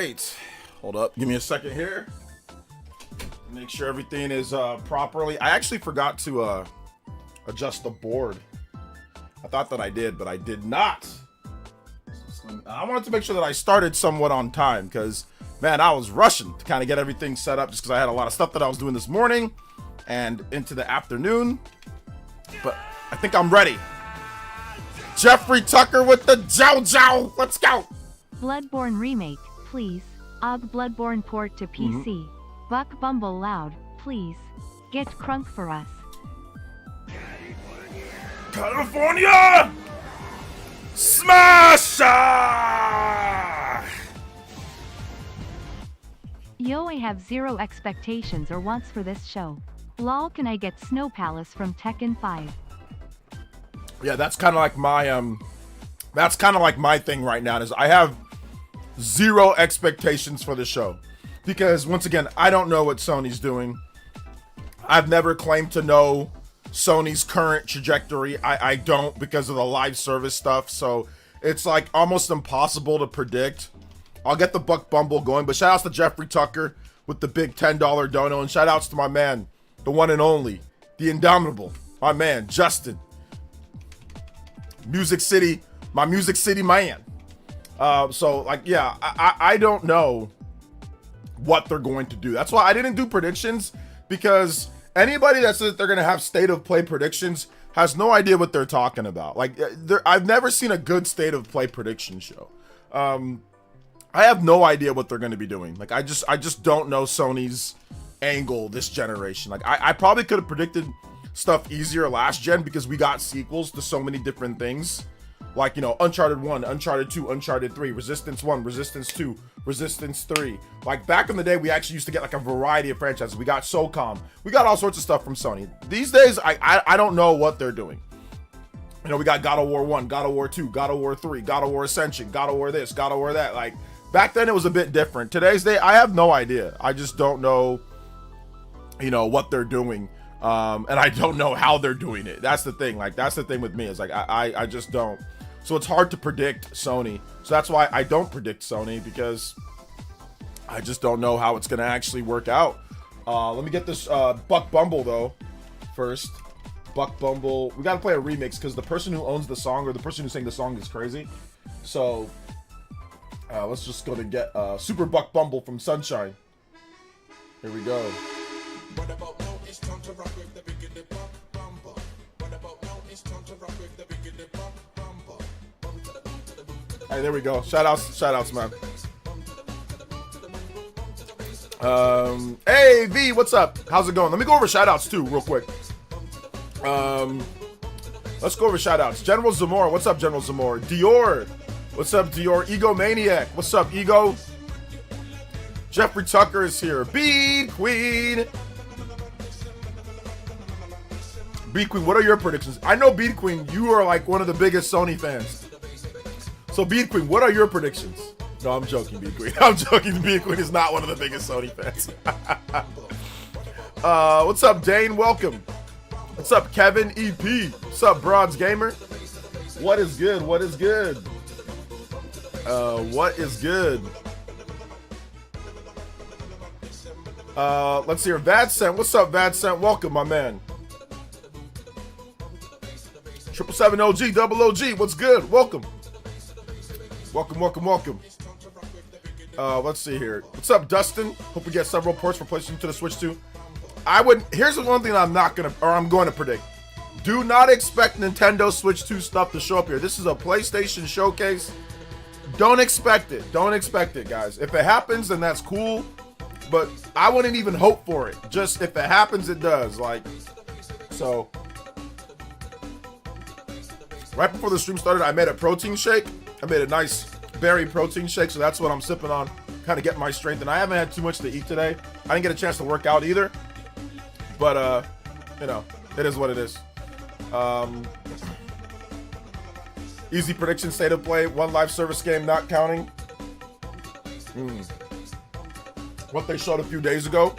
right. Hold up. Give me a second here. Make sure everything is properly. I actually forgot to adjust the board. I thought that I did, but I did not. I wanted to make sure that I started somewhat on time because, man, I was rushing to kind of get everything set up just because I had a lot of stuff that I was doing this morning and into the afternoon. But I think I'm ready. Jeffrey Tucker with the Jow. Let's go. Bloodborne remake, please. Bloodborne port to PC. Buck Bumble loud, please. Get crunk for us. California! Smasher! Yo, I have zero expectations or wants for this show. Lol, can I get Snow Palace from Tekken 5? Yeah, that's kind of like my thing right now is I have zero expectations for the show because once again, I don't know what Sony's doing. I've never claimed to know Sony's current trajectory. I don't because of the live service stuff. So it's like almost impossible to predict. I'll get the Buck Bumble going, but shout outs to Jeffrey Tucker with the big $10 dono and shout outs to my man, the one and only, the indomitable, my man, Justin. Music City, my Music City man. So like, yeah, I don't know what they're going to do. That's why I didn't do predictions because anybody that says they're going to have state of play predictions has no idea what they're talking about. Like I've never seen a good state of play prediction show. I have no idea what they're going to be doing. Like I just don't know Sony's angle this generation. Like I probably could have predicted stuff easier last gen because we got sequels to so many different things. Like, you know, Uncharted 1, Uncharted 2, Uncharted 3, Resistance 1, Resistance 2, Resistance 3. Like, back in the day, we actually used to get, like, a variety of franchises. We got SOCOM. We got all sorts of stuff from Sony. These days, I don't know what they're doing. You know, we got God of War 1, God of War 2, God of War 3, God of War Ascension, God of War this, God of War that. Like, back then, it was a bit different. Today's day, I have no idea. I just don't know, you know, what they're doing. And I don't know how they're doing it. That's the thing. Like, that's the thing with me. Is like, I just don't. So it's hard to predict Sony. So that's why I don't predict Sony because I just don't know how it's going to actually work out. Let me get this Buck Bumble, though, first. Buck Bumble. We got to play a remix because the person who owns the song or the person who sang the song is crazy. So let's just go to get Super Buck Bumble from Sunshine. Here we go. What about now? It's time to rock with the big Buck Bumble. What about now? It's time to rock with the big Buck Bumble. Hey, there we go. Shout outs, man. Hey V, what's up? How's it going? Let me go over shout outs too, real quick. Let's go over shout outs. General Zamora, what's up, General Zamora? Dior, what's up, Dior? Ego Maniac, what's up, Ego? Jeffrey Tucker is here. Bead Queen. Bead Queen, what are your predictions? I know Bead Queen, you are like one of the biggest Sony fans. So Bead Queen, what are your predictions? No, I'm joking, Bead Queen. I'm joking. Bead Queen is not one of the biggest Sony fans. What's up, Dane? Welcome. What's up, Kevin EP? What's up, Bronze Gamer? What is good? What is good? What is good? Let's hear Vadcent. What's up, Vadcent? Welcome, my man. 777 OG, double OG. What's good? Welcome. Welcome. Let's see here. What's up, Dustin? Hope we get several ports for PlayStation to the Switch 2. Here's the one thing I'm going to predict. Do not expect Nintendo Switch 2 stuff to show up here. This is a PlayStation showcase. Don't expect it. Don't expect it, guys. If it happens, then that's cool. But I wouldn't even hope for it. Just if it happens, it does. Like, so. Right before the stream started, I made a protein shake. I made a nice berry protein shake, so that's what I'm sipping on. Kind of get my strength. And I haven't had too much to eat today. I didn't get a chance to work out either. But, you know, it is what it is. Easy prediction, state of play. One live service game not counting. What they showed a few days ago.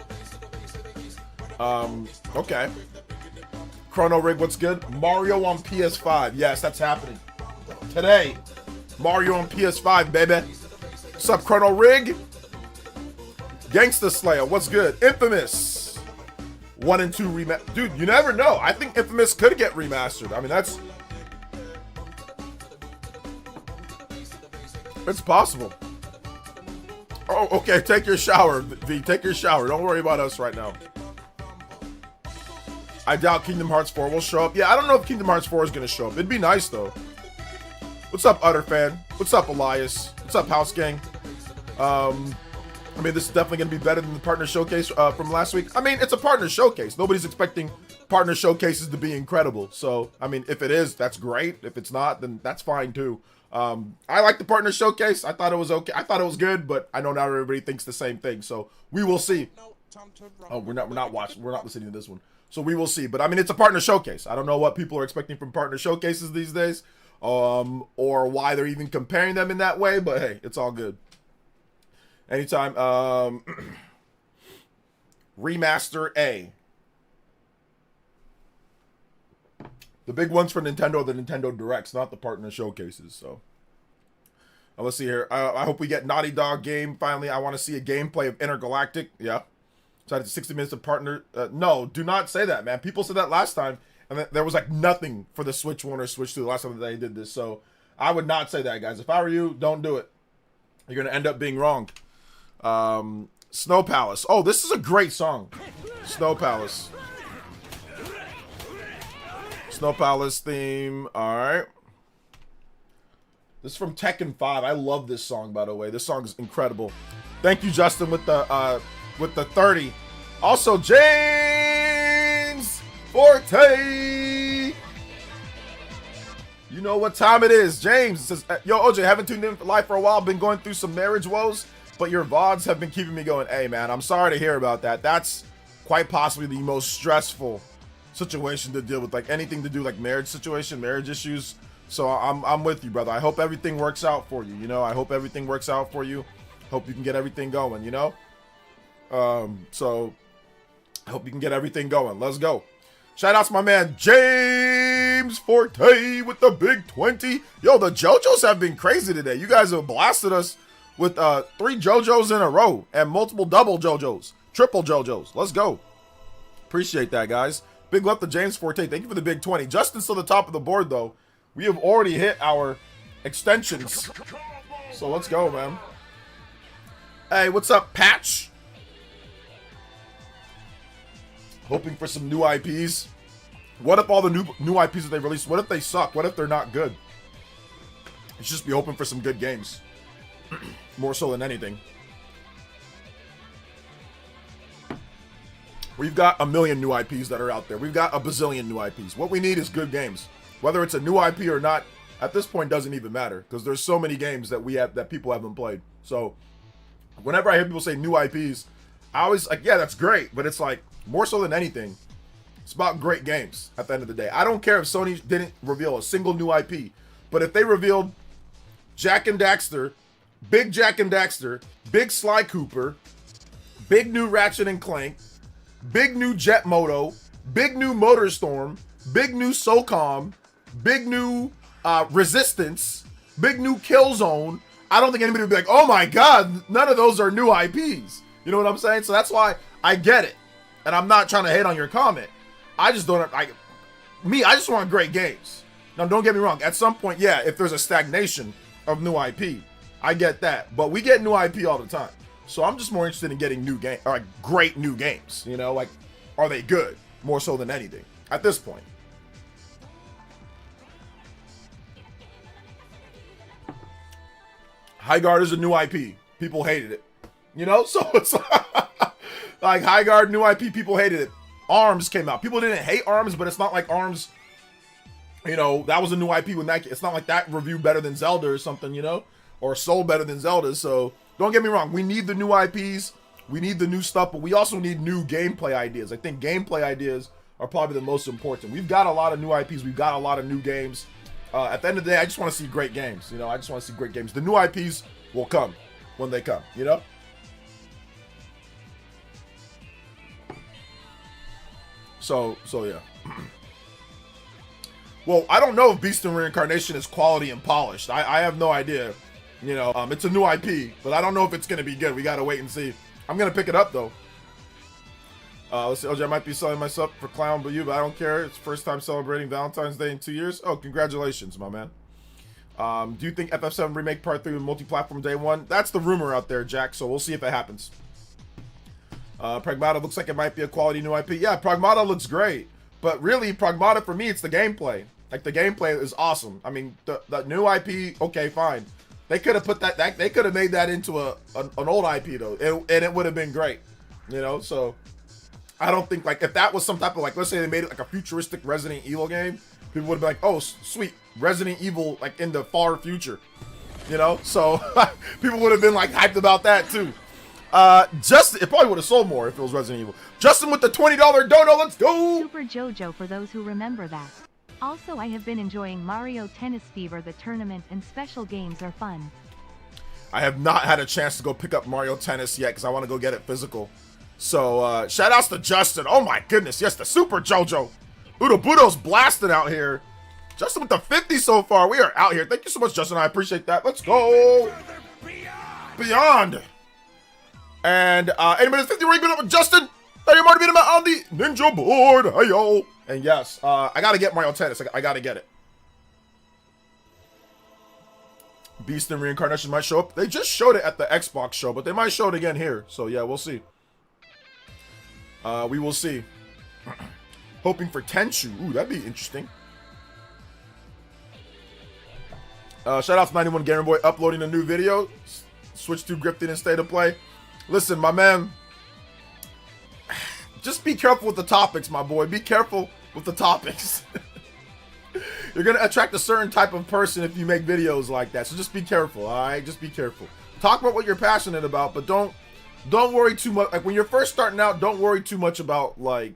Okay. Chrono Rig, what's good? Mario on PS5. Yes, that's happening. Today. Mario on PS5, baby. What's up, Chrono Rig? Gangsta Slayer, what's good? Infamous 1 and 2 remaster. Dude, you never know. I think Infamous could get remastered. I mean, it's possible. Oh, okay. Take your shower, V. Take your shower. Don't worry about us right now. I doubt Kingdom Hearts 4 will show up. Yeah, I don't know if Kingdom Hearts 4 is going to show up. It'd be nice, though. What's up, Utterfan? What's up, Elias? What's up, House Gang? I mean, this is definitely going to be better than the partner showcase from last week. I mean, it's a partner showcase. Nobody's expecting partner showcases to be incredible. So, I mean, if it is, that's great. If it's not, then that's fine, too. I like the partner showcase. I thought it was okay. I thought it was good, but I know not everybody thinks the same thing. So, we will see. Oh, we're not watching. We're not listening to this one. So we will see. But I mean, it's a partner showcase. I don't know what people are expecting from partner showcases these days, or why they're even comparing them in that way. But hey, it's all good. Anytime. Remaster A. The big ones for Nintendo, the Nintendo Directs, not the partner showcases. So let's see here. I hope we get Naughty Dog game finally. I want to see a gameplay of Intergalactic. Yeah. So I had 60 minutes of partner. No, do not say that, man. People said that last time, and there was like nothing for the Switch 1 or Switch 2 the last time that they did this. So I would not say that, guys. If I were you, don't do it. You're going to end up being wrong. Snow Palace. Oh, this is a great song. Snow Palace. Snow Palace theme. All right. This is from Tekken 5. I love this song, by the way. This song is incredible. Thank you, Justin, with the 30. Also, James Forte. You know what time it is. James says, yo, OJ, haven't tuned in live for a while. Been going through some marriage woes, but your VODs have been keeping me going. Hey, man, I'm sorry to hear about that. That's quite possibly the most stressful situation to deal with. Like anything to do like marriage situation, marriage issues. So I'm with you, brother. I hope everything works out for you. You know, I hope everything works out for you. Hope you can get everything going, you know? So I hope you can get everything going. Let's go. Shout out to my man James Forte with the big 20. Yo, the JoJos have been crazy today. You guys have blasted us with 3 JoJos in a row and multiple double JoJos, triple JoJos. Let's go. Appreciate that, guys. Big love to James Forte. Thank you for the big 20. Justin's still the top of the board, though. We have already hit our extensions. So let's go, man. Hey, what's up, Patch? Hoping for some new IPs. What if all the new IPs that they release, what if they suck? What if they're not good? You should just be hoping for some good games. More so than anything. We've got a million new IPs that are out there. We've got a bazillion new IPs. What we need is good games. Whether it's a new IP or not, at this point doesn't even matter. Because there's so many games that we have that people haven't played. So whenever I hear people say new IPs, I always like, yeah, that's great. But it's like, more so than anything, it's about great games at the end of the day. I don't care if Sony didn't reveal a single new IP, but if they revealed Jak and Daxter, Big Jak and Daxter, Big Sly Cooper, Big new Ratchet and Clank, Big new Jet Moto, Big new Motorstorm, Big new SOCOM, Big new Resistance, Big new Killzone, I don't think anybody would be like, oh my god, none of those are new IPs. You know what I'm saying? So that's why I get it. And I'm not trying to hate on your comment. I just don't, I just want great games. Now, don't get me wrong. At some point, yeah, if there's a stagnation of new IP, I get that. But we get new IP all the time. So I'm just more interested in getting new game, or like great new games. You know, like, are they good? More so than anything at this point. Highguard is a new IP. People hated it. You know, so it's like Highguard, new IP, people hated it. ARMS came out. People didn't hate ARMS, but it's not like ARMS, you know, that was a new IP when that, it's not like that reviewed better than Zelda or something, you know, or sold better than Zelda. So don't get me wrong. We need the new IPs. We need the new stuff, but we also need new gameplay ideas. I think gameplay ideas are probably the most important. We've got a lot of new IPs. We've got a lot of new games. At the end of the day, I just want to see great games. You know, I just want to see great games. The new IPs will come when they come, you know? So yeah. Well, I don't know if Beast and Reincarnation is quality and polished. I have no idea. You know, it's a new IP, but I don't know if it's gonna be good. We gotta wait and see. I'm gonna pick it up though. Let's see, OJ, I might be selling myself for clown, but I don't care. It's first time celebrating Valentine's Day in 2 years. Oh, congratulations, my man. Do you think FF7 Remake Part 3 will multi-platform day one? That's the rumor out there, Jack, so we'll see if it happens. Pragmata looks like it might be a quality new IP. Yeah, Pragmata looks great, but really, Pragmata for me, it's the gameplay. Like, the gameplay is awesome. I mean, the new IP, okay, fine. They could have put that they could have made that into an old IP, though, and it would have been great, you know, so... I don't think, like, if that was some type of, like, let's say they made it like a futuristic Resident Evil game, people would be like, oh, sweet, Resident Evil, like, in the far future, you know? So, people would have been, like, hyped about that, too. Justin, it probably would have sold more if it was Resident Evil. Justin with the $20 dono, let's go! Super JoJo for those who remember that. Also, I have been enjoying Mario Tennis Fever. The tournament and special games are fun. I have not had a chance to go pick up Mario Tennis yet, because I want to go get it physical. So, shout outs to Justin. Oh my goodness, yes, the Super JoJo. Udobudo's blasting out here. Justin with the 50 so far. We are out here. Thank you so much, Justin. I appreciate that. Let's go. Beyond. And, 80 minutes 50 ring up with Justin. 30 more to beat him out on the ninja board. Hey, yo. And yes, I gotta get Mario Tennis. I gotta get it. Beast and Reincarnation might show up. They just showed it at the Xbox show, but they might show it again here. So, yeah, we'll see. We will see. Hoping for Tenchu. Ooh, that'd be interesting. Shout out to 91 Gamer Boy uploading a new video. Switch to Grifted and State of Play. Listen, my man. Just be careful with the topics, my boy. Be careful with the topics. You're going to attract a certain type of person if you make videos like that. So just be careful, all right? Just be careful. Talk about what you're passionate about, but don't worry too much. Like, when you're first starting out, don't worry too much about, like,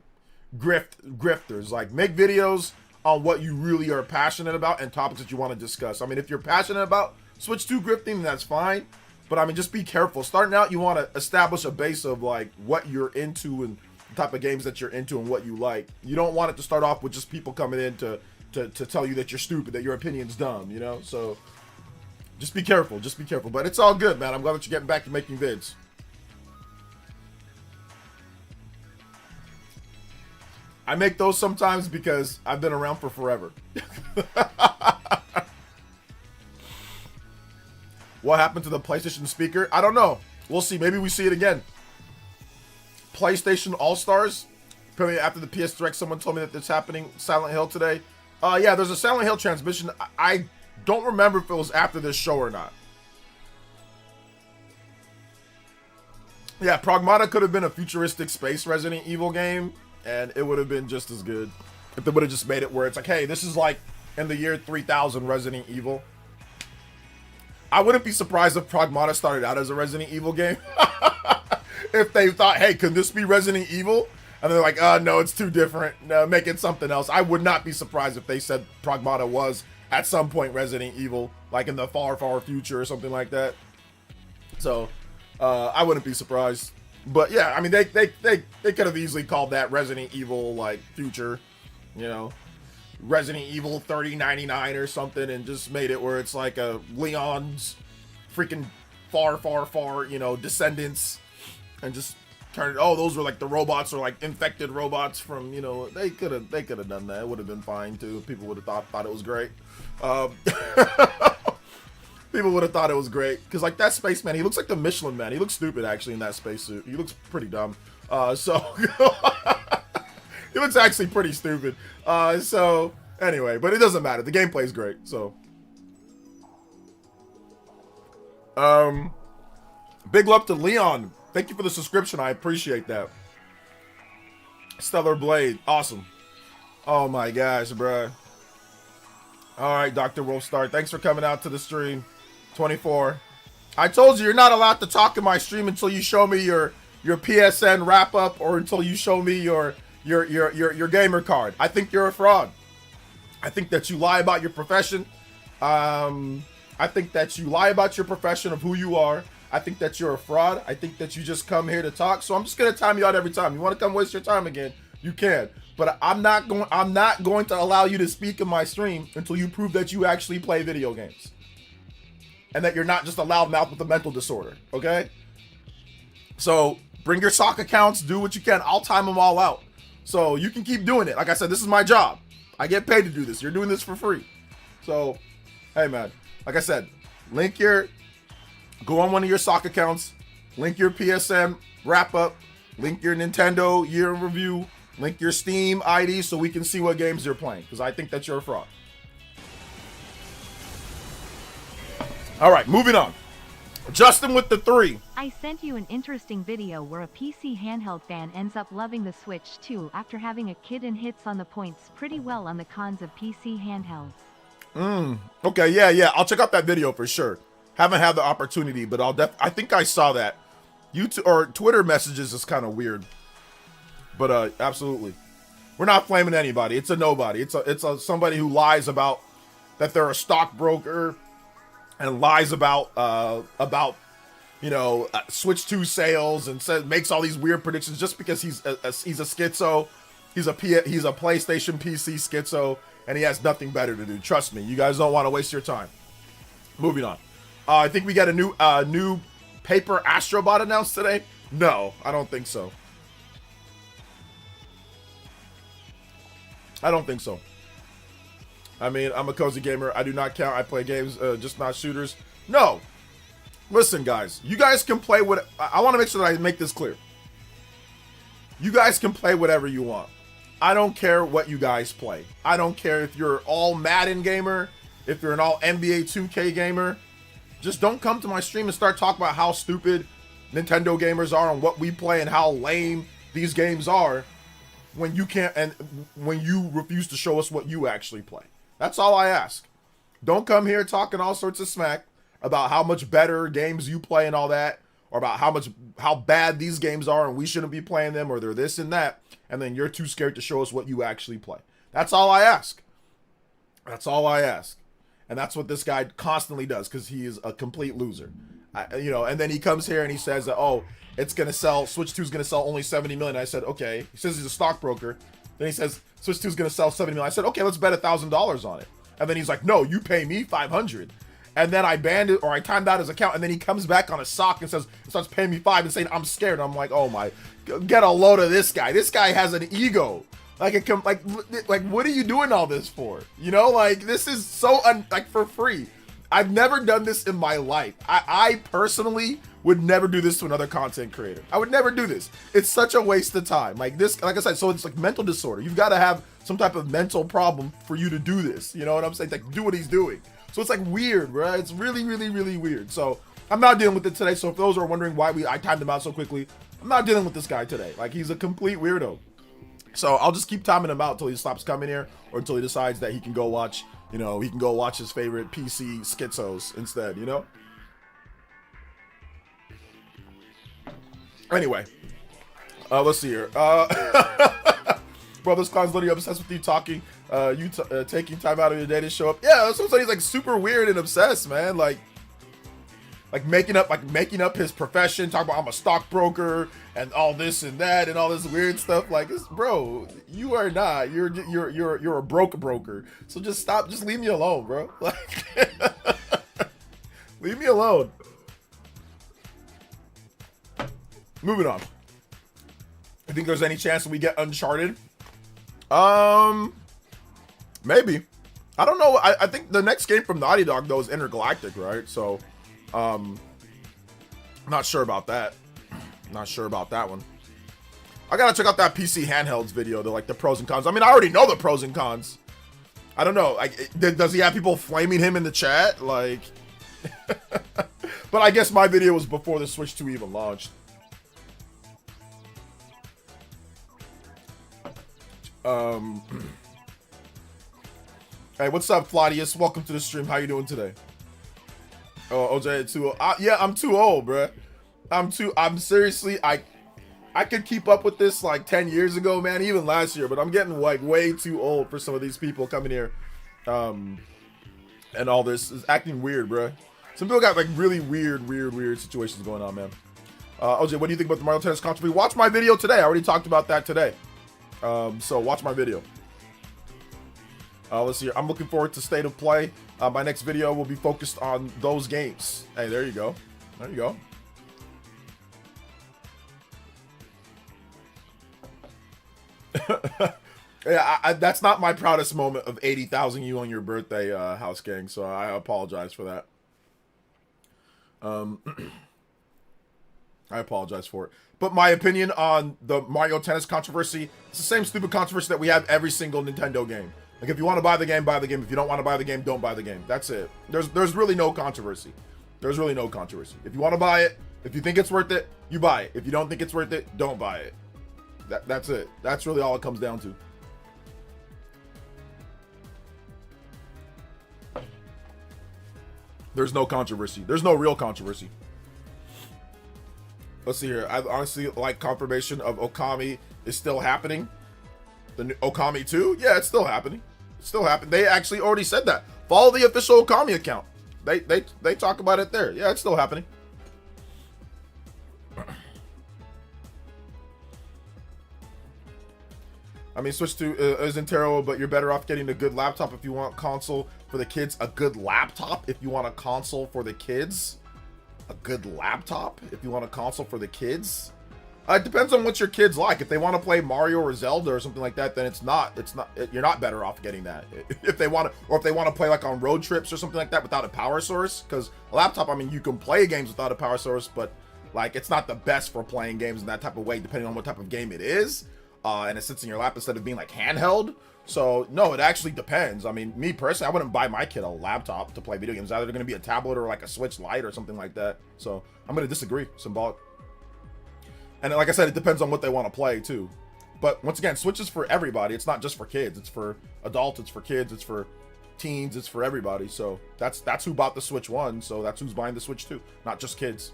grifters. Like, make videos on what you really are passionate about and topics that you want to discuss. I mean, if you're passionate about switch to grifting, that's fine. But, I mean, just be careful. Starting out, you want to establish a base of, like, what you're into and the type of games that you're into and what you like. You don't want it to start off with just people coming in to tell you that you're stupid, that your opinion's dumb, you know? So, just be careful. Just be careful. But it's all good, man. I'm glad that you're getting back to making vids. I make those sometimes because I've been around for forever. What happened to the PlayStation speaker? I don't know. We'll see. Maybe we see it again. PlayStation All-Stars. Apparently after the PS Direct, someone told me that it's happening. Silent Hill today. Yeah, there's a Silent Hill transmission. I don't remember if it was after this show or not. Yeah, Pragmata could have been a futuristic space Resident Evil game. And it would have been just as good if they would have just made it where it's like, hey, this is like in the year 3000 Resident Evil. I wouldn't be surprised if Pragmata started out as a Resident Evil game. If they thought, hey, could this be Resident Evil? And they're like, no, it's too different. No, make it something else. I would not be surprised if they said Pragmata was at some point Resident Evil, like in the far, far future or something like that. So, I wouldn't be surprised. But yeah, I mean, they could have easily called that Resident Evil, like, future, you know, Resident Evil 3099 or something, and just made it where it's like a Leon's freaking far, far, far, you know, descendants, and just turn it, oh, those were like the robots or like infected robots from, you know, they could have done that. It would have been fine too. People would have thought it was great. People would have thought it was great. Because, like, that spaceman, he looks like the Michelin Man. He looks stupid, actually, in that spacesuit. He looks pretty dumb. So, he looks actually pretty stupid. So, anyway, but it doesn't matter. The gameplay is great, so. Big love to Leon. Thank you for the subscription. I appreciate that. Stellar Blade. Awesome. Oh, my gosh, bruh. All right, Dr. Wolfstar. Thanks for coming out to the stream. 24. I told you you're not allowed to talk in my stream until you show me your PSN wrap up or until you show me your gamer card. I think you're a fraud. I think that you lie about your profession. I think that you lie about your profession of who you are. I think that you're a fraud. I think that you just come here to talk. So I'm just gonna time you out every time. You want to come waste your time again? You can. But I'm not going to allow you to speak in my stream until you prove that you actually play video games. and that you're not just a loudmouth with a mental disorder, okay? So bring your sock accounts, do what you can. I'll time them all out. So you can keep doing it. Like I said, this is my job. I get paid to do this. You're doing this for free. So, hey man, like I said, go on one of your sock accounts, link your PSN wrap up, link your Nintendo year in review, link your Steam ID so we can see what games you're playing, because I think that you're a fraud. All right, moving on. Justin with the 3. I sent you an interesting video where a PC handheld fan ends up loving the Switch 2 after having a kid and hits on the points pretty well on the cons of PC handhelds. Okay, yeah. I'll check out that video for sure. Haven't had the opportunity, but I think I saw that. YouTube or Twitter messages is kind of weird. But absolutely. We're not flaming anybody. It's a nobody. It's a somebody who lies about that they're a stockbroker and lies about Switch 2 sales and makes all these weird predictions just because he's a schizo. He's a PlayStation PC schizo, and he has nothing better to do. Trust me, you guys don't want to waste your time. Moving on. I think we got a new paper Astrobot announced today. No, I don't think so. I don't think so. I mean, I'm a cozy gamer. I do not count. I play games, just not shooters. No. Listen, guys. You guys can play what... I want to make sure that I make this clear. You guys can play whatever you want. I don't care what you guys play. I don't care if you're all Madden gamer, if you're an all NBA 2K gamer. Just don't come to my stream and start talking about how stupid Nintendo gamers are and what we play and how lame these games are when you can't, and when you refuse to show us what you actually play. That's all I ask. Don't come here talking all sorts of smack about how much better games you play and all that, or about how bad these games are and we shouldn't be playing them, or they're this and that, and then you're too scared to show us what you actually play. That's all I ask. That's all I ask. And that's what this guy constantly does, because he is a complete loser. And then he comes here and he says that, Switch 2 is going to sell only 70 million. I said, okay. He says he's a stockbroker. Then he says, Switch 2 is going to sell 70 million. I said, okay, let's bet $1,000 on it. And then he's like, no, you pay me 500. And then I banned it, or I timed out his account, and then he comes back on a sock and starts paying me 5 and saying, I'm scared. I'm like, oh my, get a load of this guy. This guy has an ego. Like, what are you doing all this for? This is so, for free. I've never done this in my life. I personally would never do this to another content creator. I would never do this. It's such a waste of time. Like I said, so it's like mental disorder. You've got to have some type of mental problem for you to do this. You know what I'm saying? Like, do what he's doing. So it's like weird, bro. It's really, really, really weird. So I'm not dealing with it today. So if those are wondering why I timed him out so quickly, I'm not dealing with this guy today. Like, he's a complete weirdo. So I'll just keep timing him out until he stops coming here, or until he decides that he can go watch, his favorite PC schizos instead, Anyway, let's see here. Bro, this clown's literally obsessed with you talking, taking time out of your day to show up. Yeah, that's what I'm saying. He's like super weird and obsessed, man. Like making up his profession, talking about I'm a stockbroker and all this and that and all this weird stuff. Like, bro, you are not. You're a broker. So just stop. Just leave me alone, bro. Like, leave me alone. Moving on. I think there's any chance we get Uncharted? Maybe. I don't know. I think the next game from Naughty Dog though is Intergalactic, right? So, not sure about that. Not sure about that one. I gotta check out that PC handhelds video, though, like the pros and cons. I mean, I already know the pros and cons. I don't know. Like, does he have people flaming him in the chat? Like, but I guess my video was before the Switch 2 even launched. Hey, what's up, Fladius? Welcome to the stream. How you doing today? Oh, OJ, too old. Yeah, I'm too old, bruh. I'm seriously, I could keep up with this like 10 years ago, man, even last year, but I'm getting like way too old for some of these people coming here. And all this is acting weird, bruh. Some people got like really weird situations going on, man. OJ, what do you think about the Mario Tennis controversy? Watch my video today. I already talked about that today. So watch my video. Let's see. I'm looking forward to State of Play. My next video will be focused on those games. Hey, there you go. There you go. Yeah, that's not my proudest moment of 80,000 you on your birthday, House Gang. So I apologize for that. I apologize for it. But my opinion on the Mario Tennis controversy, it's the same stupid controversy that we have every single Nintendo game. Like, if you want to buy the game, buy the game. If you don't want to buy the game, don't buy the game. That's it. There's really no controversy. There's really no controversy. If you want to buy it, if you think it's worth it, you buy it. If you don't think it's worth it, don't buy it. That's it. That's really all it comes down to. There's no controversy. There's no real controversy. Let's see here. I honestly like confirmation of Okami is still happening. The new Okami 2? Yeah, it's still happening. It's still happening. They actually already said that. Follow the official Okami account. They talk about it there. Yeah, it's still happening. I mean, Switch 2 isn't terrible, but you're better off getting a good laptop if you want console for the kids. A good laptop if you want a console for the kids. A good laptop if you want a console for the kids. It depends on what your kids like. If they want to play Mario or Zelda or something like that, then you're not better off getting that. If they want to, or if they want to play like on road trips or something like that without a power source, because a laptop, I mean, you can play games without a power source, but like it's not the best for playing games in that type of way, depending on what type of game it is. And it sits in your lap instead of being like handheld. So no, it actually depends. I mean, me personally, I wouldn't buy my kid a laptop to play video games. Either they're going to be a tablet or like a Switch Lite or something like that. So I'm going to disagree. Symbolic. And like I said, it depends on what they want to play too. But once again, Switch is for everybody. It's not just for kids. It's for adults. It's for kids. It's for teens. It's for everybody. So that's who bought the Switch 1. So that's who's buying the Switch 2. Not just kids.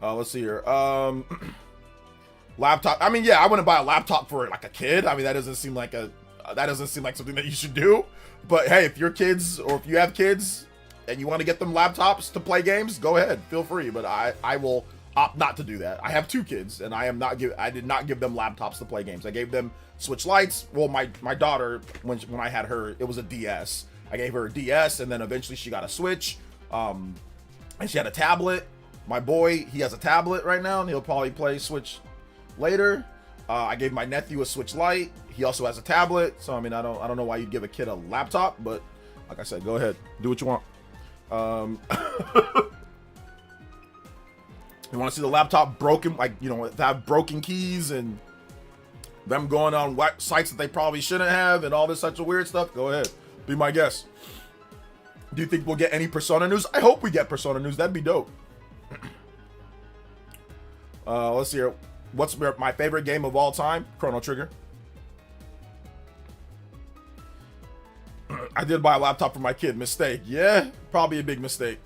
Let's see here. Laptop. I mean, yeah, I wouldn't buy a laptop for like a kid. I mean, that doesn't seem like something that you should do. But hey, if your kids or if you have kids and you want to get them laptops to play games, go ahead, feel free. But I will opt not to do that. I have 2 kids, and I did not give them laptops to play games. I gave them Switch Lites. Well, my daughter, when I had her, it was a DS. I gave her a DS, and then eventually she got a Switch. And she had a tablet. My boy, he has a tablet right now, and he'll probably play Switch later. I gave my nephew a Switch Lite. He also has a tablet. So I mean, I don't know why you'd give a kid a laptop, but like I said, go ahead, do what you want. You want to see the laptop broken, like, you know, have broken keys and them going on sites that they probably shouldn't have and all this such a weird stuff? Go ahead, be my guest. Do you think we'll get any Persona news? I hope we get Persona news. That'd be dope. Let's see here. What's my favorite game of all time? Chrono Trigger. I did buy a laptop for my kid. Mistake. Yeah, probably a big mistake.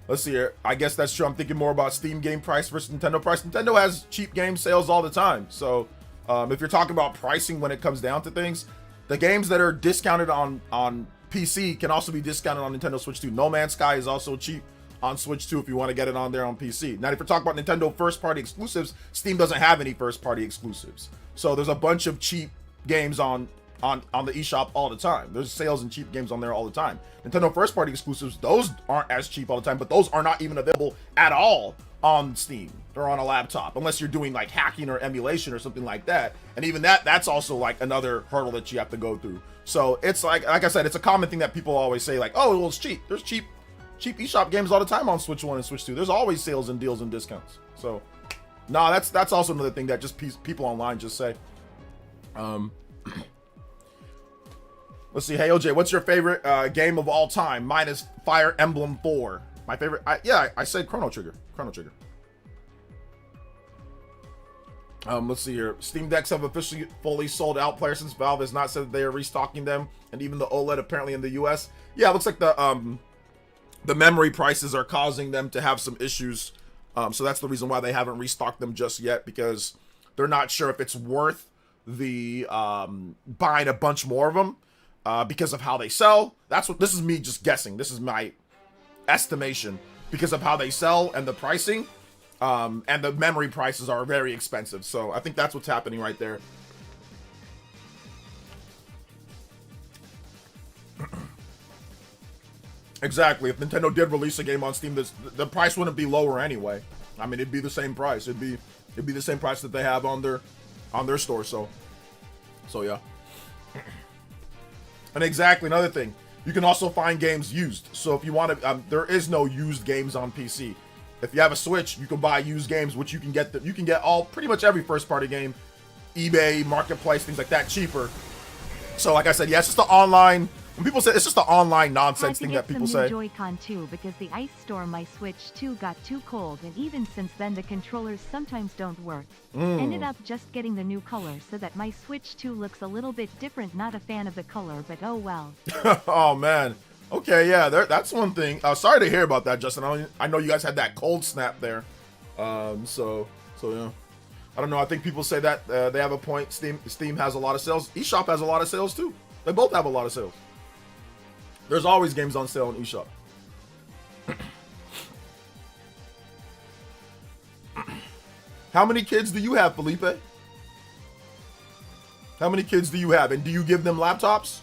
Let's see here. I guess that's true. I'm thinking more about Steam game price versus Nintendo price. Nintendo has cheap game sales all the time. So if you're talking about pricing when it comes down to things, the games that are discounted on PC can also be discounted on Nintendo Switch 2. No Man's Sky is also cheap on Switch 2 if you want to get it on there on PC. Now, if you're talking about Nintendo first-party exclusives, Steam doesn't have any first-party exclusives. So there's a bunch of cheap games on the eShop all the time. There's sales and cheap games on there all the time. Nintendo first-party exclusives, those aren't as cheap all the time, but those are not even available at all on Steam or on a laptop, unless you're doing like hacking or emulation or something like that. And even that's also like another hurdle that you have to go through. So it's like I said, it's a common thing that people always say, like, oh, well, it's cheap. There's cheap eShop games all the time on Switch 1 and Switch 2. There's always sales and deals and discounts. So, no, that's also another thing that just people online just say. Let's see. Hey, OJ, what's your favorite game of all time? Mine is Fire Emblem 4. My favorite. I said Chrono Trigger. Chrono Trigger. Let's see here. Steam Decks have officially fully sold out. PlayerEssence Valve has not said that they are restocking them, and even the OLED apparently in the US. Yeah, it looks like the memory prices are causing them to have some issues. So that's the reason why they haven't restocked them just yet, because they're not sure if it's worth the buying a bunch more of them because of how they sell. This is me just guessing. This is my estimation because of how they sell and the pricing. And the memory prices are very expensive. So I think that's what's happening right there. Exactly. If Nintendo did release a game on Steam, the price wouldn't be lower anyway. I mean, it'd be the same price. It'd be the same price that they have on their store. So yeah. And exactly another thing, you can also find games used. So if you want to, there is no used games on PC. If you have a Switch, you can buy used games, which you can get all pretty much every first party game, eBay, Marketplace, things like that cheaper. So like I said, yeah, it's just the online. When people say it's just the online nonsense thing that people say. Joy-Con too, because the ice storm my Switch 2 got too cold, and even since then the controllers sometimes don't work. Ended up just getting the new color so that my Switch 2 looks a little bit different. Not a fan of the color, but oh well. Oh man. Okay, yeah, that's one thing. Sorry to hear about that, Justin. I know you guys had that cold snap there. So yeah. I don't know. I think people say that they have a point. Steam has a lot of sales. eShop has a lot of sales too. They both have a lot of sales. There's always games on sale in eShop. How many kids do you have, Felipe? How many kids do you have? And do you give them laptops?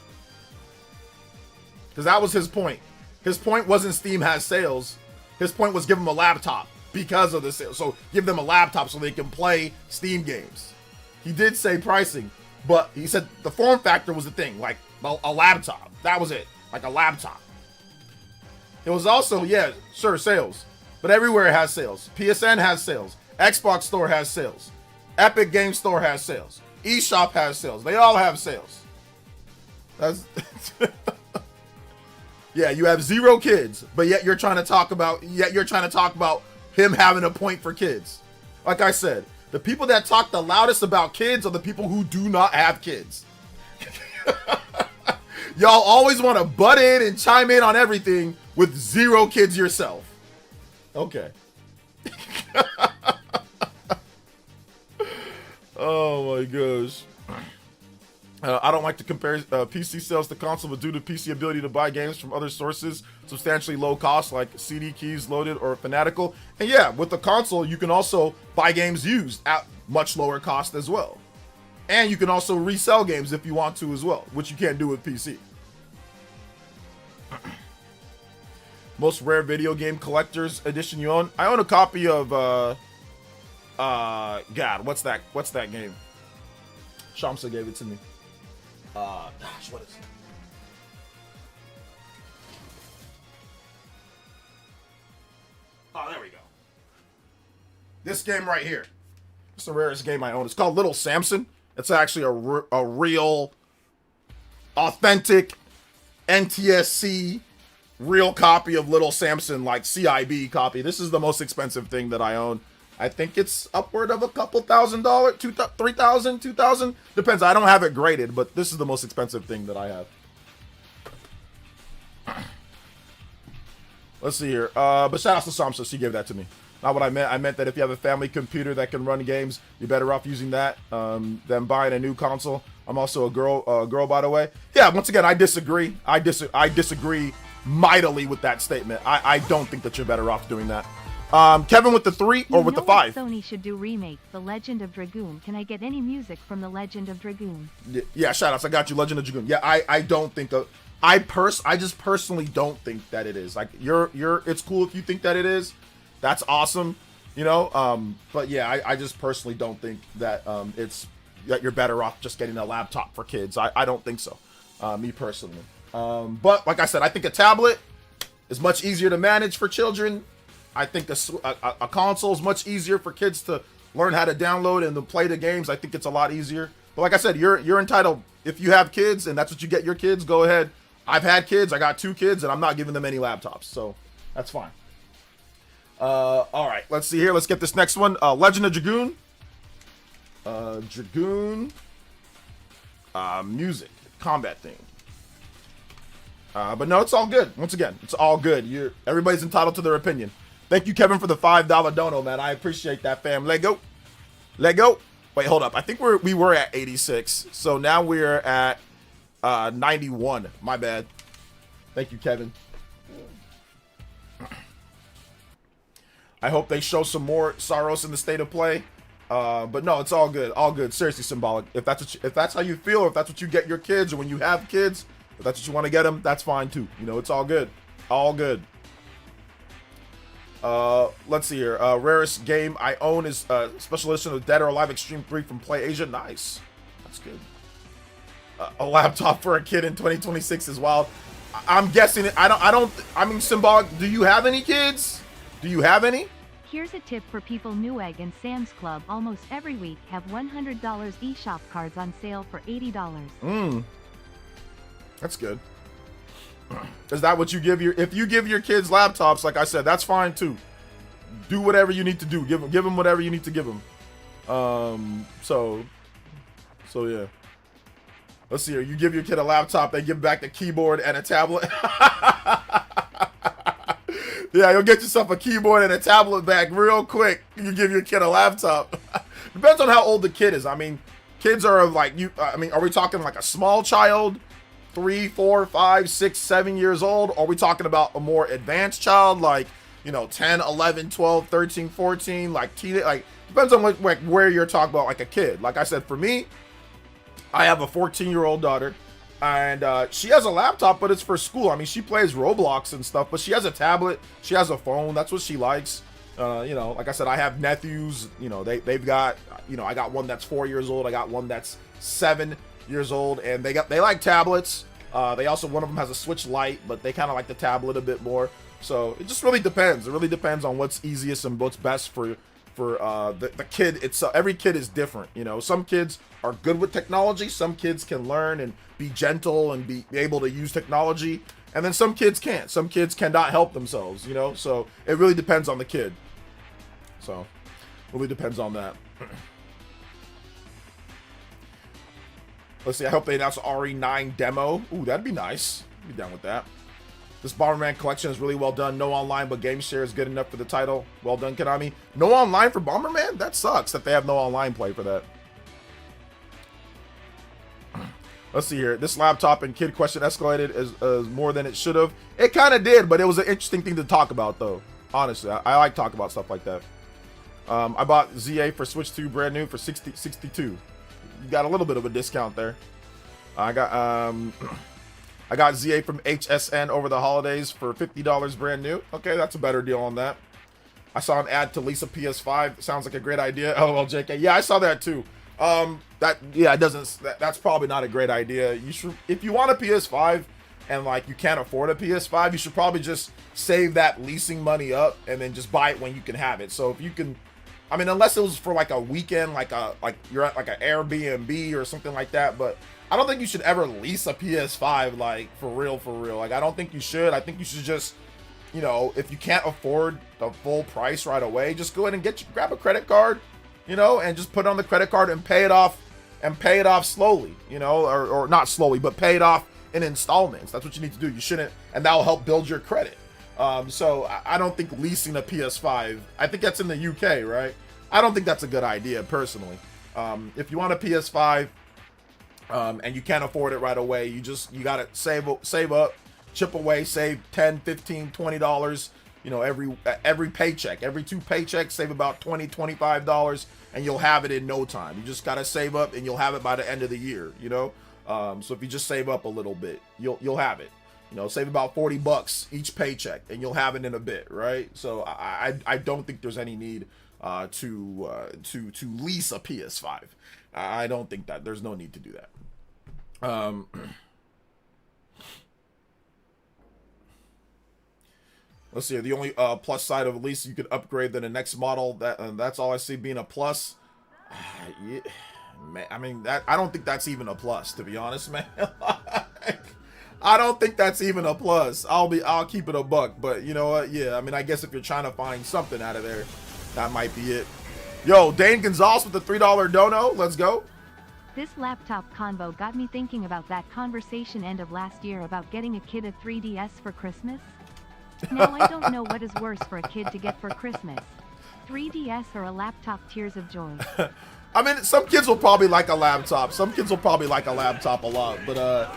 Because that was his point. His point wasn't Steam has sales. His point was give them a laptop because of the sale. So give them a laptop so they can play Steam games. He did say pricing, but he said the form factor was the thing, like a laptop. That was it. Like a laptop. It was also, yeah, sure, sales. But everywhere it has sales. PSN has sales. Xbox Store has sales. Epic Game Store has sales. eShop has sales. They all have sales. That's yeah, you have 0 kids, but yet you're trying to talk about him having a point for kids. Like I said, the people that talk the loudest about kids are the people who do not have kids. Y'all always want to butt in and chime in on everything with 0 kids yourself. Okay. Oh my gosh. I don't like to compare PC sales to console, but due to PC ability to buy games from other sources, substantially low cost like CD keys, loaded, or Fanatical. And yeah, with the console, you can also buy games used at much lower cost as well. And you can also resell games if you want to as well, which you can't do with PC. Most rare video game collector's edition you own? I own a copy of God, what's that game? Shamsa gave it to me. Gosh, what is it? Oh, there we go. This game right here. It's the rarest game I own. It's called Little Samson. It's actually a real, authentic NTSC real copy of Little Samson, like CIB copy. This is the most expensive thing that I own. I think it's upward of a couple $1,000, $3,000, $2,000. Depends. I don't have it graded, but this is the most expensive thing that I have. Let's see here. But shout out to Samsa. She gave that to me. Not what I meant. I meant that if you have a family computer that can run games, you're better off using that than buying a new console. I'm also a girl, by the way. Yeah, once again, I disagree. I disagree mightily with that statement. I don't think that you're better off doing that. Kevin with the 3 or with the 5? Sony should do remake The Legend of Dragoon. Can I get any music from The Legend of Dragoon? Yeah, shout outs. I got you, Legend of Dragoon. Yeah, I don't think I just personally don't think that it is. Like it's cool if you think that it is. That's awesome, you know. But yeah, I just personally don't think that that you're better off just getting a laptop for kids. I don't think so. Me personally. But like I said, I think a tablet is much easier to manage for children. I think a console is much easier for kids to learn how to download and to play the games. I think it's a lot easier. But like I said, you're entitled. If you have kids and that's what you get your kids, go ahead. I've had kids. I got 2 kids, and I'm not giving them any laptops, so that's fine. All right, let's see here. Let's get this next one. Legend of Dragoon. Dragoon. Music, combat theme. But no, it's all good. Once again, it's all good. Everybody's entitled to their opinion. Thank you, Kevin, for the $5 dono, man. I appreciate that, fam. Let go. Wait, hold up. I think we were at 86, so now we're at 91. My bad. Thank you, Kevin. I hope they show some more Saros in the state of play. But no, it's all good. All good. Seriously, symbolic. If that's how you feel, or if that's what you get your kids, or when you have kids, if that's what you want to get them, that's fine too. You know, it's all good. All good. Let's see here. Rarest game I own is special edition of Dead or Alive Extreme 3 from Play Asia. Nice. That's good. A laptop for a kid in 2026 is wild. I'm guessing it. I mean, Symbolic, do you have any kids? Do you have any? Here's a tip for people. Newegg and Sam's Club almost every week have $100 eShop cards on sale for $80. That's good. Is that what you give your, if you give your kids laptops, like I said, that's fine too. Do whatever you need to do. Give them whatever you need to give them. So yeah. Let's see here. You give your kid a laptop, they give back the keyboard and a tablet. Yeah, you'll get yourself a keyboard and a tablet back real quick. You give your kid a laptop. Depends on how old the kid is. I mean, kids are like, I mean, are we talking like a small child? 3, 4, 5, 6, 7 years old? Or are we talking about a more advanced child, like, you know, 10, 11, 12, 13, 14, like teenage, like, depends on what, like, where you're talking about, like a kid. Like I said, for me, I have a 14-year-old daughter, and she has a laptop, but it's for school. I mean, she plays Roblox and stuff, but she has a tablet, she has a phone, that's what she likes. You know, like I said, I have nephews, you know, they've got, you know, I got one that's 4 years old, I got one that's 7 years old, and they like tablets. They also, one of them has a Switch Lite, but they kind of like the tablet a bit more. So it just really depends. It really depends on what's easiest and what's best for the kid. It's every kid is different. You know, some kids are good with technology. Some kids can learn and be gentle and be able to use technology, and then some kids can't. Some kids cannot help themselves. You know, so it really depends on the kid. So it really depends on that. Let's see, I hope they announce the RE9 demo. Ooh, that'd be nice. I'd be down with that. This Bomberman collection is really well done. No online, but game share is good enough for the title. Well done, Konami. No online for Bomberman? That sucks that they have no online play for that. Let's see here. This laptop and kid question escalated as more than it should have. It kind of did, but it was an interesting thing to talk about, though. Honestly, I like talking about stuff like that. I bought ZA for Switch 2 brand new for $62. You got a little bit of a discount there. I got ZA from HSN over the holidays for $50 brand new. Okay, that's a better deal on that. I saw an ad to lease a PS5. Sounds like a great idea. Oh well, JK. Yeah, I saw that too. That's probably not a great idea. You should, if you want a PS5 and like you can't afford a PS5, you should probably just save that leasing money up and then just buy it when you can have it. So if you can, I mean, unless it was for like a weekend, like you're at like an Airbnb or something like that, but I don't think you should ever lease a PS5, like for real. Like, I don't think you should. I think you should just, you know, if you can't afford the full price right away, just go ahead and grab a credit card, you know, and just put it on the credit card and pay it off slowly, you know, or not slowly, but pay it off in installments. That's what you need to do. You shouldn't, and that will help build your credit. So I don't think leasing a PS5, I think that's in the UK, right? I don't think that's a good idea, personally. If you want a PS5, and you can't afford it right away, you gotta save up, chip away, save $10, $15, $20, you know, every paycheck, every 2 paychecks, save about $20, $25, and you'll have it in no time. You just gotta save up, and you'll have it by the end of the year, you know? So if you just save up a little bit, you'll have it. You know, save about $40 each paycheck, and you'll have it in a bit, right? So I don't think there's any need to lease a PS5. I don't think that there's no need to do that. Let's see. The only plus side of at least you could upgrade to the next model. That's all I see being a plus. Yeah, man, I mean, I don't think that's even a plus, to be honest, man. I don't think that's even a plus. I'll keep it a buck, but you know what? Yeah, I mean, I guess if you're trying to find something out of there, that might be it. Yo, Dane Gonzalez with the $3 dono. Let's go. This laptop convo got me thinking about that conversation end of last year about getting a kid a 3DS for Christmas. Now I don't know what is worse for a kid to get for Christmas. 3DS or a laptop. Tears of joy. I mean, some kids will probably like a laptop. Some kids will probably like a laptop a lot, but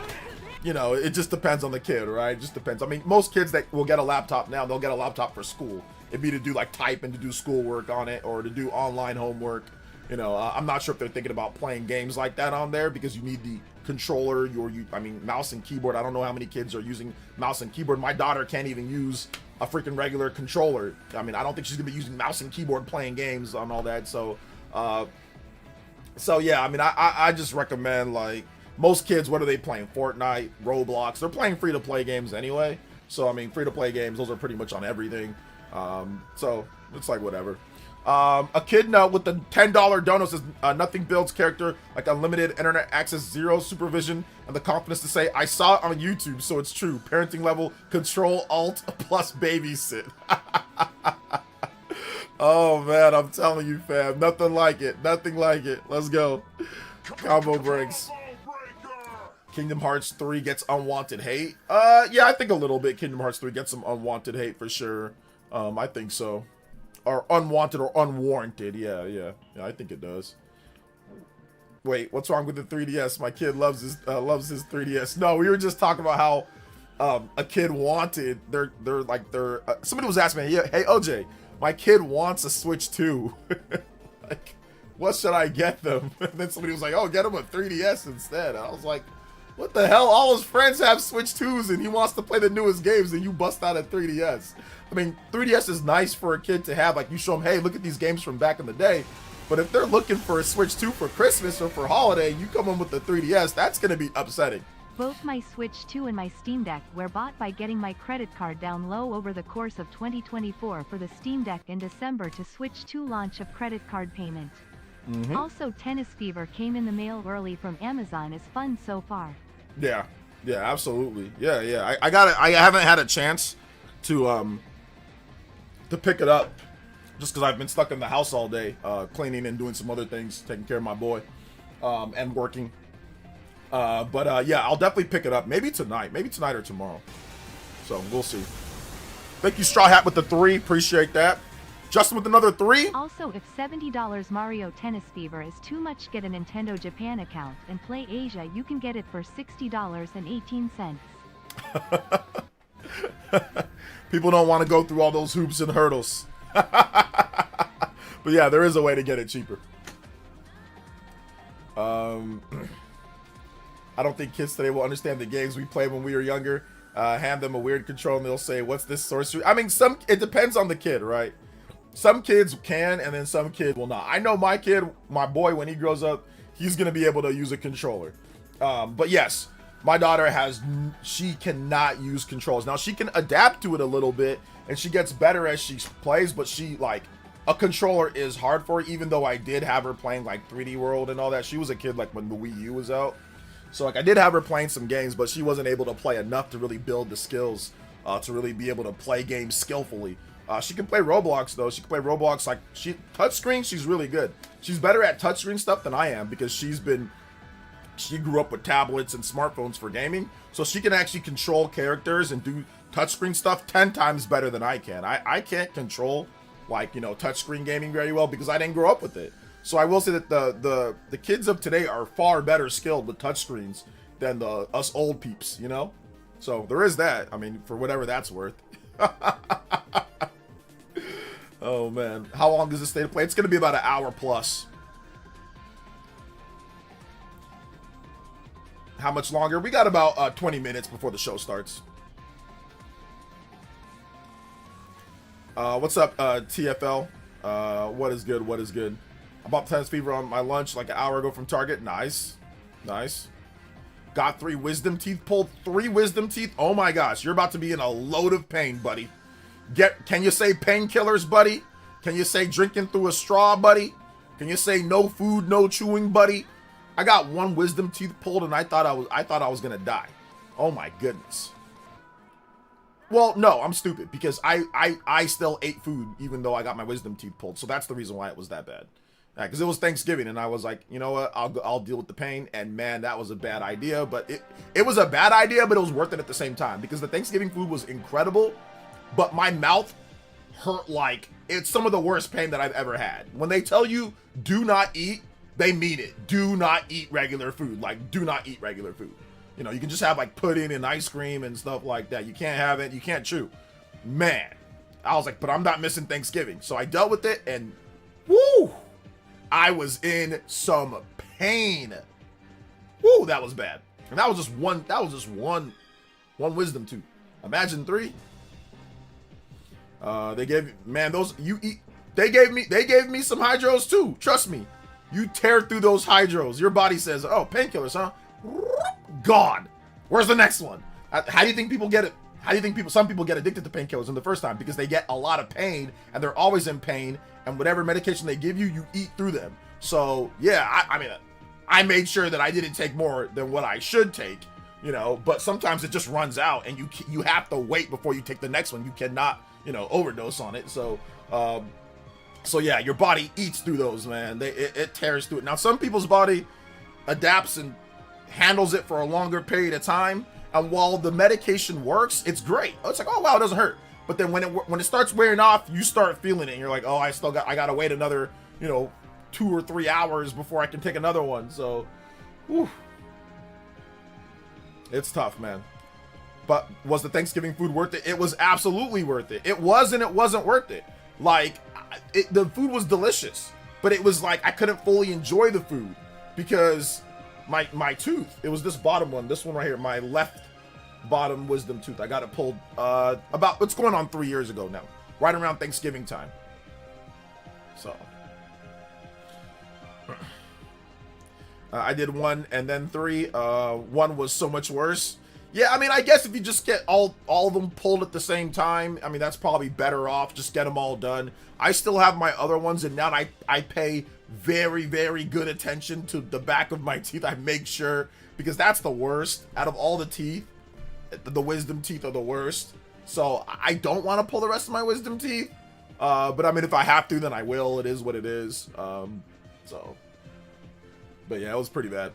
you know, it just depends on the kid, right? It just depends. I mean, most kids that will get a laptop now, they'll get a laptop for school. It'd be to do like type and to do schoolwork on it, or to do online homework, You know, I'm not sure if they're thinking about playing games like that on there because you need the controller, I mean, mouse and keyboard. I don't know how many kids are using mouse and keyboard. My daughter can't even use a freaking regular controller. I mean, I don't think she's gonna be using mouse and keyboard playing games on all that. So yeah, I mean, I just recommend, like, most kids, what are they playing? Fortnite, Roblox. They're playing free-to-play games anyway. So, I mean, free-to-play games, those are pretty much on everything. So, it's like whatever. A kid note with the $10 dono says, nothing builds character like unlimited internet access, zero supervision, and the confidence to say, I saw it on YouTube, so it's true. Parenting level, control, alt, plus babysit. Oh, man, I'm telling you, fam. Nothing like it. Nothing like it. Let's go. Combo breaks. Kingdom Hearts 3 gets unwanted hate. Yeah, I think a little bit. Kingdom Hearts 3 gets some unwanted hate for sure. I think so. Or unwanted or unwarranted. Yeah, I think it does. Wait, what's wrong with the 3DS? My kid loves his 3DS. No, we were just talking about how a kid wanted somebody was asking me, hey OJ, my kid wants a Switch 2. Like, what should I get them? And then somebody was like, oh, get him a 3DS instead. I was like, what the hell? All his friends have Switch 2s and he wants to play the newest games and you bust out a 3DS. I mean, 3DS is nice for a kid to have. Like, you show them, hey, look at these games from back in the day. But if they're looking for a Switch 2 for Christmas or for holiday, you come in with the 3DS, that's going to be upsetting. Both my Switch 2 and my Steam Deck were bought by getting my credit card down low over the course of 2024 for the Steam Deck in December to Switch 2 launch of credit card payment. Also, Tennis Fever came in the mail early from Amazon is fun so far. Yeah, absolutely. Yeah. I got it. I haven't had a chance to pick it up just because I've been stuck in the house all day, cleaning and doing some other things, taking care of my boy, and working. But yeah, I'll definitely pick it up. Maybe tonight or tomorrow. So we'll see. Thank you, Straw Hat, with the 3. Appreciate that. Justin with another 3. Also, if $70 Mario Tennis Fever is too much, get a Nintendo Japan account and play Asia. You can get it for $60.18. People don't want to go through all those hoops and hurdles. But yeah, there is a way to get it cheaper. I don't think kids today will understand the games we played when we were younger. Hand them a weird control and they'll say, what's this sorcery? I mean, it depends on the kid, right? Some kids can, and then some kids will not. I know my kid, my boy, when he grows up, he's going to be able to use a controller. But yes, my daughter she cannot use controls. Now, she can adapt to it a little bit, and she gets better as she plays, but a controller is hard for her, even though I did have her playing, like, 3D World and all that. She was a kid, like, when the Wii U was out. So, like, I did have her playing some games, but she wasn't able to play enough to really build the skills to really be able to play games skillfully. She can play Roblox, though. She can play Roblox, like, touchscreen, she's really good. She's better at touchscreen stuff than I am because she grew up with tablets and smartphones for gaming. So she can actually control characters and do touchscreen stuff 10 times better than I can. I can't control, like, touchscreen gaming very well because I didn't grow up with it. So I will say that the kids of today are far better skilled with touchscreens than us old peeps, So there is that. I mean, for whatever that's worth. Oh, man. How long does this stay to play? It's going to be about an hour plus. How much longer? We got about 20 minutes before the show starts. What's up, TFL? What is good? What is good? I bought Tennis Fever on my lunch like an hour ago from Target. Nice. Got 3 wisdom teeth pulled. 3 wisdom teeth? Oh my gosh. You're about to be in a load of pain, buddy. Can you say painkillers, buddy? Can you say drinking through a straw, buddy? Can you say no food, no chewing, buddy? I got 1 wisdom teeth pulled and I thought I was gonna die. Oh my goodness. Well, no, I'm stupid because I still ate food even though I got my wisdom teeth pulled. So that's the reason why it was that bad. Because it was Thanksgiving and I was like, you know what? I'll deal with the pain. And man, that was a bad idea. But it was a bad idea, but it was worth it at the same time because the Thanksgiving food was incredible. But my mouth hurt like it's some of the worst pain that I've ever had. When they tell you do not eat, they mean it. Do not eat regular food. Like, do not eat regular food. You can just have like pudding and ice cream and stuff like that. You can't have it. You can't chew. Man, I was like, but I'm not missing Thanksgiving. So I dealt with it and woo, I was in some pain. Woo, that was bad. And that was just one wisdom tooth. Imagine 3. They gave they gave me some hydros too. Trust me. You tear through those hydros. Your body says, "Oh, painkillers, huh?" Gone. Where's the next one? How do you think people get it? How do you think some people get addicted to painkillers in the first time? Because they get a lot of pain and they're always in pain, and whatever medication they give you, you eat through them. So yeah, I mean, I made sure that I didn't take more than what I should take, you know, but sometimes it just runs out and you have to wait before you take the next one. You cannot, you know, overdose on it. So yeah, your body eats through those, man. It tears through it. Now, some people's body adapts and handles it for a longer period of time. And while the medication works, it's great. It's like, oh wow, it doesn't hurt. But then when it starts wearing off, you start feeling it. And you're like, oh, I gotta wait another, you know, 2 or 3 hours before I can take another one. So, whew. It's tough, man. But was the Thanksgiving food worth it? It was absolutely worth it. It was and it wasn't worth it. Like, the food was delicious, but it was like I couldn't fully enjoy the food because my tooth, it was this bottom one, this one right here, my left bottom wisdom tooth. I got it pulled about, it's going on 3 years ago now, right around Thanksgiving time. So I did 1 and then 3. 1 was so much worse. Yeah, I mean, I guess if you just get all of them pulled at the same time, I mean, that's probably better off. Just get them all done. I still have my other ones, and now I pay very, very good attention to the back of my teeth. I make sure, because that's the worst. Out of all the teeth, the wisdom teeth are the worst. So I don't want to pull the rest of my wisdom teeth. But I mean, if I have to, then I will. It is what it is. So, but yeah, it was pretty bad.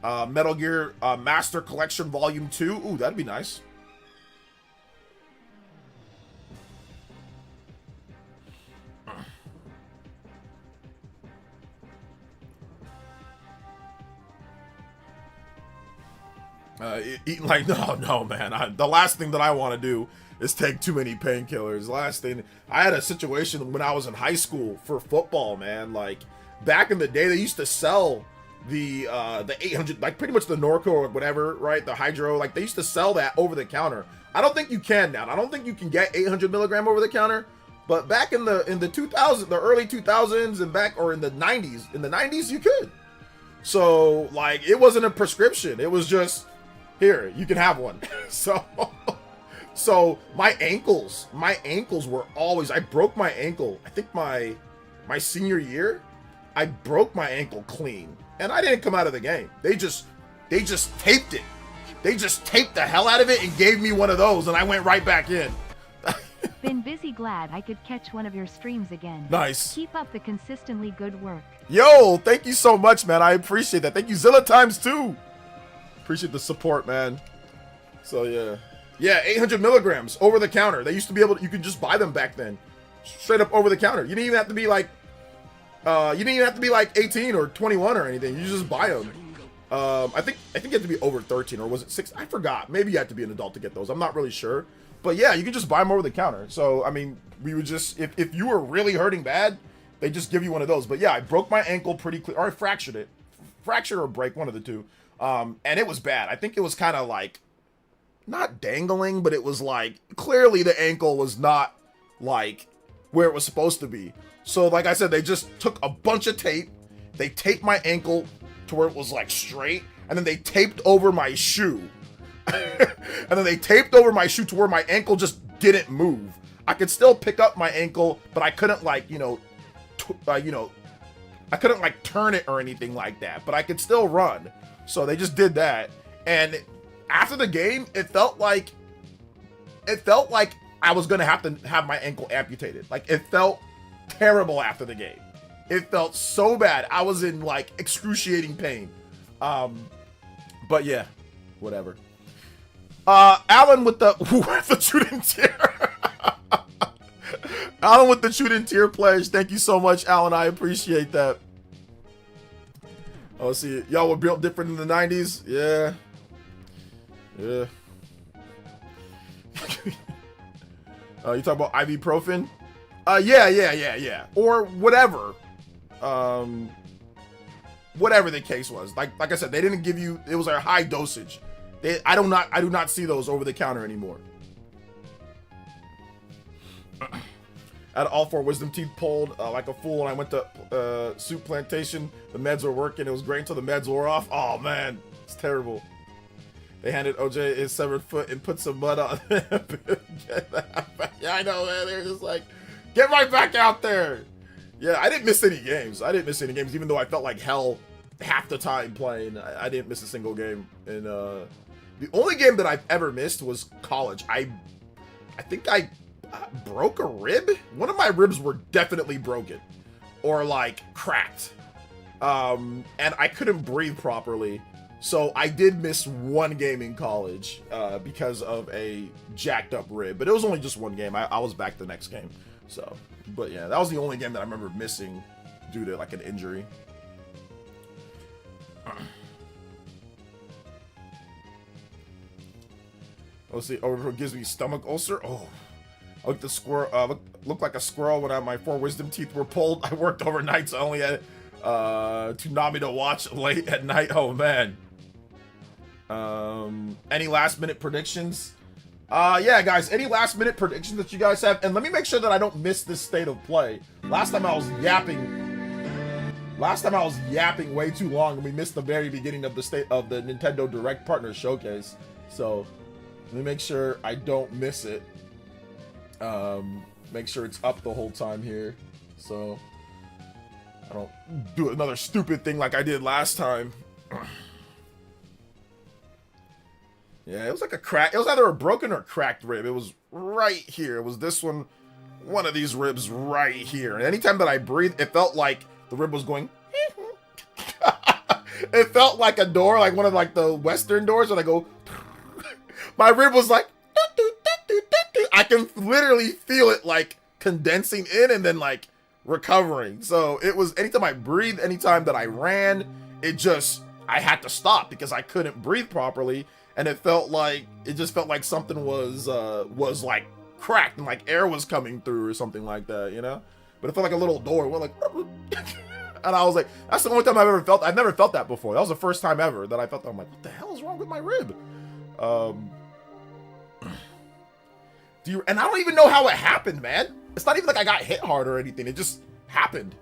Metal Gear Master Collection Volume 2. Ooh, that'd be nice. Eating like, no, man. The last thing that I want to do is take too many painkillers. Last thing, I had a situation when I was in high school for football, man. Like, back in the day, they used to sell the 800, like pretty much the Norco or whatever, right? The Hydro, like they used to sell that over the counter. I don't think you can now. I don't think you can get 800 milligram over the counter, but back in the 2000s, the early 2000s, and back, or in the 90s you could. So like, it wasn't a prescription. It was just, here, you can have one. So my ankles were always, I broke my ankle. I think my senior year, I broke my ankle clean. And I didn't come out of the game. They just taped it. They just taped the hell out of it and gave me one of those, and I went right back in. Been busy, glad I could catch one of your streams again. Nice. Keep up the consistently good work. Yo, thank you so much, man. I appreciate that. Thank you, Zilla times 2. Appreciate the support, man. So yeah, 800 milligrams over the counter. They used to be able to, you could just buy them back then, straight up over the counter. You didn't even have to be like 18 or 21 or anything. You just buy them. I think you had to be over 13, or was it 6? I forgot. Maybe you had to be an adult to get those. I'm not really sure. But yeah, you could just buy them over the counter. So, I mean, we would just, if you were really hurting bad, they just give you one of those. But yeah, I broke my ankle pretty clear, or I fractured it. Fracture or break, one of the two. And it was bad. I think it was kind of like, not dangling, but it was like, clearly the ankle was not like where it was supposed to be. So like I said, they just took a bunch of tape, they taped my ankle to where it was like straight, and then they taped over my shoe. And then they taped over my shoe to where my ankle just didn't move. I could still pick up my ankle, but I couldn't like, I couldn't like turn it or anything like that, but I could still run. So they just did that. And after the game, it felt like I was gonna have to have my ankle amputated. Like, it felt terrible after the game. It felt so bad. I was in like excruciating pain. But yeah, whatever. Alan with the shooting tier. Alan with the shooting tier pledge. Thank you so much, Alan. I appreciate that. Oh, see, y'all were built different in the 90s. Yeah. You talk about ibuprofen. Yeah. Or whatever. Whatever the case was. Like I said, they didn't give you, it was a high dosage. I do not see those over the counter anymore. I had all 4 wisdom teeth pulled like a fool, and I went to Soup Plantation. The meds were working. It was great until the meds wore off. Oh man, it's terrible. They handed OJ his severed foot and put some mud on him. Yeah, I know, man. They're just like, get right back out there. Yeah, I didn't miss any games. Even though I felt like hell half the time playing. I didn't miss a single game. And the only game that I've ever missed was college. I think I broke a rib. One of my ribs were definitely broken or like cracked. And I couldn't breathe properly. So I did miss one game in college because of a jacked up rib, but it was only just one game. I was back the next game. So, but yeah, that was the only game that I remember missing due to like an injury. Let's see. Oh, it gives me stomach ulcer. Oh, I looked the squirrel. Looked like a squirrel when my 4 wisdom teeth were pulled. I worked overnight, so I only had Toonami to watch late at night. Oh man. Any last minute predictions? Yeah, guys, any last minute predictions that you guys have? And let me make sure that I don't miss this state of play. Last time I was yapping way too long, and we missed the very beginning of the Nintendo Direct Partner Showcase. So let me make sure I don't miss it. Make sure it's up the whole time here, so I don't do another stupid thing like I did last time. Yeah, it was like a crack. It was either a broken or cracked rib. It was right here. It was this one of these ribs right here. And anytime that I breathed, it felt like the rib was going. It felt like a door, like one of like the Western doors when I go. My rib was like. I can literally feel it like condensing in and then like recovering. So it was anytime I breathed, anytime that I ran, I had to stop because I couldn't breathe properly. And it just felt like something was like cracked and like air was coming through or something like that, you know? But it felt like a little door. It went like, and I was like, that's the only time I've never felt that before. That was the first time ever that I felt that. I'm like, what the hell is wrong with my rib? And I don't even know how it happened, man. It's not even like I got hit hard or anything. It just happened.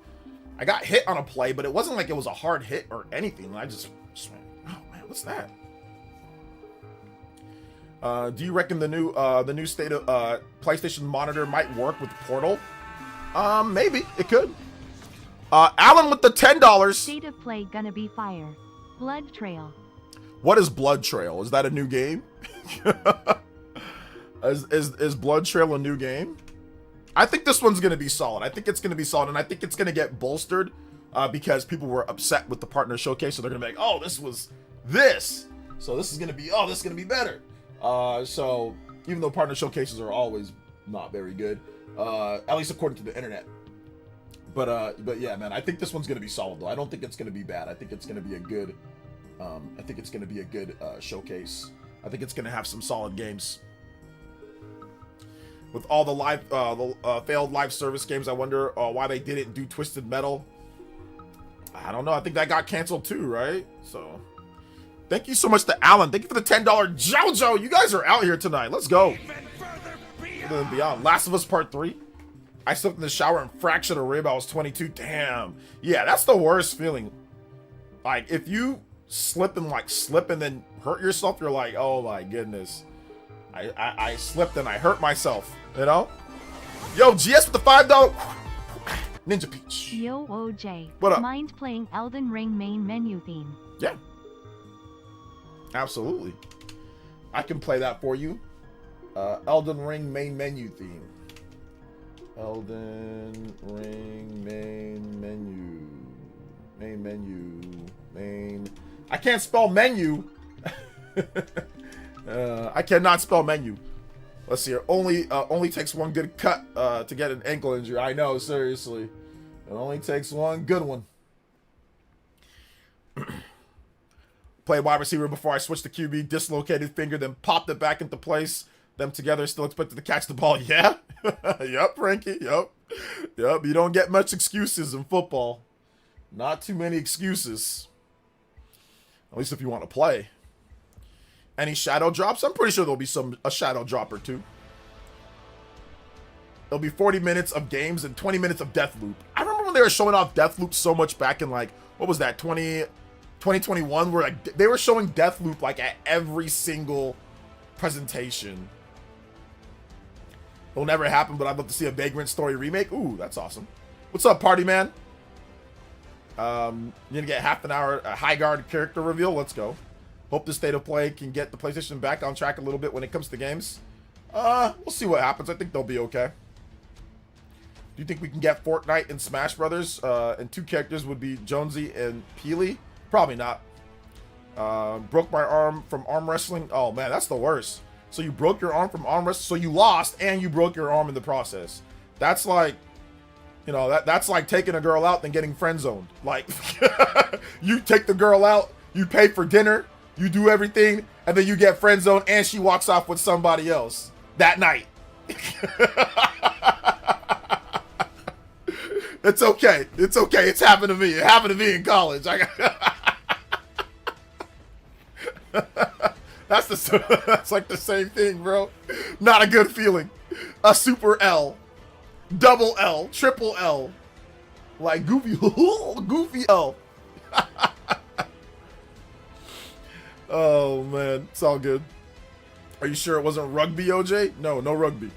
I got hit on a play, but it wasn't like it was a hard hit or anything. I just went, oh man, what's that? Do you reckon the new state of PlayStation monitor might work with Portal? Maybe it could. Alan with the $10. State of play gonna be fire. Blood Trail. What is Blood Trail? Is that a new game? Is Blood Trail a new game? I think this one's gonna be solid. I think it's gonna be solid, and I think it's gonna get bolstered because people were upset with the partner showcase, so they're gonna be like, oh, this was this, so this is gonna be better. So even though partner showcases are always not very good, at least according to the internet. But yeah, man, I think this one's gonna be solid though. I don't think it's gonna be bad. I think it's gonna be a good showcase. I think it's gonna have some solid games. With all the failed live service games, I wonder why they didn't do Twisted Metal. I don't know. I think that got canceled too, right? So, thank you so much to Alan. Thank you for the $10 JoJo. You guys are out here tonight. Let's go. Further than beyond. Last of Us Part 3. I slipped in the shower and fractured a rib. I was 22. Damn. Yeah, that's the worst feeling. Like, if you slip and then hurt yourself, you're like, oh my goodness. I slipped and I hurt myself, you know? Yo, GS with the $5 Ninja Peach. Yo, OJ. What up? Mind playing Elden Ring main menu theme? Yeah. Absolutely. I can play that for you. Elden Ring main menu theme. Elden Ring main menu. I can't spell menu. I cannot spell menu. Let's see here. Only takes one good cut to get an ankle injury. I know, seriously. It only takes one good one. Played wide receiver before I switched to QB. Dislocated finger, then popped it back into place. Them together, still expected to catch the ball. Yeah? Yep, Frankie. Yep. Yep. You don't get much excuses in football. Not too many excuses. At least if you want to play. Any shadow drops? I'm pretty sure there'll be a shadow drop or two. It'll be 40 minutes of games and 20 minutes of Deathloop. I remember when they were showing off Deathloop so much back in, like, what was that, 2021, where like they were showing Deathloop like at every single presentation. It'll never happen, but I'd love to see a Vagrant Story remake. Ooh, that's awesome. What's up, party man? You're gonna get half an hour high guard character reveal. Let's go. Hope the state of play can get the PlayStation back on track a little bit when it comes to games. We'll see what happens. I think they'll be okay. Do you think we can get Fortnite and Smash Brothers? And two characters would be Jonesy and Peely? Probably not. Broke my arm from arm wrestling. Oh man, that's the worst. So you broke your arm from arm wrestling. So you lost and you broke your arm in the process. That's like, you know, that's like taking a girl out and getting friend zoned. Like, you take the girl out, you pay for dinner, you do everything, and then you get friend zoned and she walks off with somebody else that night. It's okay. It's okay. It's happened to me. It happened to me in college. That's like the same thing, bro. Not a good feeling. A super L, double L, triple L, like goofy, goofy L. Oh man, it's all good. Are you sure it wasn't rugby, OJ? No rugby.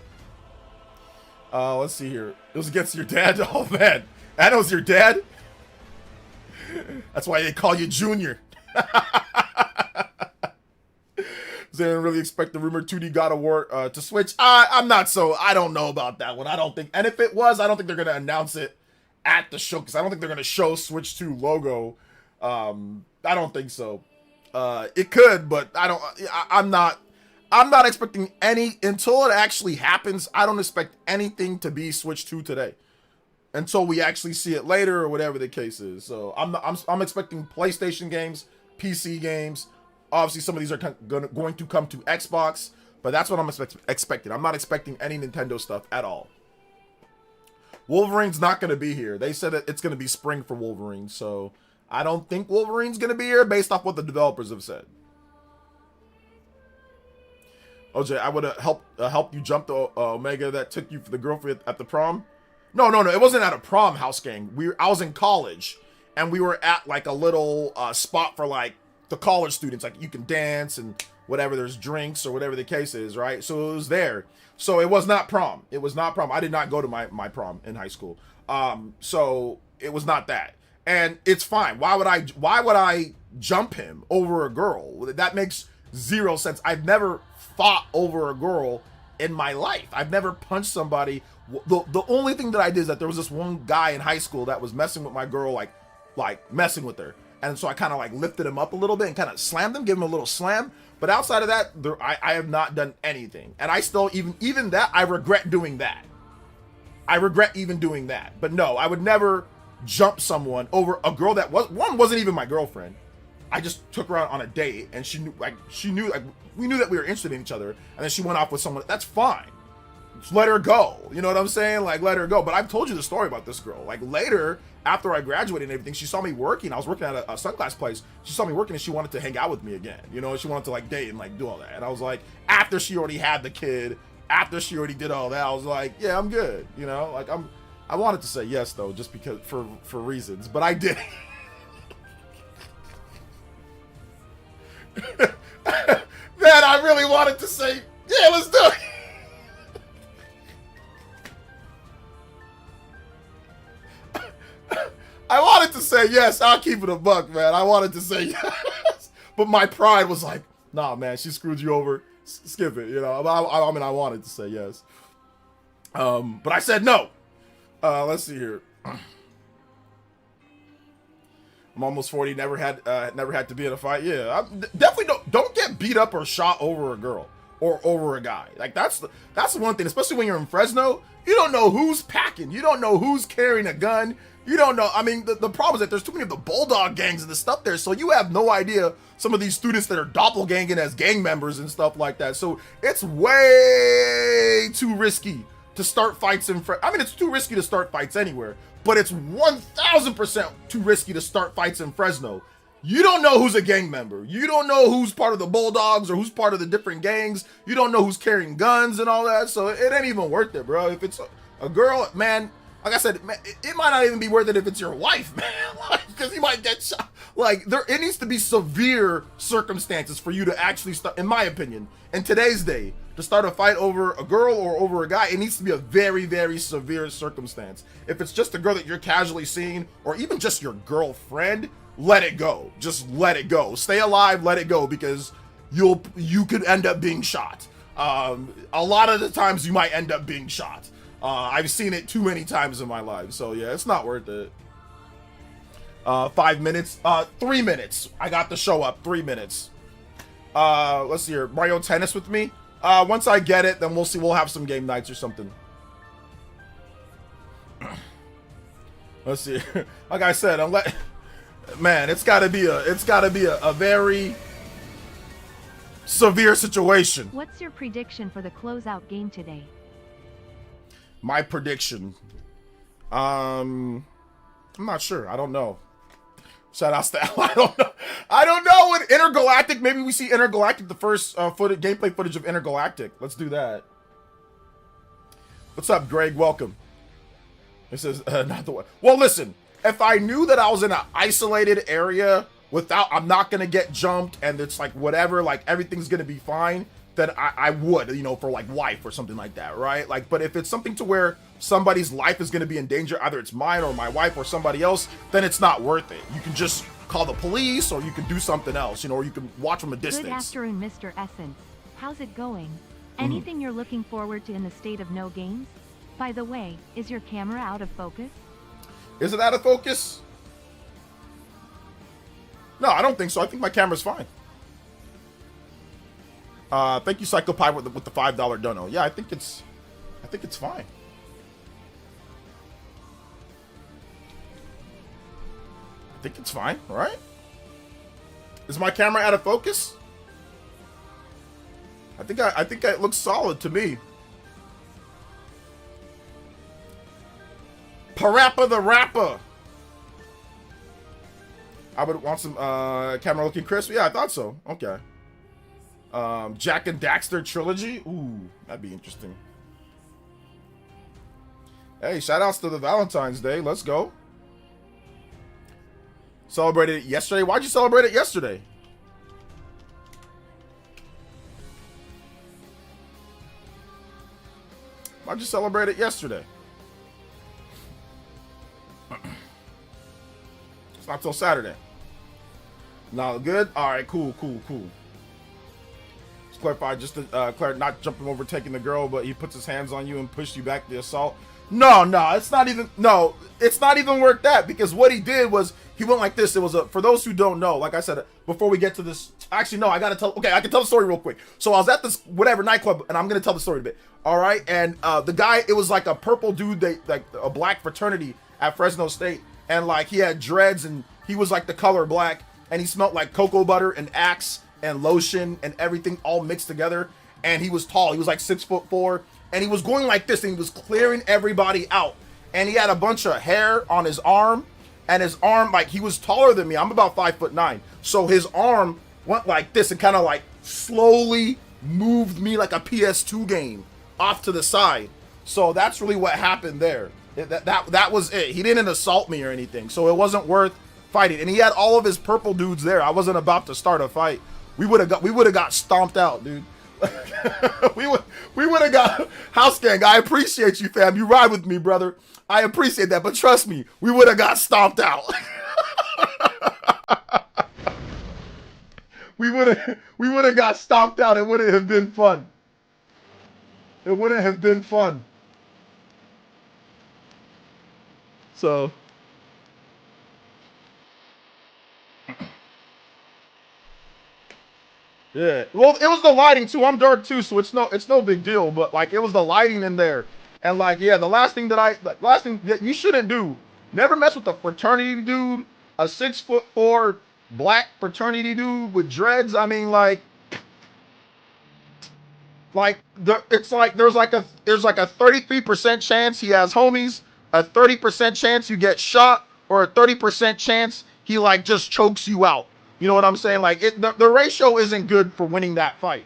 Let's see here. It was against your dad. Oh man, that was your dad. That's why they call you Junior. Does anyone really expect the rumored 2D God of War to switch? I'm not so. I don't know about that one. I don't think. And if it was, I don't think they're going to announce it at the show because I don't think they're going to show Switch 2 logo. I don't think so. It could, but I'm not expecting any until it actually happens. I don't expect anything to be Switch 2 today until we actually see it later or whatever the case is. So I'm expecting PlayStation games, PC games. Obviously, some of these are going to come to Xbox, but that's what I'm expecting. I'm not expecting any Nintendo stuff at all. Wolverine's not going to be here. They said that it's going to be spring for Wolverine, so I don't think Wolverine's going to be here based off what the developers have said. OJ, I would have helped you jump the Omega that took you for the girlfriend at the prom. No, it wasn't at a prom, house gang. I was in college, and we were at like a little spot for like the college students, like you can dance and whatever, there's drinks or whatever the case is, right? So it was there. So it was not prom. It was not prom. I did not go to my prom in high school. So it was not that. And it's fine. Why would I jump him over a girl? That makes zero sense. I've never fought over a girl in my life. I've never punched somebody. The only thing that I did is that there was this one guy in high school that was messing with my girl, like messing with her. And so I kind of like lifted him up a little bit and kind of slammed him, give him a little slam. But outside of that, I have not done anything. And I still, even that, I regret doing that. I regret even doing that. But no, I would never jump someone over a girl that wasn't even my girlfriend. I just took her out on a date and we knew that we were interested in each other. And then she went off with someone. That's fine. Just let her go. You know what I'm saying? Like, let her go. But I've told you the story about this girl. Like, later, after I graduated and everything, she saw me working. I was working at a sunglass place. She saw me working and she wanted to hang out with me again. You know, she wanted to like date and like do all that. And I was like, after she already had the kid, after she already did all that, I was like, yeah, I'm good. You know, like I wanted to say yes though, just because for reasons, but I didn't. Man, I really wanted to say, yeah, let's do it. I wanted to say yes, I'll keep it a buck, man. I wanted to say yes, but my pride was like, nah, man, she screwed you over. Skip it, you know. I mean, I wanted to say yes, but I said no. Let's see here. I'm almost 40. Never had to be in a fight. Yeah, definitely don't get beat up or shot over a girl or over a guy. Like that's the one thing, especially when you're in Fresno. You don't know who's packing. You don't know who's carrying a gun. You don't know. I mean, the problem is that there's too many of the bulldog gangs and the stuff there, so you have no idea some of these students that are doppelganging as gang members and stuff like that. So it's way too risky to start fights in I mean, it's too risky to start fights anywhere, but it's 1000% too risky to start fights in Fresno. You don't know who's a gang member. You don't know who's part of the Bulldogs or who's part of the different gangs. You don't know who's carrying guns and all that. So it ain't even worth it, bro. If it's a girl, man, like I said, man, it might not even be worth it if it's your wife, man. Because you might get shot. Like, it needs to be severe circumstances for you to actually start, in my opinion, in today's day, to start a fight over a girl or over a guy. It needs to be a very, very severe circumstance. If it's just a girl that you're casually seeing, or even just your girlfriend, let it go. Just let it go. Stay alive, let it go, because you could end up being shot. A lot of the times you might end up being shot. I've seen it too many times in my life. So yeah, it's not worth it. 5 minutes, 3 minutes. I got the show up, 3 minutes. Let's see here. Mario Tennis with me. Once I get it, then we'll see. We'll have some game nights or something. Let's see. Like I said, man, it's gotta be a very severe situation. What's your prediction for the closeout game today? My prediction. I'm not sure. I don't know. Shout out to I don't know. I don't know. With Intergalactic, maybe we see Intergalactic, the first gameplay footage of Intergalactic. Let's do that. What's up, Greg? Welcome. This is not the one. Well, listen. If I knew that I was in an isolated area I'm not gonna get jumped, and it's like whatever, like everything's gonna be fine, then I would, you know, for like wife or something like that, right? Like, but if it's something to where somebody's life is gonna be in danger, either it's mine or my wife or somebody else, then it's not worth it. You can just call the police, or you can do something else, you know, or you can watch from a distance. Good afternoon, Mr. Essence. How's it going? Anything you're looking forward to in the state of no games? By the way, is your camera out of focus? Is it out of focus? No, I don't think so. I think my camera's fine. Thank you, Psycho Pie, with the $5 dono. Yeah, I think it's fine. I think it's fine, right? Is my camera out of focus? I think it looks solid to me. Parappa the Rapper. I would want some camera looking crisp. Yeah, I thought so. Okay. Jack and Daxter trilogy. Ooh, that'd be interesting. Hey, shout outs to the Valentine's Day. Let's go. Celebrated it yesterday. Why'd you celebrate it yesterday? Why'd you celebrate it yesterday? It's not till Saturday. No, good? Alright, cool. Let's clarify, just to clarify, not jumping over, taking the girl, but he puts his hands on you and pushed you back the assault. No, it's not even worth that, because what he did was, he went like this. It was for those who don't know, like I said, before we get to this, actually, no, I can tell the story real quick. So I was at this, whatever, nightclub, and I'm going to tell the story a bit. Alright, and the guy, it was like a purple dude, like a black fraternity at Fresno State, and like he had dreads, and he was like the color black, and he smelled like cocoa butter and Axe and lotion and everything all mixed together. And he was tall. He was like 6'4", and he was going like this, and he was clearing everybody out. And he had a bunch of hair on his arm, and his arm, like, he was taller than me. I'm about 5'9", so his arm went like this and kind of like slowly moved me like a PS2 game off to the side. So that's really what happened there. That was it. He didn't assault me or anything, so it wasn't worth fighting. And he had all of his purple dudes there. I wasn't about to start a fight. We would have got stomped out, dude. we would have got house gang. I appreciate you, fam. You ride with me, brother. I appreciate that, but trust me, we would have got stomped out. we would have got stomped out. It wouldn't have been fun. It wouldn't have been fun. So yeah, well, it was the lighting too. I'm dark too, so it's no big deal. But like, it was the lighting in there, and like, yeah, the last thing that you shouldn't do, never mess with a fraternity dude, a 6'4" black fraternity dude with dreads. I mean, like, Like it's like there's like a 33% chance he has homies, a 30% chance you get shot, or a 30% chance he like just chokes you out. You know what I'm saying? Like the ratio isn't good for winning that fight.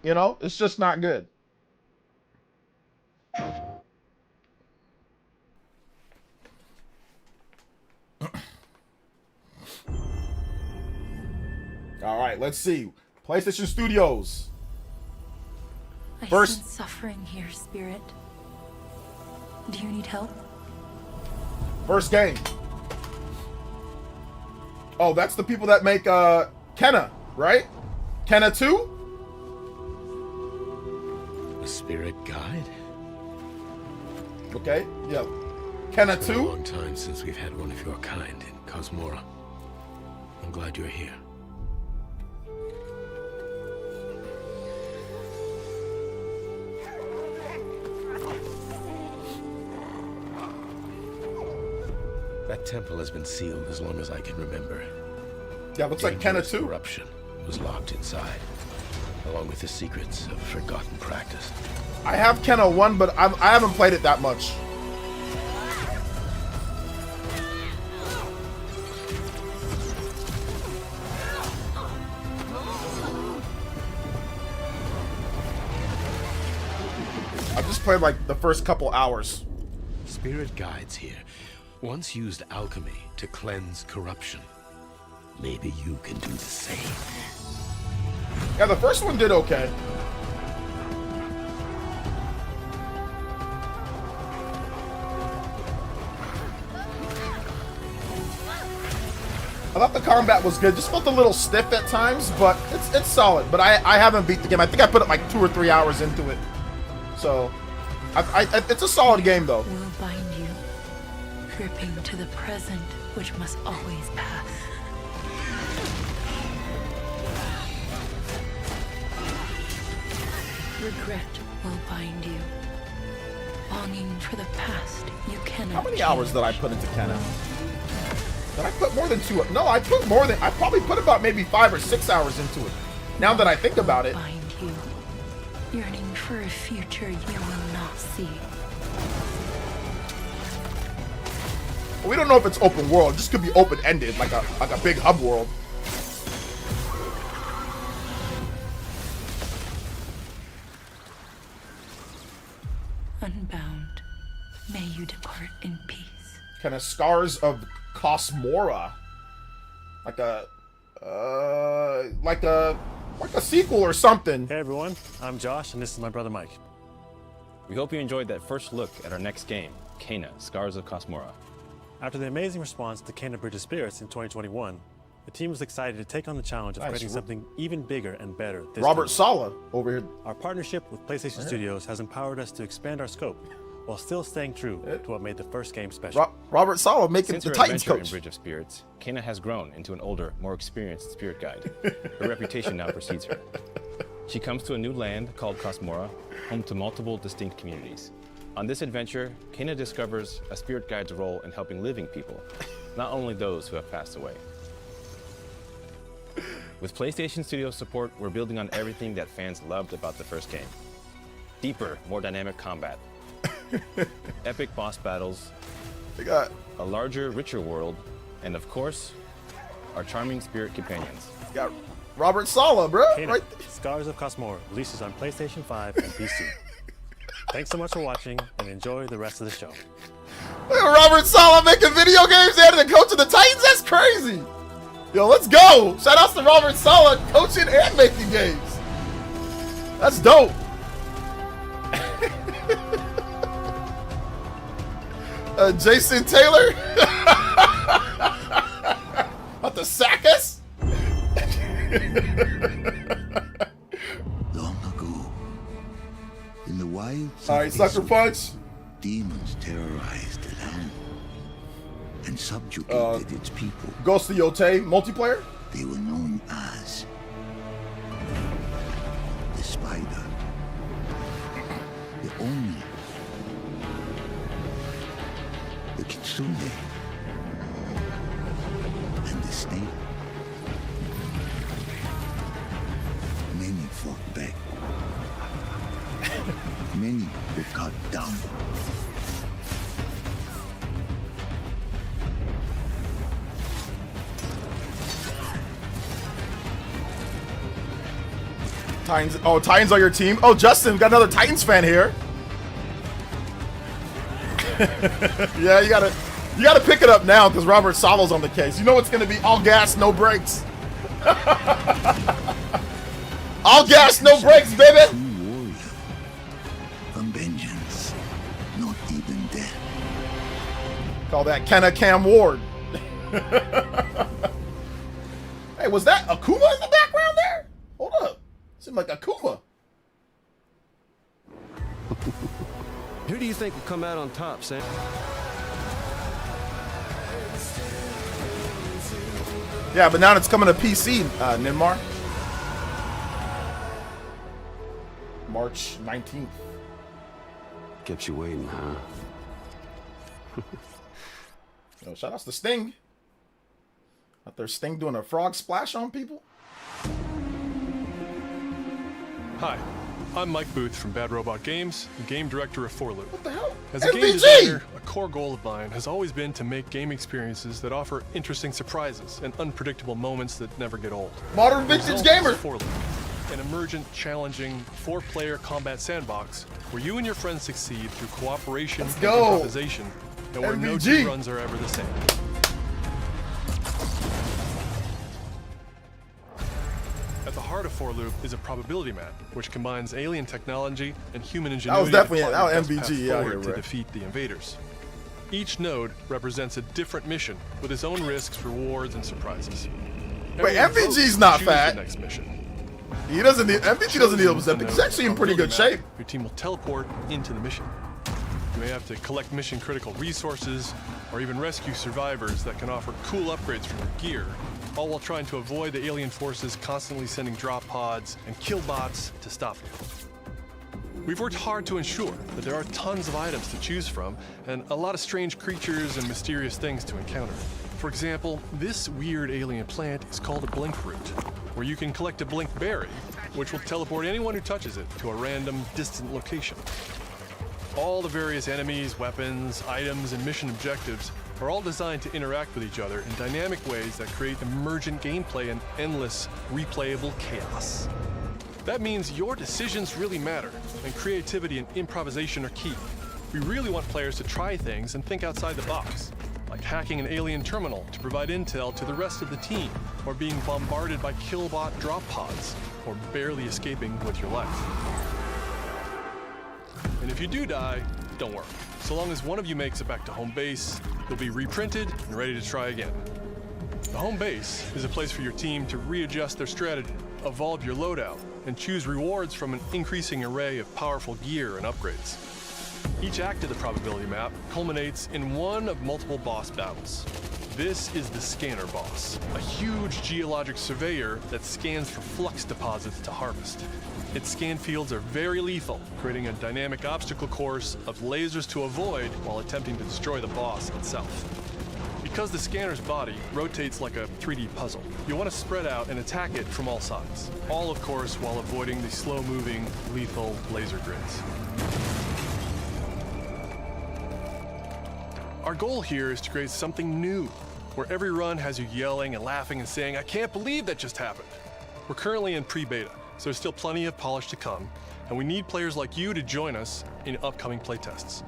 You know, it's just not good. All right, let's see. PlayStation Studios. I First- sense suffering here, Spirit. Do you need help? First game. Oh, that's the people that make Kenna, right? Kenna 2? A spirit guide? Okay, yeah. Kenna It's been a 2? long time since we've had one of your kind in Cosmora. I'm glad you're here. That temple has been sealed as long as I can remember. Yeah, looks like Kenna Dangerous 2. corruption was locked inside, along with the secrets of a forgotten practice. I have Kenna 1, but I haven't played it that much. I've just played like the first couple hours. Spirit guides here once used alchemy to cleanse corruption. Maybe you can do the same. Yeah, the first one did okay. I thought the combat was good. Just felt a little stiff at times, but it's solid. But I haven't beat the game. I think I put it like 2 or 3 hours into it. So, it's a solid game though. Will bind you, gripping to the present, which must always pass. Regret will bind you, longing for the past you cannot. How many hours did I put into Kenna? Did I put more than 2? No, I put more than. I probably put about maybe 5 or 6 hours into it. Now that I think about it. Bind you, yearning for a future you will not see. We don't know if it's open world. It just could be open-ended, like a big hub world. Unbound, may you depart in peace. Kind of Scars of Cosmora, like a sequel or something. Hey everyone, I'm Josh and this is my brother Mike. We hope you enjoyed that first look at our next game, Kena, Scars of Cosmora. After the amazing response to Kena Bridge of Spirits in 2021, the team was excited to take on the challenge of Nice. creating something even bigger and better this Robert time. Sala over here. Our partnership with PlayStation Studios has empowered us to expand our scope while still staying true to what made the first game special. Robert Sala making Since the her Titans adventure in coach. Bridge of Spirits, Kena has grown into an older, more experienced spirit guide. Her reputation now precedes her. She comes to a new land called Cosmora, home to multiple distinct communities. On this adventure, Kena discovers a spirit guide's role in helping living people, not only those who have passed away. With PlayStation Studios support, we're building on everything that fans loved about the first game. Deeper, more dynamic combat, epic boss battles, They got a larger, richer world, and of course, our charming spirit companions. Robert Sala, bro. Kena, Right. Scars of Cosmora releases on PlayStation 5 and PC. Thanks so much for watching and enjoy the rest of the show. Look at Robert Sala making video games and the coach of the Titans. That's crazy. Yo, let's go. Shout outs to Robert Sala coaching and making games. That's dope. Jason Taylor. About to sack us? Long ago, in the wilds All right, of Sucker Israel, Punch. demons terrorized the land and subjugated its people. Ghost of Yote multiplayer. They were known as the Spider, the Oni, the Kitsune, and the Snake. Many fought back, Many were cut down. Titans. Oh, Titans are your team. Oh, Justin, got another Titans fan here. Yeah, you gotta pick it up now because Robert Salo's on the case. You know it's gonna be all gas, no brakes. All gas, no brakes, baby. True warrior. From vengeance, not even death. Call that Kenna Cam Ward. Hey, was that Akuma in the background there? Hold up. Seemed like Akuma. Who do you think will come out on top, Sam? Yeah, but now it's coming to PC, Ninmar. March 19th. Kept you waiting, huh? Yo, shout outs to Sting. Out there, Sting doing a frog splash on people. Hi, I'm Mike Booth from Bad Robot Games, the game director of For Loop. What the hell? As a game MVG! designer, a core goal of mine has always been to make game experiences that offer interesting surprises and unpredictable moments that never get old. Modern The vintage result is gamer. For Loop, an emergent, challenging, 4-player combat sandbox where you and your friends succeed through cooperation and go. improvisation, and where no MVG. two runs are ever the same. At the heart of For Loop is a probability map, which combines alien technology and human ingenuity. definitely- to that plot was the best MVG, path yeah, forward you're to right. defeat the invaders. Each node represents a different mission with its own risks, rewards, and surprises. Wait, Everyone MVG's votes to not choose fat. The next mission. He doesn't need MVG doesn't need a Chosen Ozempic. He's actually in pretty good probability shape. map, Your team will teleport into the mission. You may have to collect mission-critical resources, or even rescue survivors that can offer cool upgrades from your gear, all while trying to avoid the alien forces constantly sending drop pods and kill bots to stop you. We've worked hard to ensure that there are tons of items to choose from, and a lot of strange creatures and mysterious things to encounter. For example, this weird alien plant is called a blink root, where you can collect a blink berry, which will teleport anyone who touches it to a random, distant location. All the various enemies, weapons, items, and mission objectives are all designed to interact with each other in dynamic ways that create emergent gameplay and endless, replayable chaos. That means your decisions really matter, and creativity and improvisation are key. We really want players to try things and think outside the box, like hacking an alien terminal to provide intel to the rest of the team, or being bombarded by killbot drop pods, or barely escaping with your life. And if you do die, don't worry. So long as one of you makes it back to home base, you'll be reprinted and ready to try again. The home base is a place for your team to readjust their strategy, evolve your loadout, and choose rewards from an increasing array of powerful gear and upgrades. Each act of the probability map culminates in one of multiple boss battles. This is the Scanner Boss, a huge geologic surveyor that scans for flux deposits to harvest. Its scan fields are very lethal, creating a dynamic obstacle course of lasers to avoid while attempting to destroy the boss itself. Because the scanner's body rotates like a 3D puzzle, you want to spread out and attack it from all sides. All, of course, while avoiding the slow-moving, lethal laser grids. Our goal here is to create something new, where every run has you yelling and laughing and saying, "I can't believe that just happened." We're currently in pre-beta, so there's still plenty of polish to come, and we need players like you to join us in upcoming playtests.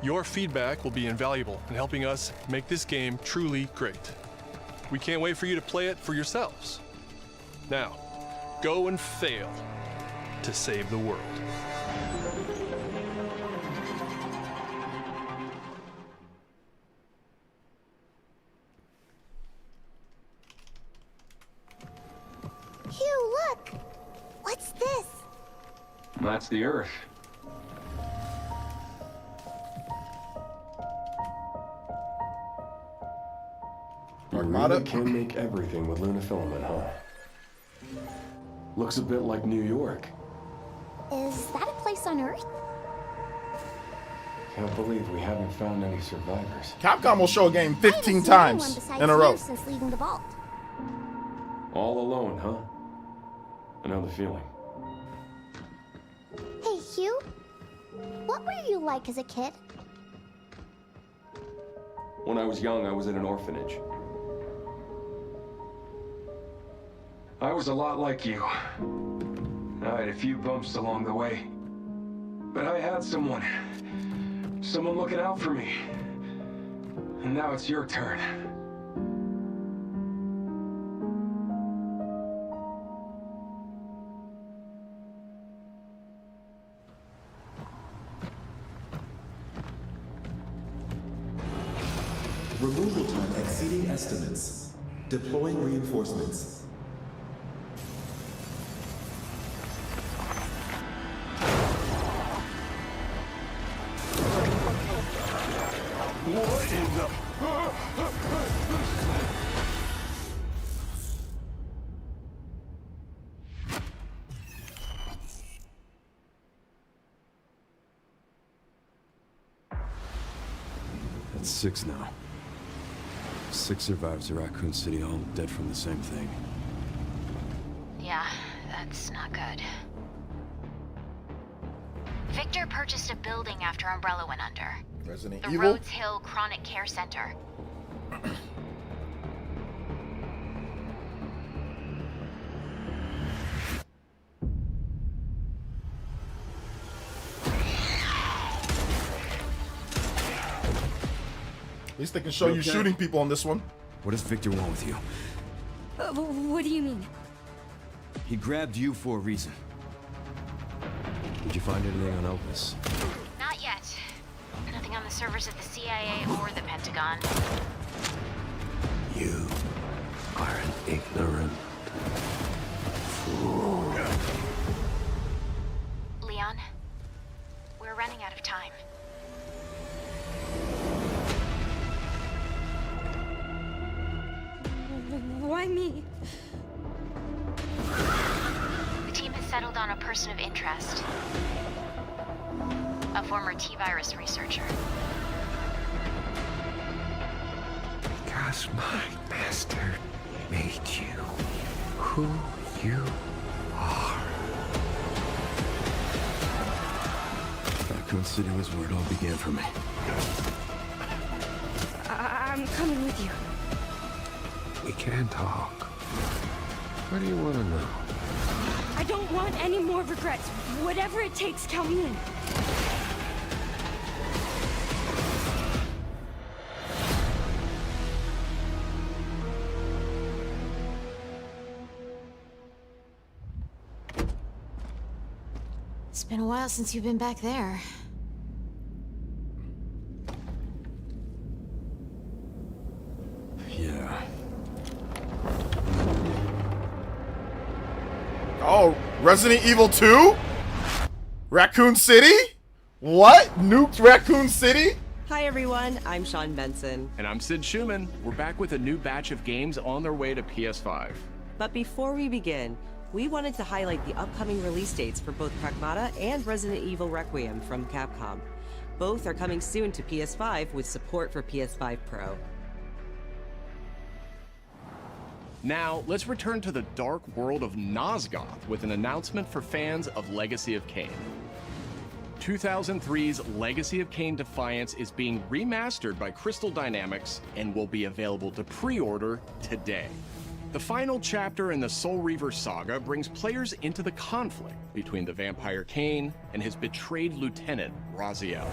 Your feedback will be invaluable in helping us make this game truly great. We can't wait for you to play it for yourselves. Now, go and fail to save the world. Hugh, look! What's this? That's the Earth. You Armada? really can make everything with lunafilament, huh? Looks a bit like New York. Is that a place on Earth? Can't believe we haven't found any survivors. Capcom will show a game I 15 haven't seen anyone times besides in a row. you since leaving the vault. All alone, huh? I know the feeling. Hey, Hugh. What were you like as a kid? When I was young, I was in an orphanage. I was a lot like you. I had a few bumps along the way. But I had someone looking out for me. And now it's your turn. Removal time exceeding estimates. Deploying reinforcements. What in the... That's 6 now. 6 survivors of Raccoon City, all dead from the same thing. Yeah, that's not good. Victor purchased a building after Umbrella went under. Resident the Evil? Rhodes Hill Chronic Care Center. At least they can show you shooting people on this one. What does Victor want with you? What do you mean? He grabbed you for a reason. Did you find anything on Opus? Not yet. Nothing on the servers of the CIA or the Pentagon. You are an ignorant fool. Leon, we're running out of time. Why me? The team has settled on a person of interest. A former T-virus researcher. Because my master made you who you are. Raccoon City was where it all began for me. I'm coming with you. We can talk. What do you want to know? I don't want any more regrets. Whatever it takes, count me in. It's been a while since you've been back there. Yeah. Oh, Resident Evil 2? Raccoon City? What? Nuked Raccoon City? Hi everyone, I'm Sean Benson. And I'm Sid Schumann. We're back with a new batch of games on their way to PS5. But before we begin, we wanted to highlight the upcoming release dates for both Pragmata and Resident Evil Requiem from Capcom. Both are coming soon to PS5 with support for PS5 Pro. Now, let's return to the dark world of Nosgoth with an announcement for fans of Legacy of Kain. 2003's Legacy of Kain Defiance is being remastered by Crystal Dynamics and will be available to pre-order today. The final chapter in the Soul Reaver saga brings players into the conflict between the vampire Kain and his betrayed lieutenant, Raziel.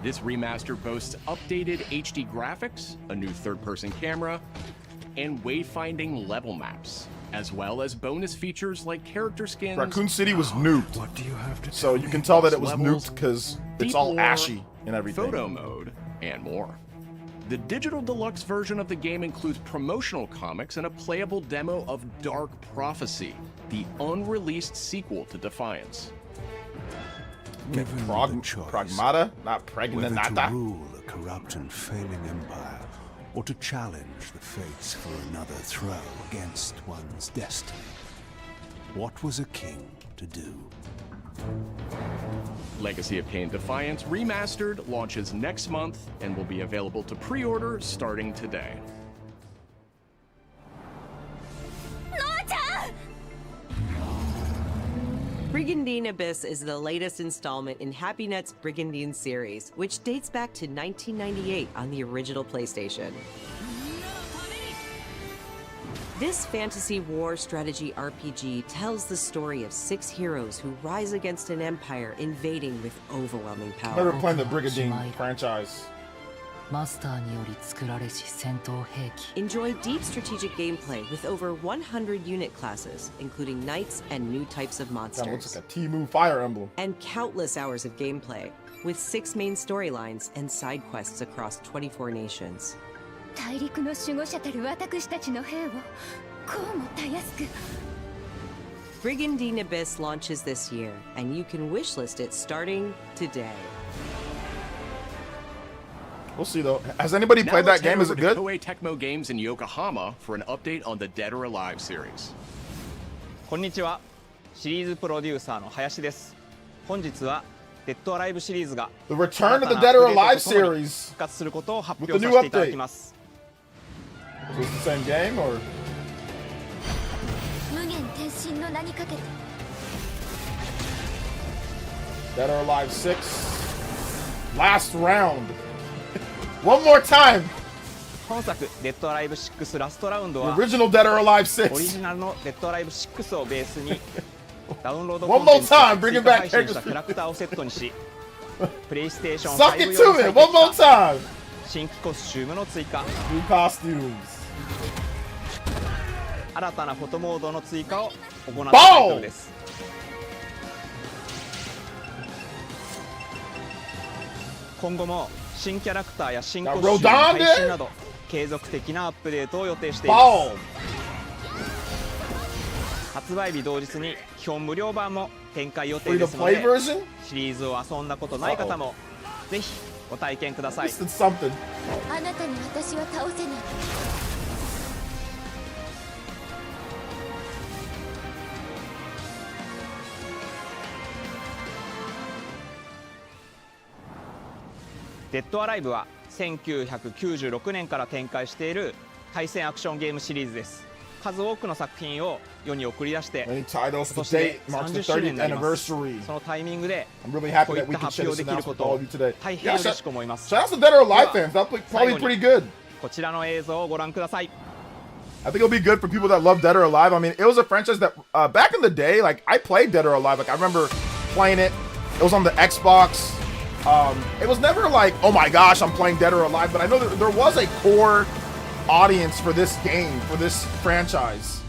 This remaster boasts updated HD graphics, a new third-person camera, and wayfinding level maps, as well as bonus features like character skins. Raccoon City was nuked. What do you have to So you can tell that it was nuked because it's all ashy and everything. Photo mode, and more. The digital deluxe version of the game includes promotional comics and a playable demo of Dark Prophecy, the unreleased sequel to Defiance. Pragmata, not Whether Pregnanata. to rule a corrupt and failing empire, or to challenge the fates for another throw against one's destiny. What was a king to do? Legacy of Kain Defiance Remastered launches next month and will be available to pre-order starting today. Nata! Brigandine Abyss is the latest installment in HappyNet's Brigandine series, which dates back to 1998 on the original PlayStation. This fantasy war strategy RPG tells the story of 6 heroes who rise against an empire invading with overwhelming power. Never playing the Brigandine franchise. Enjoy deep strategic gameplay with over 100 unit classes, including knights and new types of monsters. That looks like a Temu Fire Emblem. And countless hours of gameplay, with 6 main storylines and side quests across 24 nations. Brigandine Abyss launches this year, and you can wishlist it starting today. We'll see though. Has anybody played that game? Is it good? Koei Tecmo Games in Yokohama for an update on the Dead or Alive series. こんにちは。シリーズプロデューサーの林です。本日はデッドアライブシリーズが The return of the Dead or Alive series 復活することを発表させていただきます。 Is this the same game or? 無限転身の名にかけて Dead or Alive 6. Last round. One more time. 本作デッドアライブ6ラストラウンドは The original Dead or Alive 6. オリジナルのデッドアライブ6をベースにダウンロード One コンテ more ンツを time. Bring 追 it 加 back. 配信したキャラクターをセットにしプレイステーション Suck 5 it 用 to に it. One more time. 新規コスチュームの追加 New costumes. 新たなフォトモードの追加を行ったタイトルです。今後も新キャラクターや新コスチュームの配信など継続的なアップデートを予定しています。発売日同日に基本無料版も展開予定ですので、シリーズを遊んだことない方もぜひご体験ください。あなたに私は倒せない。デッドアライブは1996年から展開している対戦アクションゲームシリーズです。数多くの作品を世に送り出して今年で30周年になります。そのタイミングでこういった発表できることを大変嬉しく思います。こちらの映像をご覧ください。 I think it'll be good for people that love Dead or Alive. I mean, it was a franchise that back in the day, like I played Dead or Alive. Like I remember playing it. It was on the Xbox. It was never like, oh my gosh, I'm playing Dead or Alive. But I know that there was a core audience for this game, for this franchise.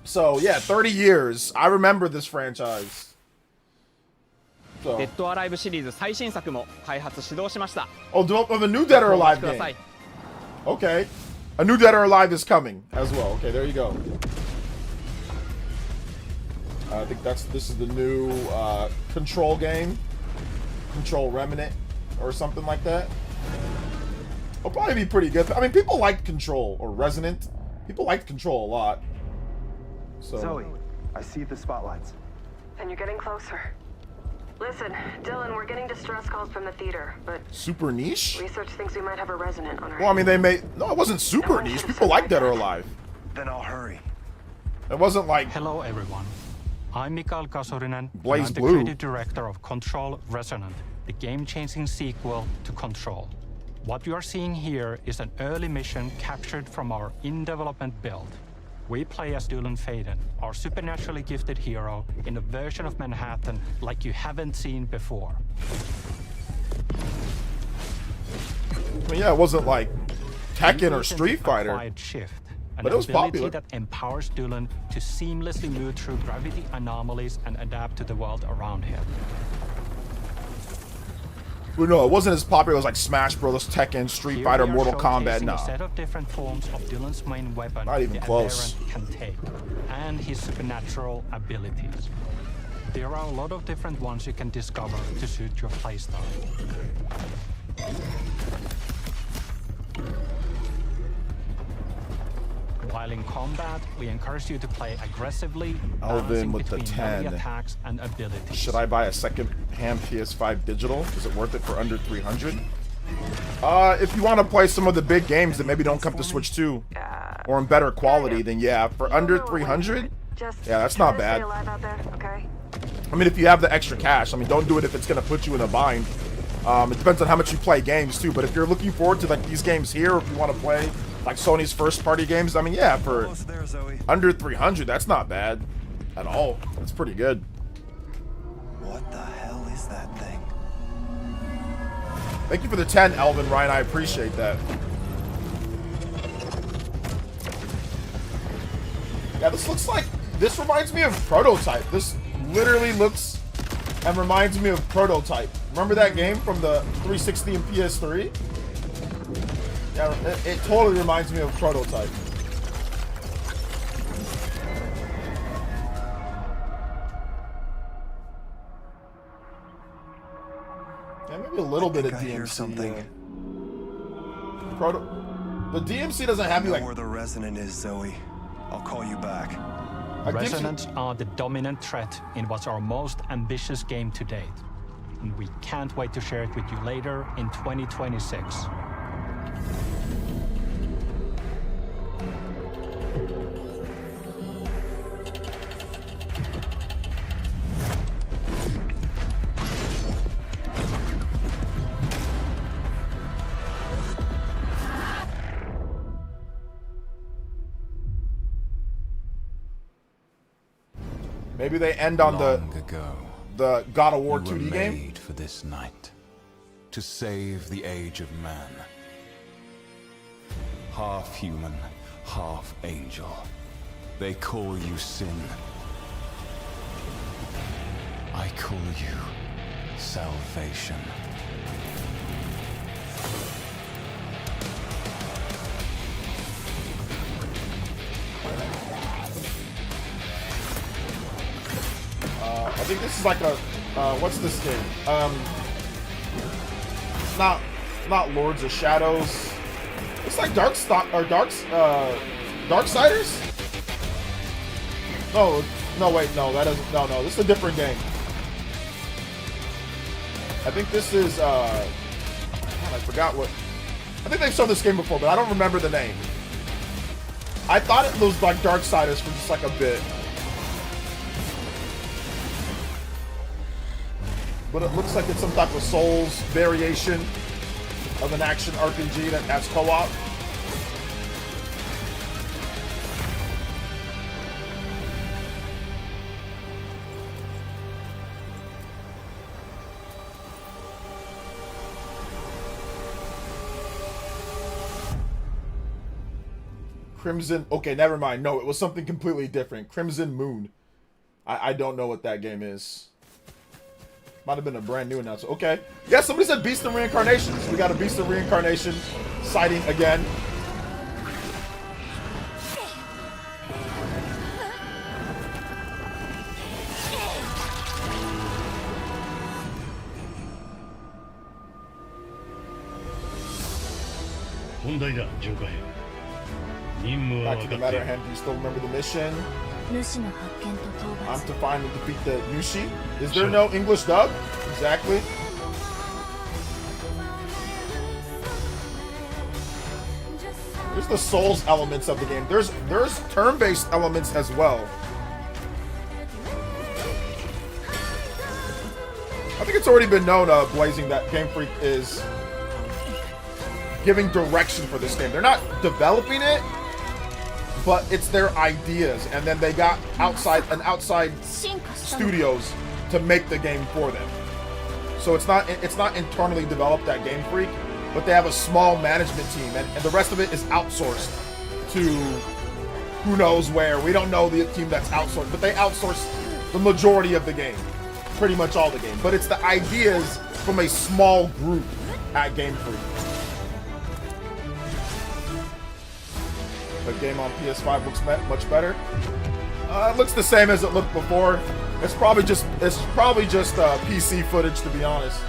So yeah, 30 years. I remember this franchise. So. デッドアライブシリーズ最新作も開発始動しました。 Oh, of a new Dead or Alive game. Okay. A new Dead or Alive is coming as well. Okay, there you go. I think this is the new Control game. Control Remnant or something like that. It'll probably be pretty good. I mean, people liked Control or Resonant. People liked Control a lot. So. Zoe, I see the spotlights. And you're getting closer. Listen, Dylan, we're getting distress calls from the theater, but super niche? Research thinks we might have a Resonant on our Well, I mean, they made... No, it wasn't super niche. People like Dead or Alive. Then I'll hurry. It wasn't like... Hello, everyone. I'm Mikael Kasurinen. Blaze I'm the Blue. creative director of Control Resonant, the game-changing sequel to Control. What you are seeing here is an early mission captured from our in-development build. We play as Dylan Faden, our supernaturally gifted hero, in a version of Manhattan like you haven't seen before. I mean, yeah, it wasn't like Tekken or Street Fighter. Shift, but it was popular. That empowers Dylan to seamlessly move through gravity anomalies and adapt to the world around him. Well, no, it wasn't as popular as like Smash Bros, Tekken, Street Fighter, Mortal Kombat. A set of different forms of Dylan's main weapon, not even close, can take, and his supernatural abilities. There are a lot of different ones you can discover to suit your playstyle. While in combat, we encourage you to play aggressively, Alvin with the between 10. attacks and abilities. Should I buy a second-hand PS5 digital? Is it worth it for under 300? If you want to play some of the big games that maybe don't come to Switch 2 or in better quality, then yeah, for under 300, Just yeah, that's not bad. stay alive out there, okay? I mean, if you have the extra cash, I mean, don't do it if it's gonna put you in a bind. It depends on how much you play games too. But if you're looking forward to like these games here, if you want to play like Sony's first party games, I mean, yeah, for under 300, that's not bad at all. That's pretty good. What the hell is that thing? Thank you for the 10, Elvin Ryan. I appreciate that. Yeah, this reminds me of Prototype. This literally looks and reminds me of Prototype. Remember that game from the 360 and PS3? Yeah, it totally reminds me of Prototype. Yeah, maybe a little bit of DMC. Hear something. The DMC doesn't have you like. Where the Resonant is, Zoe. I'll call you back. Resonants are the dominant threat in what's our most ambitious game to date. And we can't wait to share it with you later in 2026. Maybe they end on the God of War 2D game. Made for this night, to save the age of man. Half human, half angel. They call you sin. I call you salvation. I think this is like a what's this game? Not Lords of Shadows. It's like Darksiders? No, wait, no, that isn't. No, this is a different game. I think this is God, I forgot what. I think they've shown this game before, but I don't remember the name. I thought it was like Darksiders for just like a bit. But it looks like it's some type of Souls variation of an action RPG that has co-op. Crimson. Okay, never mind. No, it was something completely different. Crimson Moon. I don't know what that game is. Might have been a brand new announcement. Okay. Yeah, somebody said Beast of Reincarnation. So we got a Beast of Reincarnation sighting again. Back to the matter hand. Do you still remember the mission? I'm to find and defeat the Nushi. Is there no English dub? Exactly. There's the Souls elements of the game. There's turn-based elements as well. I think it's already been known, Blazing, that Game Freak is giving direction for this game. They're not developing it, but it's their ideas, and then they got outside studios to make the game for them. So it's not internally developed at Game Freak, but they have a small management team, and the rest of it is outsourced to who knows where. We don't know the team that's outsourced, but they outsource the majority of the game, pretty much all the game. But it's the ideas from a small group at Game Freak. The game on PS5 looks much better. It looks the same as it looked before. It's probably just PC footage, to be honest.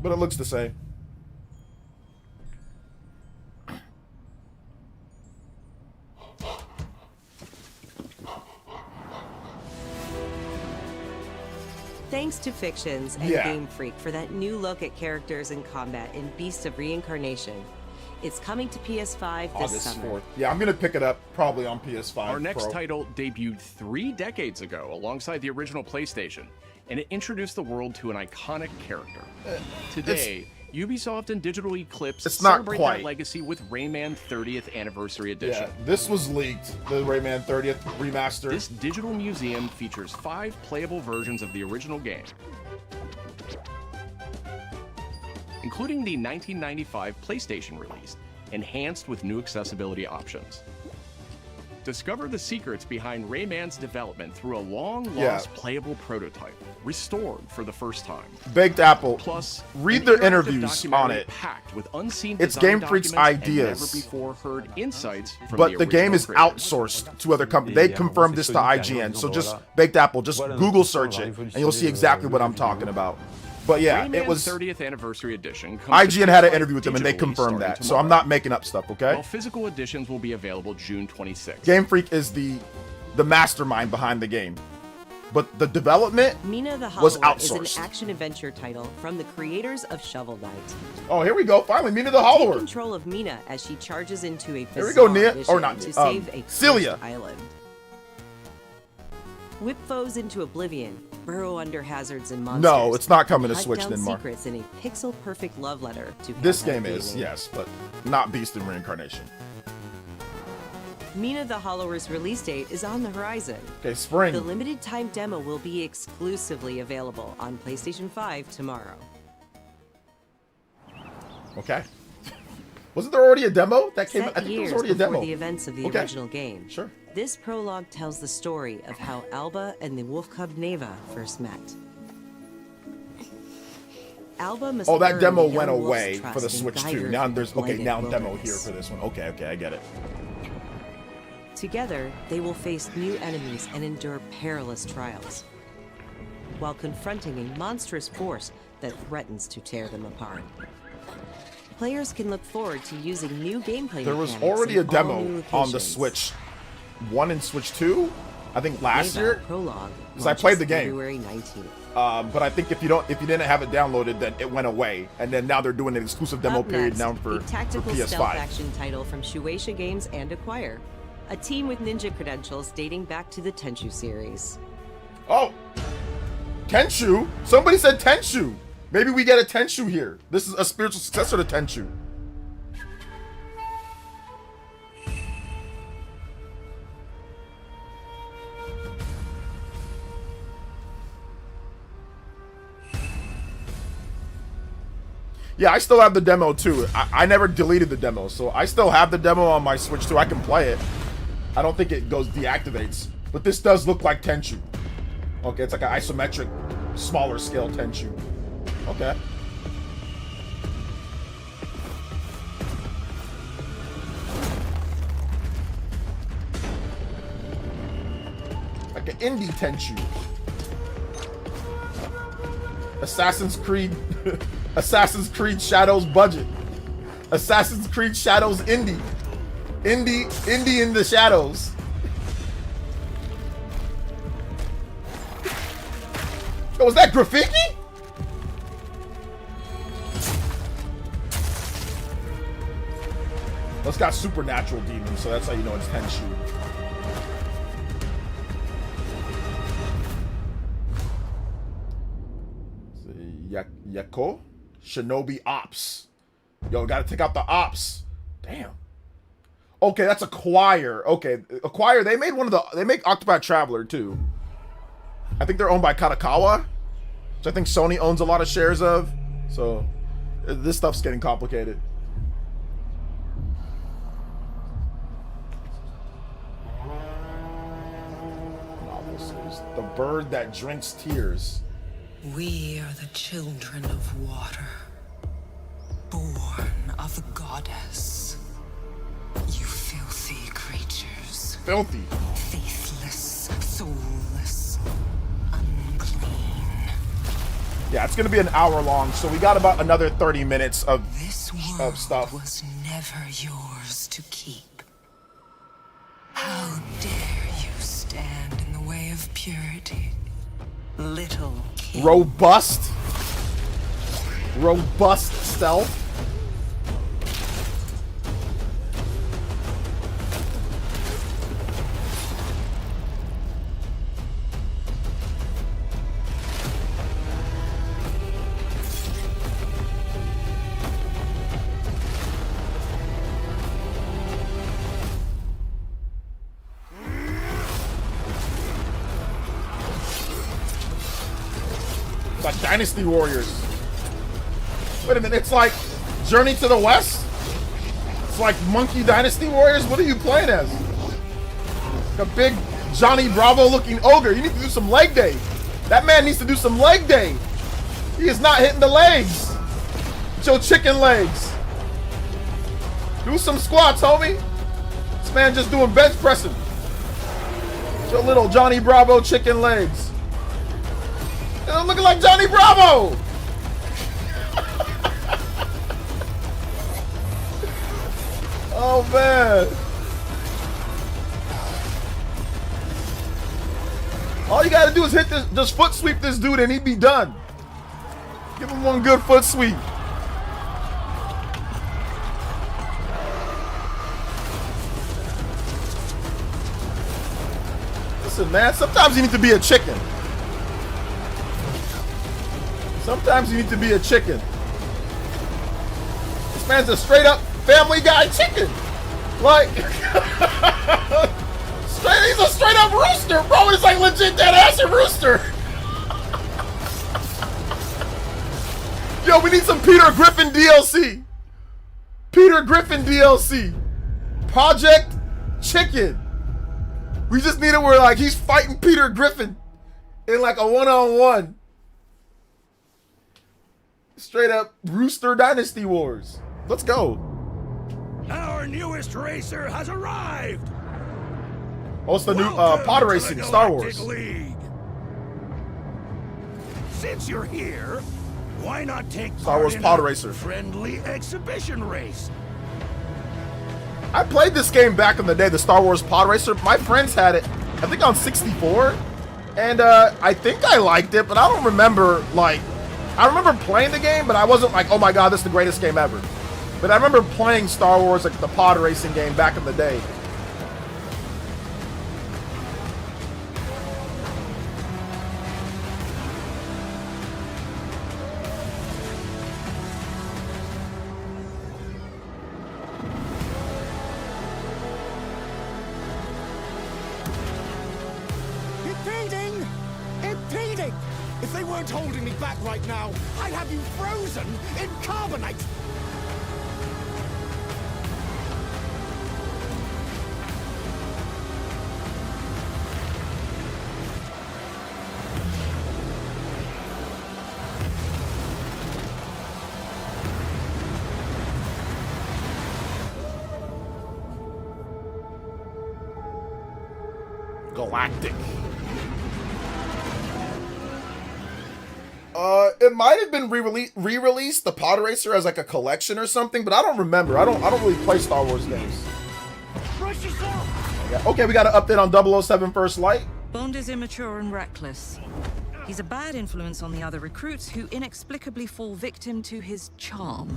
But it looks the same. Thanks to Fictions and Game Freak for that new look at characters and combat in Beast of Reincarnation. It's coming to PS5 this August summer. 4th. Yeah, I'm gonna pick it up probably on PS5. Our next Pro. title debuted 3 decades ago alongside the original PlayStation, and it introduced the world to an iconic character. Today, Ubisoft and Digital Eclipse It's not celebrate quite. that legacy with Rayman 30th Anniversary Edition. Yeah, this was leaked, the Rayman 30th remaster. This digital museum features 5 playable versions of the original game, including the 1995 PlayStation release, enhanced with new accessibility options. Discover the secrets behind Rayman's development through a long-lost playable prototype, restored for the first time. Baked Apple. Plus, read an their interactive interviews on documentary it. packed with unseen It's design Game Freak's documents and ideas. never before heard insights from But the game original is creators. outsourced to other companies. They confirmed this to IGN. So just Baked Apple, just Google search it, and you'll see exactly what I'm talking about. But yeah, Rayman it was 30th Anniversary Edition. comes to IGN had an PS5 interview with them, and they digitally confirmed starting that. So I'm tomorrow, not making up stuff, okay? while physical editions will be available June 26th. Game Freak is the mastermind behind the game, but the development Mina the was Hollower is outsourced. an action-adventure title from the creators of Shovel Knight. Oh, here we go. Finally, Mina the Take Hollower. control of Mina as she charges into a Here we go, bizarre Nia. mission Or not to Nia, save a Celia. cursed island. Whip foes into oblivion, burrow under hazards and monsters. No, it's not coming to hunt Switch, down Denmark. secrets in a pixel-perfect love letter to This Cuphead game is, gaming. yes, but not Beast in Reincarnation. Mina the Hollower's release date is on the horizon. Okay, spring. The limited time demo will be exclusively available on PlayStation 5 tomorrow. Okay. Wasn't there already a demo that came? Set I think there was years already a before demo. the events of the Okay. original game. Sure. This prologue tells the story of how Alba and the wolf cub Neva first met. Alba must Oh, that earn demo the went young wolf's away for the trust and Switch guide 2. her Now through there's the okay, blighted now demo here wilderness. for this one. Okay, okay, I get it. Together, they will face new enemies and endure perilous trials, while confronting a monstrous force that threatens to tear them apart. Players can look forward to using new gameplay There was mechanics already in a demo all new on the locations. Switch 1 and Switch 2, I think last Neva year. Prologue Because I played the launches game. February 19th. But I think if you didn't have it downloaded, then it went away, and then now they're doing an exclusive demo Up period next, now for a tactical stealth PS5. action title from Shueisha Games and Acquire, a team with ninja credentials dating back to the Tenchu series. Oh, Tenchu! Somebody said Tenchu. Maybe we get a Tenchu here. This is a spiritual successor to Tenchu. Yeah, I still have the demo too. I never deleted the demo, so I still have the demo on my Switch too. I can play it. I don't think it goes deactivates, but this does look like Tenchu. Okay, it's like an isometric, smaller scale Tenchu. Okay. Like an indie Tenchu. Assassin's Creed Assassin's Creed Shadows budget. Assassin's Creed Shadows indie. Indie in the shadows. Oh, was that Grafiki? Well, it's got supernatural demons, so that's how you know it's Tenchu. Yako? Shinobi Ops. Yo, gotta take out the Ops. Damn. Okay, that's Acquire. Okay, Acquire, they make Octopath Traveler too. I think they're owned by Katakawa, which I think Sony owns a lot of shares of. So, this stuff's getting complicated. Novel series. The Bird That Drinks Tears. We are the children of water, born of the goddess. You filthy creatures. Filthy. Faithless, soulless, unclean. Yeah, it's gonna be an hour long, so we got about another 30 minutes of stuff. Was never yours to keep. How dare you stand in the way of purity, little king? Robust stealth. like Dynasty Warriors. Wait a minute, it's like Journey to the West? It's like Monkey Dynasty Warriors? What are you playing as? Like a big Johnny Bravo looking ogre. You need to do some leg day. That man needs to do some leg day. He is not hitting the legs. With your chicken legs. Do some squats, homie. This man just doing bench pressing. With your little Johnny Bravo chicken legs. You're looking like Johnny Bravo. Oh man. All you gotta do is hit this, just foot sweep this dude and he'd be done. Give him one good foot sweep. Listen, man, sometimes you need to be a chicken. Sometimes you need to be a chicken. This man's a straight up Family Guy chicken. Like, he's a straight up rooster, bro. It's like legit dead ass a rooster. Yo, we need some Peter Griffin DLC. Peter Griffin DLC. Project Chicken. We just need it where like he's fighting Peter Griffin in like a one-on-one. Straight up Rooster Dynasty Wars. Let's go. Our newest racer has arrived. Oh, it's the new pod racing Star Wars. League. Since you're here, why not take Star Wars part pod in a racer. friendly exhibition race? I played this game back in the day, the Star Wars pod racer. My friends had it, I think on 64, and I think I liked it, but I don't remember like. I remember playing the game, but I wasn't like, oh my god, this is the greatest game ever. But I remember playing Star Wars, like the pod racing game back in the day. Impeding! Impeding! If they weren't holding me back right now, I'd have you frozen in carbonite! Galactic. It might have been re-released, the pod racer, as like a collection or something, but I don't remember. I don't really play Star Wars games. Yeah. Okay, we got an update on 007 First Light. Bond is immature and reckless. He's a bad influence on the other recruits who inexplicably fall victim to his charm.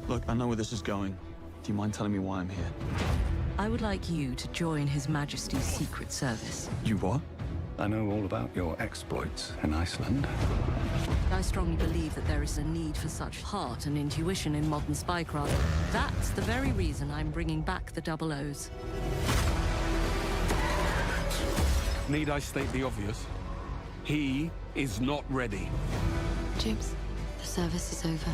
Look, I know where this is going. Do you mind telling me why I'm here? I would like you to join His Majesty's Secret Service. You what? I know all about your exploits in Iceland. I strongly believe that there is a need for such heart and intuition in modern spycraft. That's the very reason I'm bringing back the Double O's. Need I state the obvious? He is not ready. James, the service is over.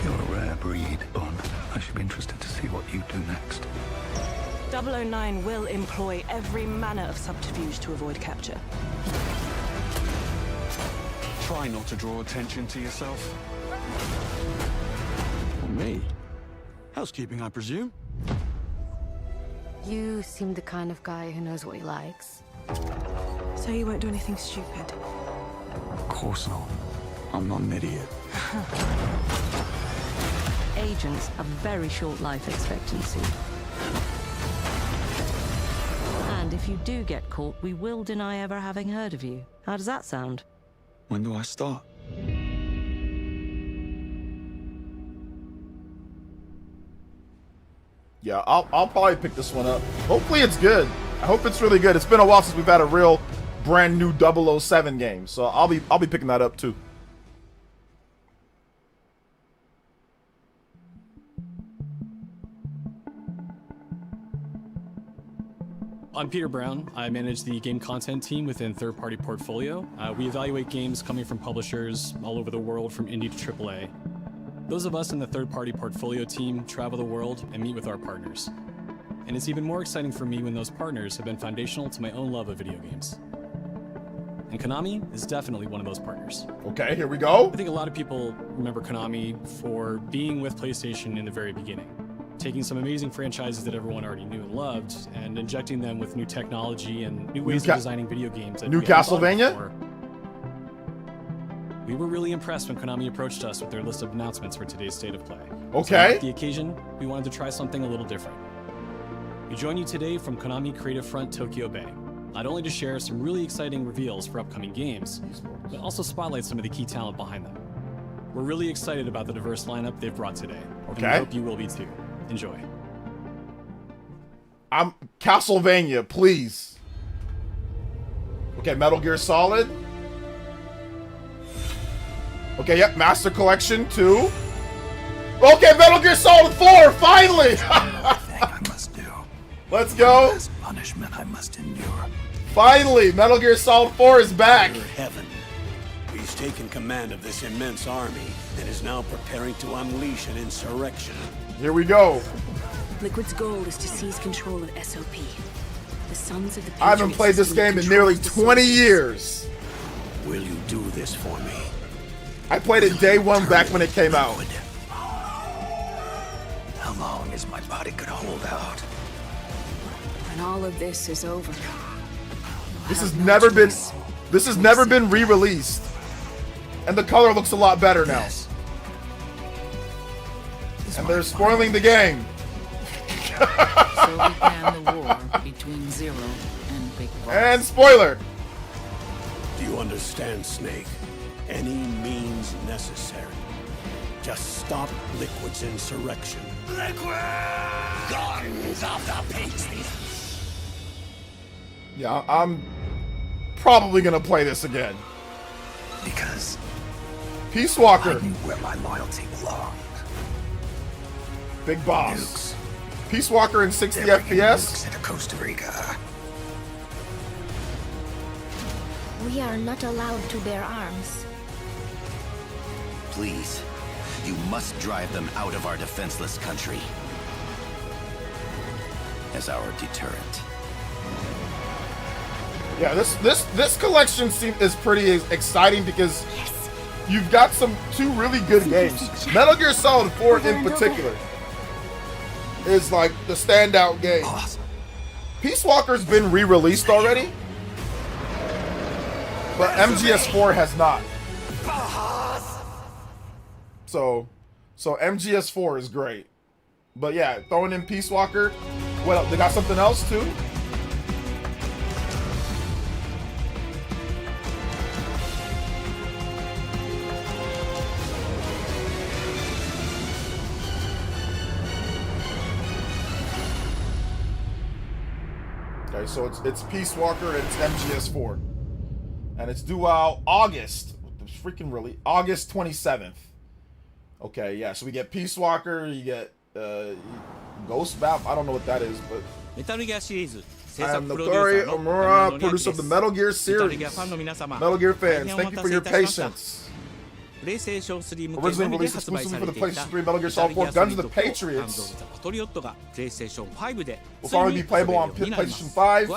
You're a rare breed, Bond. I should be interested to see what you do next. 009 will employ every manner of subterfuge to avoid capture. Try not to draw attention to yourself. Or me? Housekeeping, I presume? You seem the kind of guy who knows what he likes. So you won't do anything stupid? Of course not. I'm not an idiot. Agents have very short life expectancy. And if you do get caught, we will deny ever having heard of you. How does that sound? When do I start? Yeah, I'll probably pick this one up. Hopefully it's good. I hope it's really good. It's been a while since we've had a real brand new 007 game, so I'll be picking that up too. I'm Peter Brown. I manage the game content team within Third Party Portfolio. We evaluate games coming from publishers all over the world, from indie to AAA. Those of us in the Third Party Portfolio team travel the world and meet with our partners. And it's even more exciting for me when those partners have been foundational to my own love of video games. And Konami is definitely one of those partners. Okay, here we go. I think a lot of people remember Konami for being with PlayStation in the very beginning, taking some amazing franchises that everyone already knew and loved, and injecting them with new technology and new ways of designing video games. New Castlevania? We were really impressed when Konami approached us with their list of announcements for today's State of Play. Okay. So, on the occasion, we wanted to try something a little different. We join you today from Konami Creative Front Tokyo Bay, not only to share some really exciting reveals for upcoming games, but also spotlight some of the key talent behind them. We're really excited about the diverse lineup they've brought today. Okay. And we hope you will be too. Enjoy. I'm Castlevania, please. Okay, Metal Gear Solid. Okay, yep, Master Collection 2. Okay, Metal Gear Solid 4, finally! I must do. Let's go. This punishment I must endure. Finally, Metal Gear Solid 4 is back. Under heaven. He's taken command of this immense army and is now preparing to unleash an insurrection. Here we go. Liquid's goal is to seize control of SOP. The sons of the I haven't played this game in nearly 20 years. Will you do this for me? I played it day one back when it came out. How long is my body gonna hold out? When all of this is over, This has never been re-released. And the color looks a lot better now. And they're spoiling the game. So began the war between Zero and Big Boss. And spoiler. Do you understand, Snake? Any means necessary. Just stop Liquid's insurrection. Liquid! Guns of the Patriots! Yeah, I'm probably gonna play this again. Because Peace Walker. I knew where my loyalty belonged. Big Boss. Peace Walker in 60 FPS. Into Costa Rica. We are not allowed to bear arms. Please, you must drive them out of our defenseless country as our deterrent. Yeah, this collection is pretty exciting because you've got two really good games. Metal Gear Solid 4 in particular is like the standout game. Peace Walker's been re-released already, but MGS4 has not. So MGS4 is great. But yeah, throwing in Peace Walker. What else? They got something else too? Okay, so it's Peace Walker and it's MGS4. And it's due out August. What the freaking really? August 27th. Okay, yeah, so we get Peace Walker, you get Ghost Map, I don't know what that is, but I am Notori Omura, producer of the Metal Gear series. Metal Gear fans, thank you for your patience. Originally released exclusively for the PlayStation 3, Metal Gear Solid 4 Guns of the Patriots will finally be playable on PlayStation 5.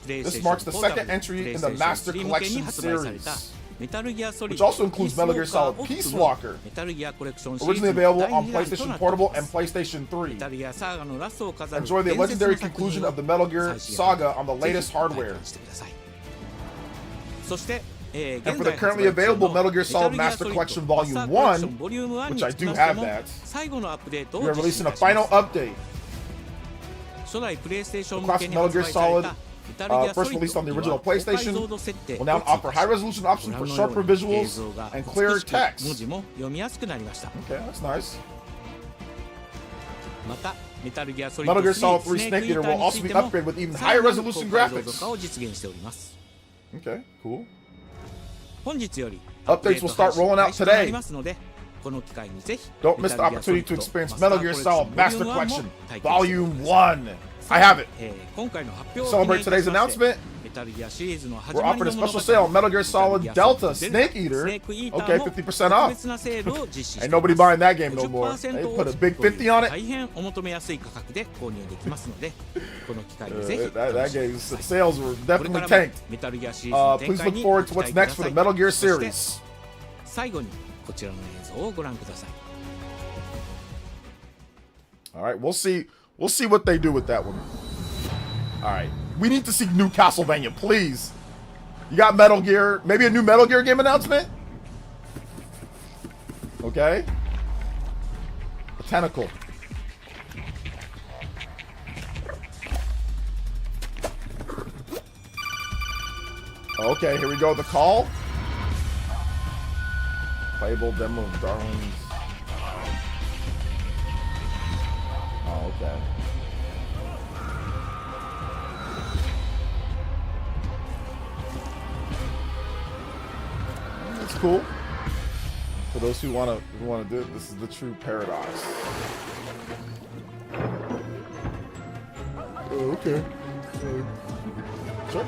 This marks the second entry in the Master Collection series, which also includes Metal Gear Solid Peace Walker, originally available on PlayStation Portable and PlayStation 3. Enjoy the legendary conclusion of the Metal Gear saga on the latest hardware. And for the currently available Metal Gear Solid Master Collection Volume 1, which I do have that, we are releasing a final update. The classic Metal Gear Solid, first released on the original PlayStation, will now offer high-resolution options for sharper visuals and clearer text. Okay, that's nice. Metal Gear Solid 3 Snake Eater will also be upgraded with even higher resolution graphics. Okay, cool. Updates will start rolling out today. Don't miss the opportunity to experience Metal Gear Solid Master Collection Volume 1. I have it. Celebrate today's announcement. We're offering a special sale on Metal Gear Solid Delta Snake Eater. Okay, 50% off. Ain't nobody buying that game no more. They put a big 50 on it. That game's sales were definitely tanked. Please look forward to what's next for the Metal Gear series. All right, we'll see what they do with that one. All right, we need to see new Castlevania, please. You got Metal Gear, maybe a new Metal Gear game announcement? Okay. A tentacle. Okay, here we go, the call. Playable demo of Darwin's. Oh, okay. That's cool. For those who want to do it, this is the true paradox. Oh, okay. Sure.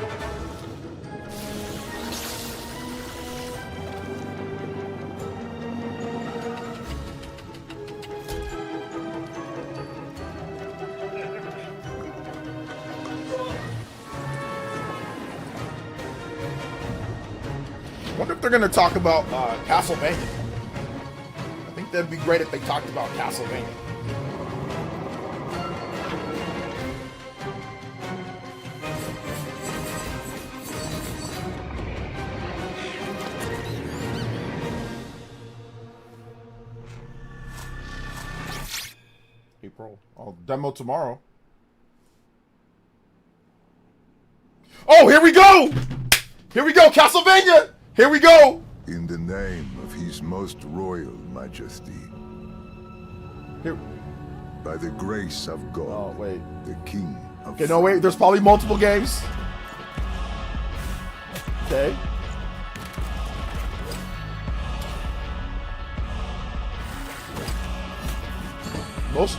I wonder if they're going to talk about Castlevania. I think that'd be great if they talked about Castlevania. April. Oh, demo tomorrow. Oh, here we go! Here we go, Castlevania! Here we go! In the name of His Most Royal Majesty. Here. By the grace of God. Oh, wait. The King of... Okay, no, wait. There's probably multiple games. Okay.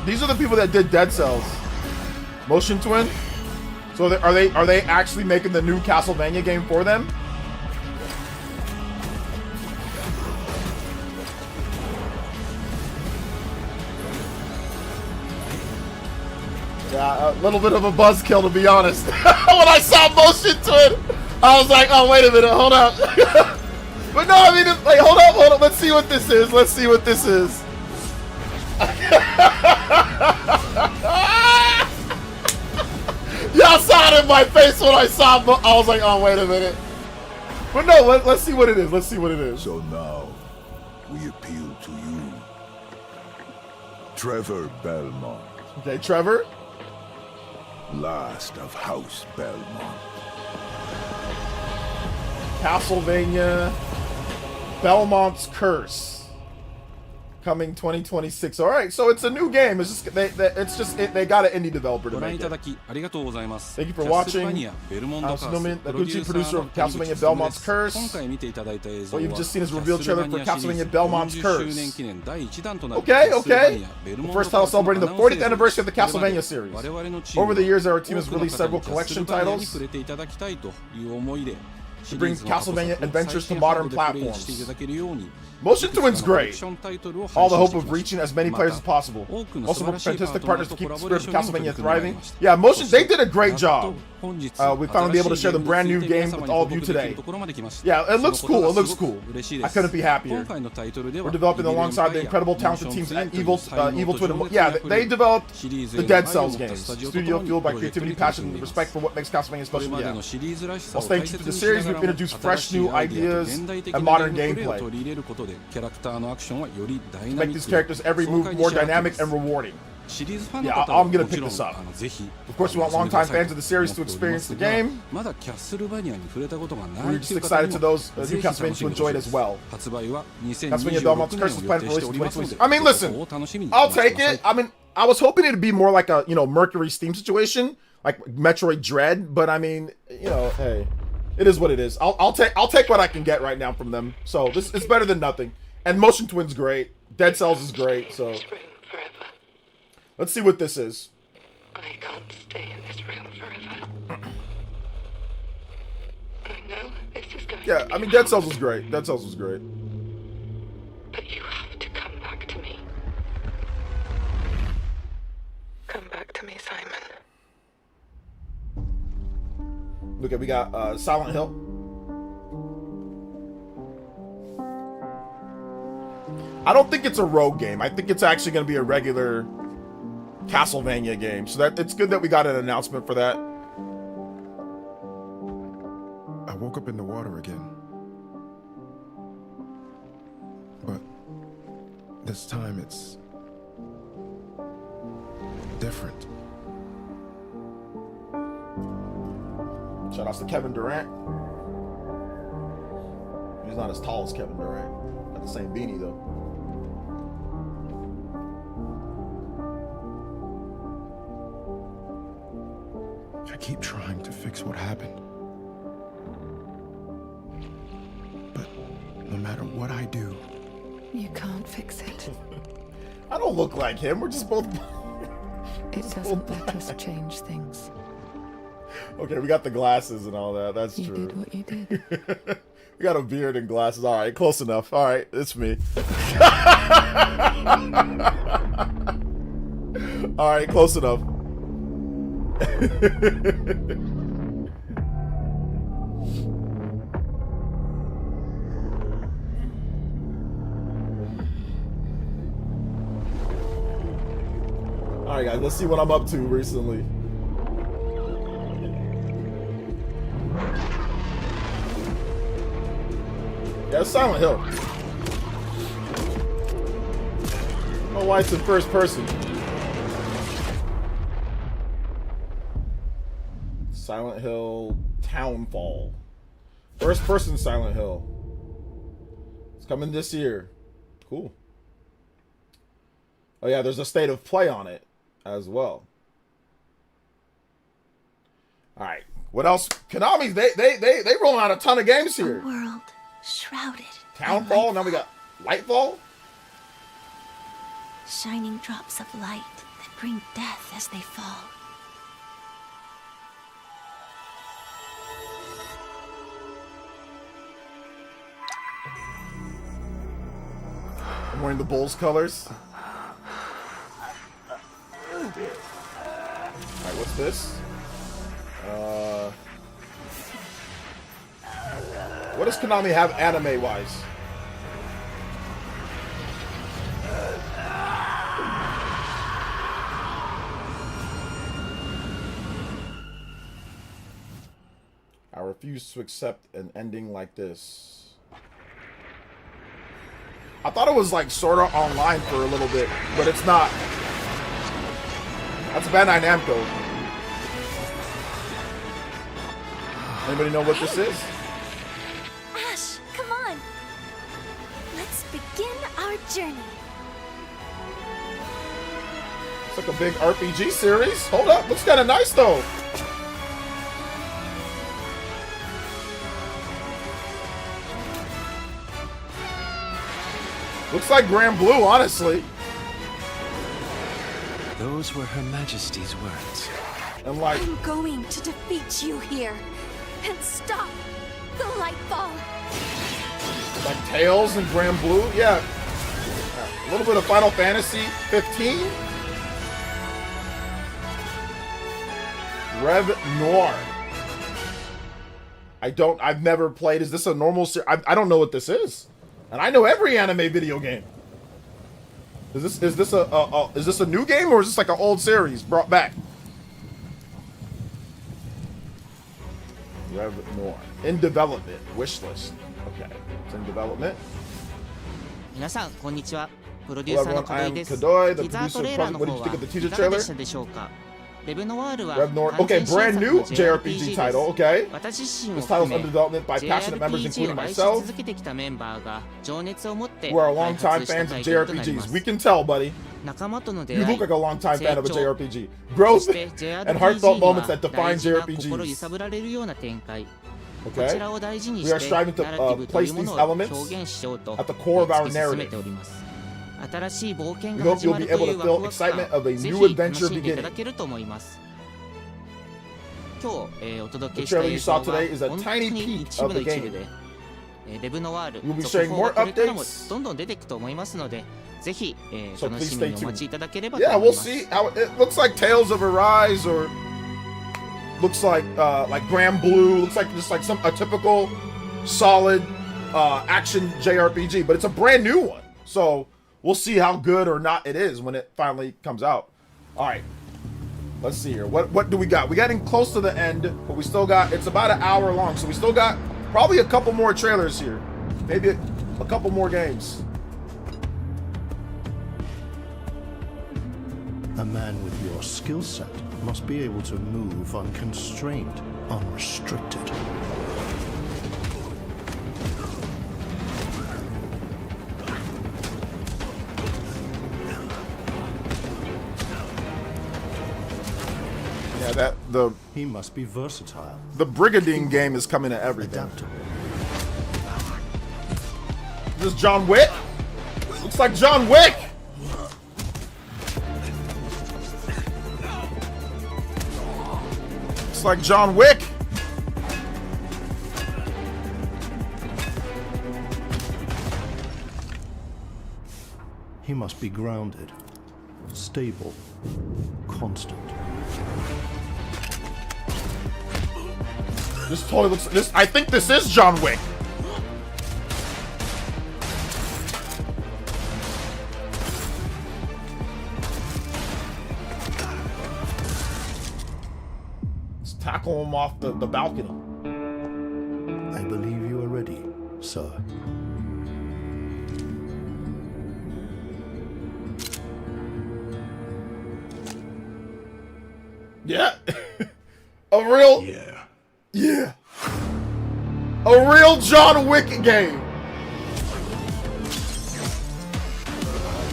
These are the people that did Dead Cells. Motion Twin? So are they actually making the new Castlevania game for them? Yeah, a little bit of a buzzkill, to be honest. When I saw Motion Twin, I was like, oh, wait a minute, hold up. But no, I mean, like, hold up, let's see what this is. Let's see what this is. Y'all saw it in my face when I saw it. I was like, oh, wait a minute. But no, let's see what it is. Let's see what it is. So now, we appeal to you. Trevor Belmont. Okay, Trevor. Last of House Belmont. Castlevania Belmont's Curse. Coming 2026. All right, so it's a new game. It's just they got an indie developer to make it. Thank you for watching. Snowman, the Gucci producer of Castlevania Belmont's Curse. What you've just seen is a reveal trailer for Castlevania Belmont's Curse. Okay. The first title celebrating the 40th anniversary of the Castlevania series. Over the years, our team has released several collection titles to bring Castlevania adventures to modern platforms. Motion Twin's great. All the hope of reaching as many players as possible. Also work with fantastic partners to keep the spirit of Castlevania thriving. Yeah, Motion, they did a great job. We finally be able to share the brand new game with all of you today. Yeah, it looks cool. It looks cool. I couldn't be happier. We're developing alongside the incredible talented teams at Evil Twin. Yeah, they developed the Dead Cells games. Studio fueled by creativity, passion, and respect for what makes Castlevania special. Yeah. While staying true to the series, we've introduced fresh new ideas and modern gameplay. To make these characters' every move more dynamic and rewarding. Yeah, I'm gonna pick this up. Of course, we want longtime fans of the series to experience the game. We're just excited to those new Castlevania to enjoy it as well. Castlevania Belmont's Curse is planned for release in 2026. I mean, listen, I'll take it. I mean, I was hoping it'd be more like a, Mercury Steam situation, like Metroid Dread, but I mean, hey, it is what it is. I'll take what I can get right now from them. So it's better than nothing. And Motion Twin's great. Dead Cells is great. So let's see what this is. I can't stay in this room forever. I know this is going Yeah, to be I mean, Dead Cells was great. Dead Cells was great. But you have to come back to me. Come back to me, Simon. Look at, we got Silent Hill. I don't think it's a rogue game. I think it's actually going to be a regular Castlevania game. So that it's good that we got an announcement for that. I woke up in the water again. But this time it's different. Shout outs to Kevin Durant. He's not as tall as Kevin Durant. Got the same beanie though. I keep trying to fix what happened. But no matter what I do, You can't fix it. I don't look like him. We're just both. It doesn't let us change things. Okay, we got the glasses and all that. That's true. You did what you did. We got a beard and glasses. All right, close enough. All right, it's me. All right, close enough. All right, guys, let's see what I'm up to recently. Yeah, it's Silent Hill. I don't know why it's in first person. Silent Hill Townfall. First person Silent Hill. It's coming this year. Cool. Oh yeah, there's a state of play on it as well. Alright. What else? Konami, they rolling out a ton of games here. A world shrouded. Townfall, now we got Lightfall. Shining drops of light that bring death as they fall. I'm wearing the Bulls colors. Alright, what's this? What does Konami have anime-wise? I refuse to accept an ending like this. I thought it was like sorta online for a little bit, but it's not. That's Bandai Namco. Anybody know what this is? Ash, come on. Let's begin our journey. It's like a big RPG series. Hold up, looks kind of nice though. Looks like Grand Blue, honestly. Those were Her Majesty's words. And like, I'm going to defeat you here and stop the Lightfall. like Tails and Grand Blue, yeah. A little bit of Final Fantasy 15. Rev Noir. I've never played. Is this a normal series? I don't know what this is. And I know every anime video game. Is this a new game, or is this like an old series brought back? Rev Noir. In development. Wish list. Okay. It's in development. 皆さんこんにちは。プロデュ Hello ーサーの everyone, 門 I 井 am です。 Kadoy, テ the ィザー producer ト of レーラー Project. の What 方 did you think は of the い teaser かがで trailer? したでしょうか。レブノワールは Rev Noir. 完 Okay, 全新 brand 作 new の JRPG title. Okay. 私自身 This を title 含 is め under development by passionate members, JRPG including を愛し myself, 続けてきたメンバーが情熱を持って who are 開 longtime 発した fans of タイトルとなりま JRPGs. す。 We can tell, buddy. 仲間との出 You 会い look like a longtime fan of a 成長 JRPG. Growth そして and heartfelt JRPG に moments は that define 大事な心 JRPGs. 揺さぶられるような展開。こ Okay. ちらを大事に We are して striving to ナラティブとい place うも these のを elements 表現しようと at the core of our 突き進め narrative. ております。新しい冒険 We が hope 始 you'll ま be ると able い to う feel ワクワク excitement 感 of a ぜ new ひ adventure 楽しんでいた beginning. だけると思います。今日、お届 The けした trailer you 映像 saw は today is a 本当 tiny に peek 一部 of の the 一部 game. で、レブノワール We'll be 続 sharing 報 more がこれからも updates. どんどん出ていくと思いますので、ぜひ、So 楽 please しみ stay にお待ちい tuned. ただければと Yeah, 思い we'll ます。 see how it looks like Tales of Arise or looks like Grand Blue. Looks like just like a typical solid action JRPG, but it's a brand new one. So we'll see how good or not it is when it finally comes out. All right, let's see here. What do we got? We getting close to the end, but we still got. It's about an hour long, so we still got probably a couple more trailers here, maybe a couple more games. A man with your skill set must be able to move unconstrained, unrestricted. Yeah, he must be versatile. The Brigadine game is coming to everything. Adaptable. Is this John Wick? Looks like John Wick. Looks like John Wick. He must be grounded, stable, constant. This totally looks. I think this is John Wick. Let's tackle him off the balcony. I believe you are ready, sir. Yeah. A real. Yeah. A real John Wick game.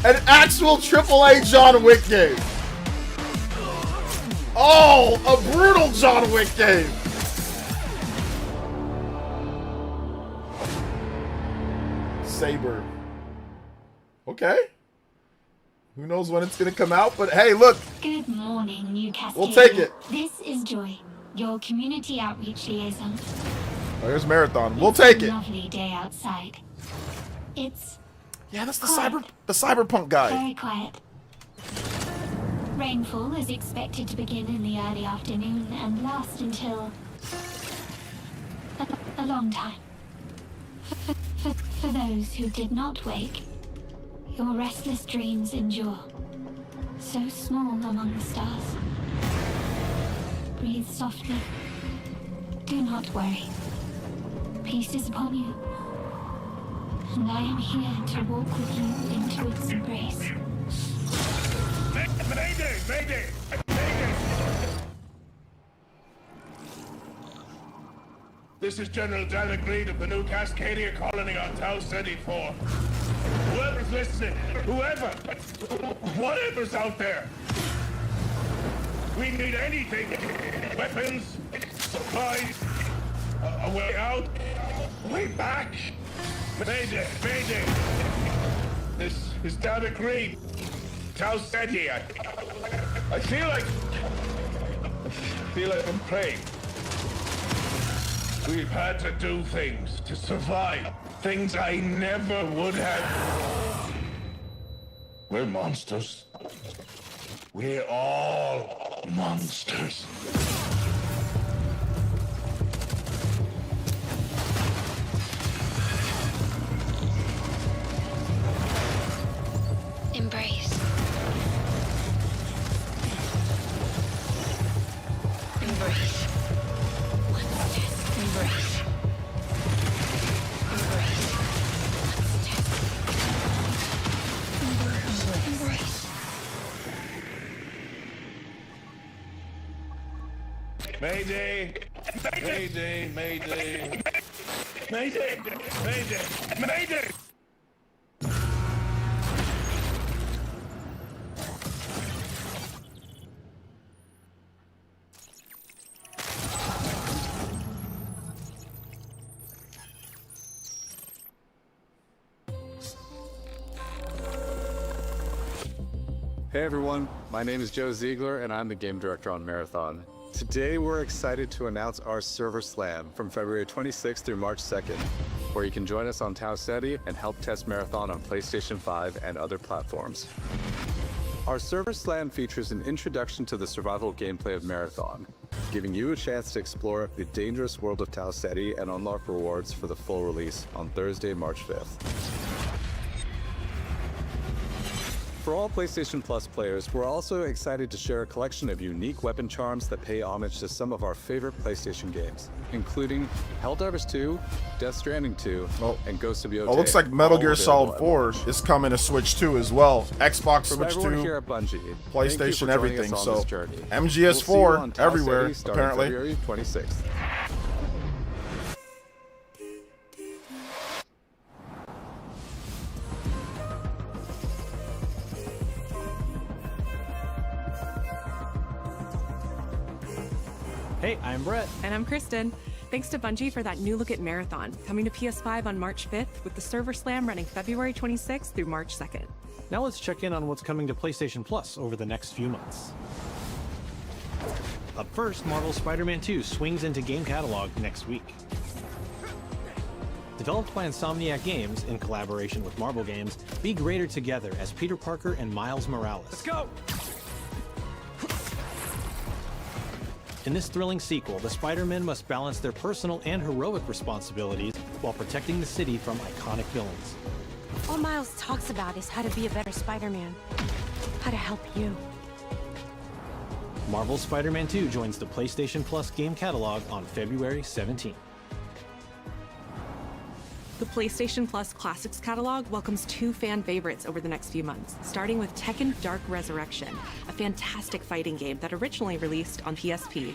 An actual AAA John Wick game. Oh, a brutal John Wick game. Saber. Okay. Who knows when it's gonna come out, but hey, look. Good morning, Newcastle. We'll take it. This is Joy, your community outreach liaison. Oh, here's Marathon. We'll take it. Lovely day outside. It's that's the cyberpunk guy. Very quiet. Rainfall is expected to begin in the early afternoon and last until a long time. For those who did not wake, your restless dreams endure, so small among the stars. Breathe softly. Do not worry. Peace is upon you, and I am here to walk with you into its embrace. Mayday! Mayday! This is General Dan Agreed of the new Cascadia colony on Tau City 4. Whoever's listening, whatever's out there, we need anything. Weapons, supplies, a way out, a way back. Mayday, Mayday. This is Dan Agreed. Tau City. I feel like I'm praying. We've had to do things to survive. Things I never would have. We're monsters. We're all monsters. Embrace. Embrace. Embrace. Embrace. Mayday! Mayday! Mayday! Mayday! Mayday! Mayday! Hey everyone, my name is Joe Ziegler and I'm the game director on Marathon. Today we're excited to announce our server slam from February 26th through March 2nd, where you can join us on Tau Ceti and help test Marathon on PlayStation 5 and other platforms. Our server slam features an introduction to the survival gameplay of Marathon, giving you a chance to explore the dangerous world of Tau Ceti and unlock rewards for the full release on Thursday, March 5th. For all PlayStation Plus players, we're also excited to share a collection of unique weapon charms that pay homage to some of our favorite PlayStation games, including Helldivers 2, Death Stranding 2, and Ghost of Yotei. Oh, looks like Metal Gear Solid 4 is coming to Switch 2 as well. Xbox, From Switch 2, here at Bungie, PlayStation, everything. So MGS4 MGS4 everywhere, apparently. February 26th. Hey, I'm Brett. And I'm Kristen. Thanks to Bungie for that new look at Marathon, coming to PS5 on March 5th, with the server slam running February 26th through March 2nd. Now let's check in on what's coming to PlayStation Plus over the next few months. Up first, Marvel's Spider-Man 2 swings into game catalog next week. Developed by Insomniac Games in collaboration with Marvel Games, be greater together as Peter Parker and Miles Morales. Let's go! In this thrilling sequel, the Spider-Men must balance their personal and heroic responsibilities while protecting the city from iconic villains. All Miles talks about is how to be a better Spider-Man. How to help you. Marvel's Spider-Man 2 joins the PlayStation Plus game catalog on February 17th. The PlayStation Plus Classics catalog welcomes 2 fan favorites over the next few months, starting with Tekken Dark Resurrection, a fantastic fighting game that originally released on PSP.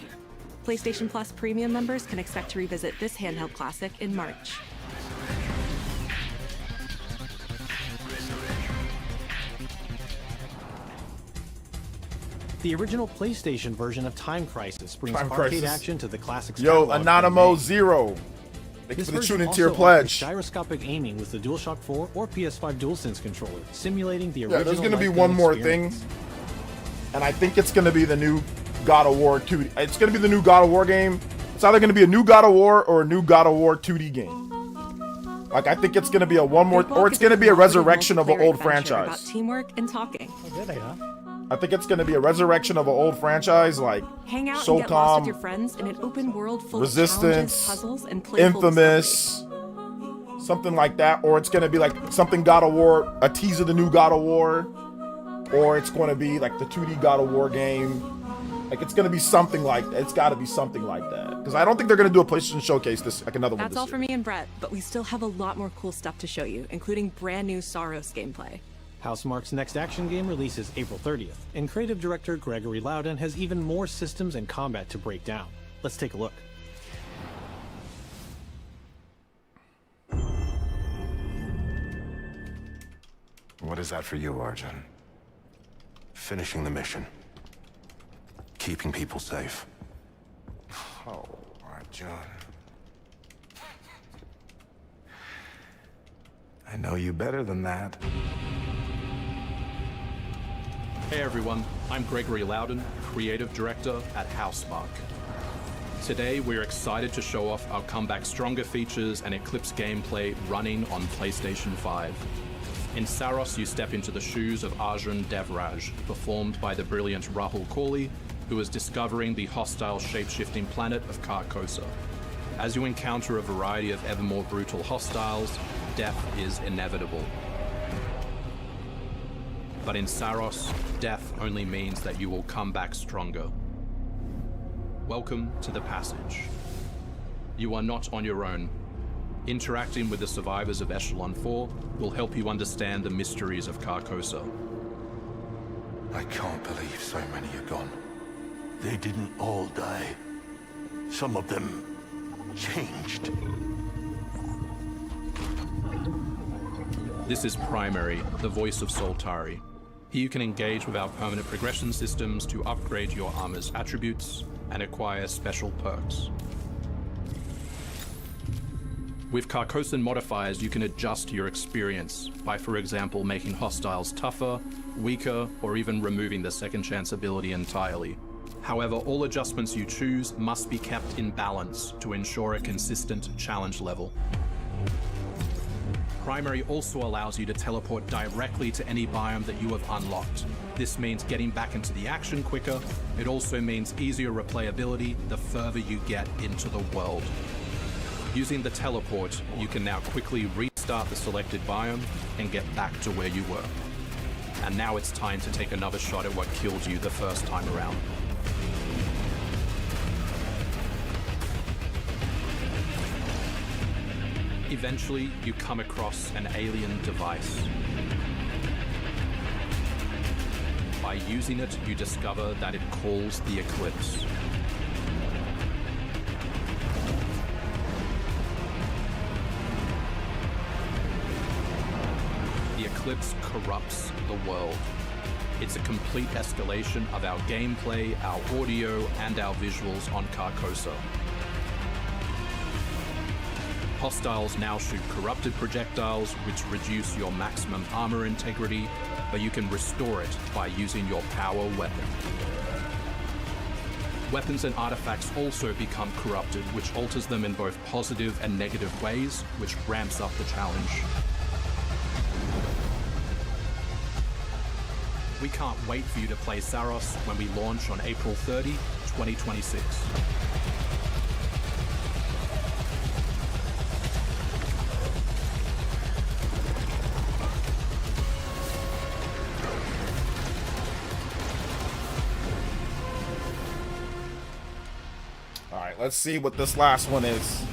PlayStation Plus Premium members can expect to revisit this handheld classic in March. The original PlayStation version of Time Crisis brings arcade action to the Classics Yo, catalog. Anonymous Zero. Thank you This for the version tuning also tier offers pledge. gyroscopic aiming with the DualShock 4 or PS5 DualSense controller, simulating the original. Yeah, there's going to be life one game more experience. thing, and I think it's going to be the new God of War 2D. It's going to be the new God of War game. It's either going to be a new God of War or a new God of War 2D game. Like, I think it's going to be a one more, or it's going to be a resurrection of an old franchise. About teamwork and talking. I think it's going to be a resurrection of an old franchise, like Hang out and get lost with your friends in an open world full of challenges, Resistance, puzzles, and playful Infamous, something like that. Or it's going to be like something God of War, a teaser of the new God of War. Or it's going to be like the 2D God of War game. Like, it's going to be something like that. It's got to be something like that. Because I don't think they're going to do a PlayStation Showcase this, like another one That's this all year. for me and Brett, but we still have a lot more cool stuff to show you, including brand new Saros gameplay. Housemarque's next action game releases April 30th, and creative director Gregory Loudon has even more systems and combat to break down. Let's take a look. What is that for you, Arjun? Finishing the mission. Keeping people safe. Oh, Arjun. I know you better than that. Hey everyone, I'm Gregory Loudon, Creative Director at Housemarque. Today we're excited to show off our Comeback Stronger features and Eclipse gameplay running on PlayStation 5. In Saros, you step into the shoes of Arjun Devraj, performed by the brilliant Rahul Kohli, who is discovering the hostile shape-shifting planet of Carcosa. As you encounter a variety of ever more brutal hostiles, death is inevitable. But in Saros, death only means that you will come back stronger. Welcome to the Passage. You are not on your own. Interacting with the survivors of Echelon 4 will help you understand the mysteries of Carcosa. I can't believe so many are gone. They didn't all die. Some of them changed. This is Primary, the voice of Soltari. Here you can engage with our permanent progression systems to upgrade your armor's attributes and acquire special perks. With Carcosan modifiers, you can adjust your experience by, for example, making hostiles tougher weaker, or even removing the second chance ability entirely. However, all adjustments you choose must be kept in balance to ensure a consistent challenge level. Primary also allows you to teleport directly to any biome that you have unlocked. This means getting back into the action quicker. It also means easier replayability the further you get into the world. Using the teleport, you can now quickly restart the selected biome and get back to where you were. And now it's time to take another shot at what killed you the first time around. Eventually, you come across an alien device. By using it, you discover that it calls the Eclipse. The Eclipse corrupts the world. It's a complete escalation of our gameplay, our audio, and our visuals on Carcosa. Hostiles now shoot corrupted projectiles, which reduce your maximum armor integrity, but you can restore it by using your power weapon. Weapons and artifacts also become corrupted, which alters them in both positive and negative ways, which ramps up the challenge. We can't wait for you to play Saros when we launch on April 30, 2026. Let's see what this last one is.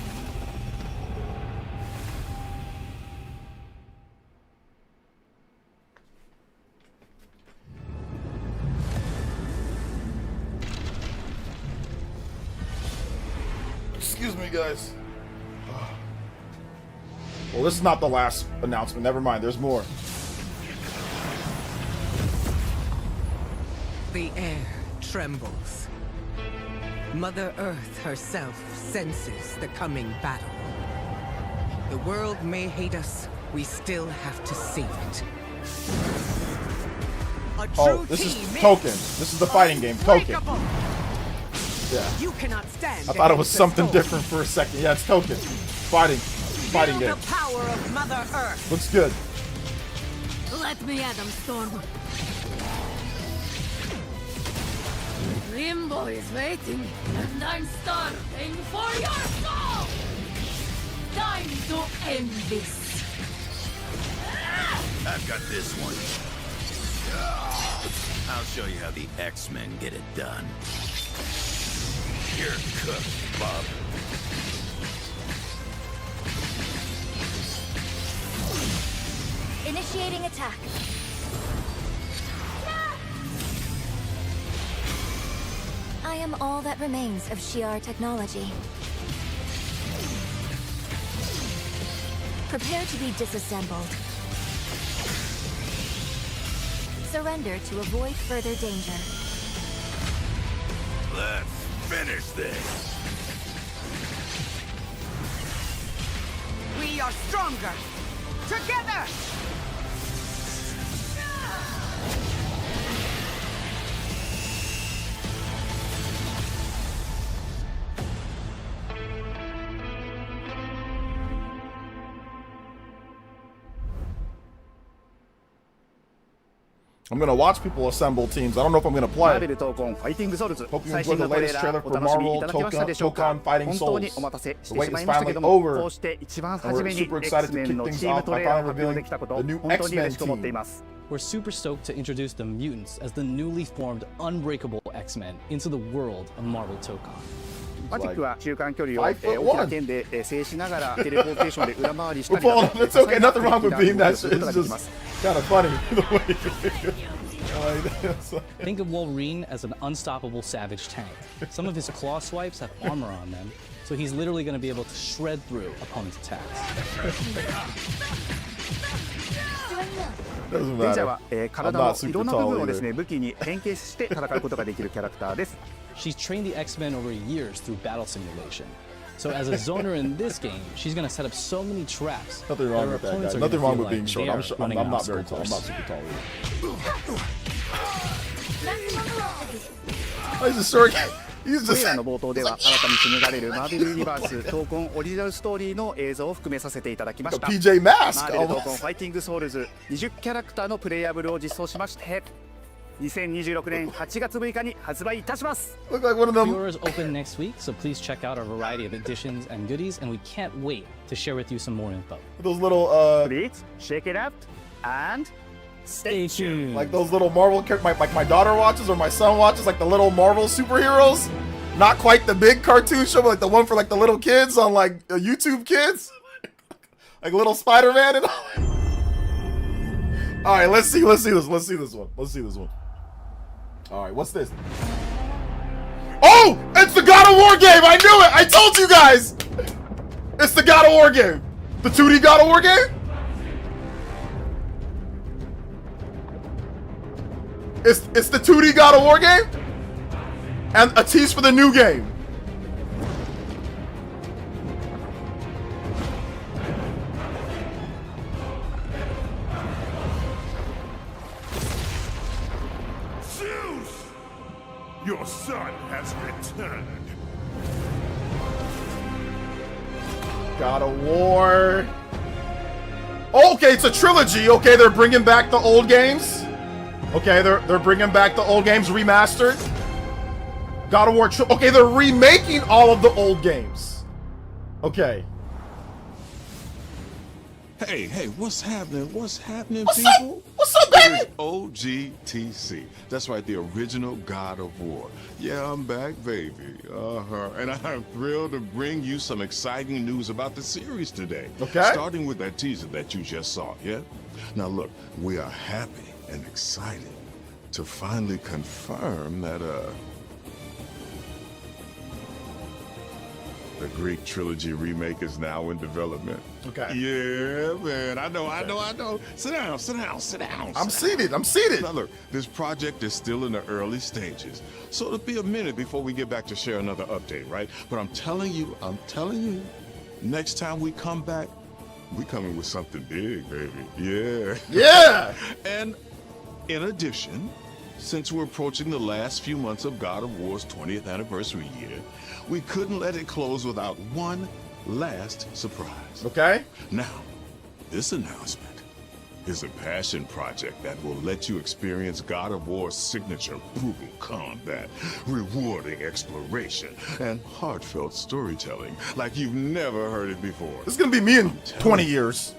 Excuse me, guys. Well, this is not the last announcement. Never mind. There's more. The air trembles. Mother Earth herself senses the coming battle. The world may hate us, we still have to save it. Oh, this is Token. This is the fighting game, Token. Yeah. You cannot stand. I thought it was something different for a second. Yeah, it's Token. Fighting game. The power of Mother Earth. Looks good. Let me at them, Storm. Limbo is waiting, and I'm starving for your soul! Time to end this! I've got this one. I'll show you how the X-Men get it done. You're cooked, Bob. Initiating attack. I am all that remains of Shi'ar technology. Prepare to be disassembled. Surrender to avoid further danger. Let's finish this. We are stronger together. I'm gonna watch people assemble teams. I don't know if I'm gonna play. Hope you enjoyed the latest trailer for Marvel Tokon Fighting Souls. The wait is finally over, and we're super excited to kick things off by finally revealing the new X-Men team. We're super stoked to introduce the mutants as the newly formed unbreakable X-Men into the world of Marvel Tokon. マジックは中間距離を大きな剣で制しながらテレポーテーションで裏回りしたり It's okay, nothing wrong with being that shit. It's just kind of funny the way Think of Wolverine as an unstoppable savage tank. Some of his claw swipes have armor on them, so he's literally going to be able to shred through opponents' attacks. Doesn't 前者は matter. 体のいろんな部分をですね武器に変形して戦うことができるキャラクターです。 She's trained the X-Men over years through battle simulation. So as a zoner in this game, she's gonna set up so many traps. Nothing wrong with that, guys. Nothing wrong with being short. I'm not very tall. I'm not super tall either. Oh, he's a short guy. トレーラーの冒頭では新たに紡がれるマーベルユニバース闘魂オリジナルストーリーの映像を含めさせていただきました。 PJ マ Mask ーベル闘魂ファイティングソウルズ20キャラクターのプレイヤブルを実装しまして2026年8月6日に発売いたします。 Look like one of them. Pre-orders open next week, so please check out our variety of editions and goodies, and we can't wait to share with you some more info. Those little Please check it out and stay tuned. Like those little Marvel characters, like my daughter watches or my son watches, like the little Marvel superheroes. Not quite the big cartoon show, but like the one for like the little kids on like YouTube Kids, like little Spider-Man and all. All right, let's see this one. All right, what's this? Oh, it's the God of War game. I knew it. I told you guys. It's the God of War game. The 2D God of War game. It's the 2D God of War game. And a tease for the new game. Zeus! Your son has returned. God of War. Oh, okay, it's a trilogy. Okay, they're bringing back the old games. Okay, they're bringing back the old games remastered. God of War. Okay, they're remaking all of the old games. Okay. Hey, what's happening? What's happening, What's people? up? What's up, baby? OGTC. That's right, the original God of War. Yeah, I'm back, baby. And I'm thrilled to bring you some exciting news about the series today. Okay. Starting with that teaser that you just saw, yeah? Now look, we are happy and excited to finally confirm that, the Greek trilogy remake is now in development. Okay. Yeah, man. I know. Sit down. I'm seated. Now look, this project is still in the early stages. So it'll be a minute before we get back to share another update, right? But I'm telling you, next time we come back, we coming with something big, baby. Yeah. Yeah. And in addition, since we're approaching the last few months of God of War's 20th anniversary year, we couldn't let it close without one last surprise. Okay. Now, this announcement is a passion project that will let you experience God of War's signature brutal combat, rewarding exploration, and heartfelt storytelling like you've never heard it before. This is gonna be me in 20 years.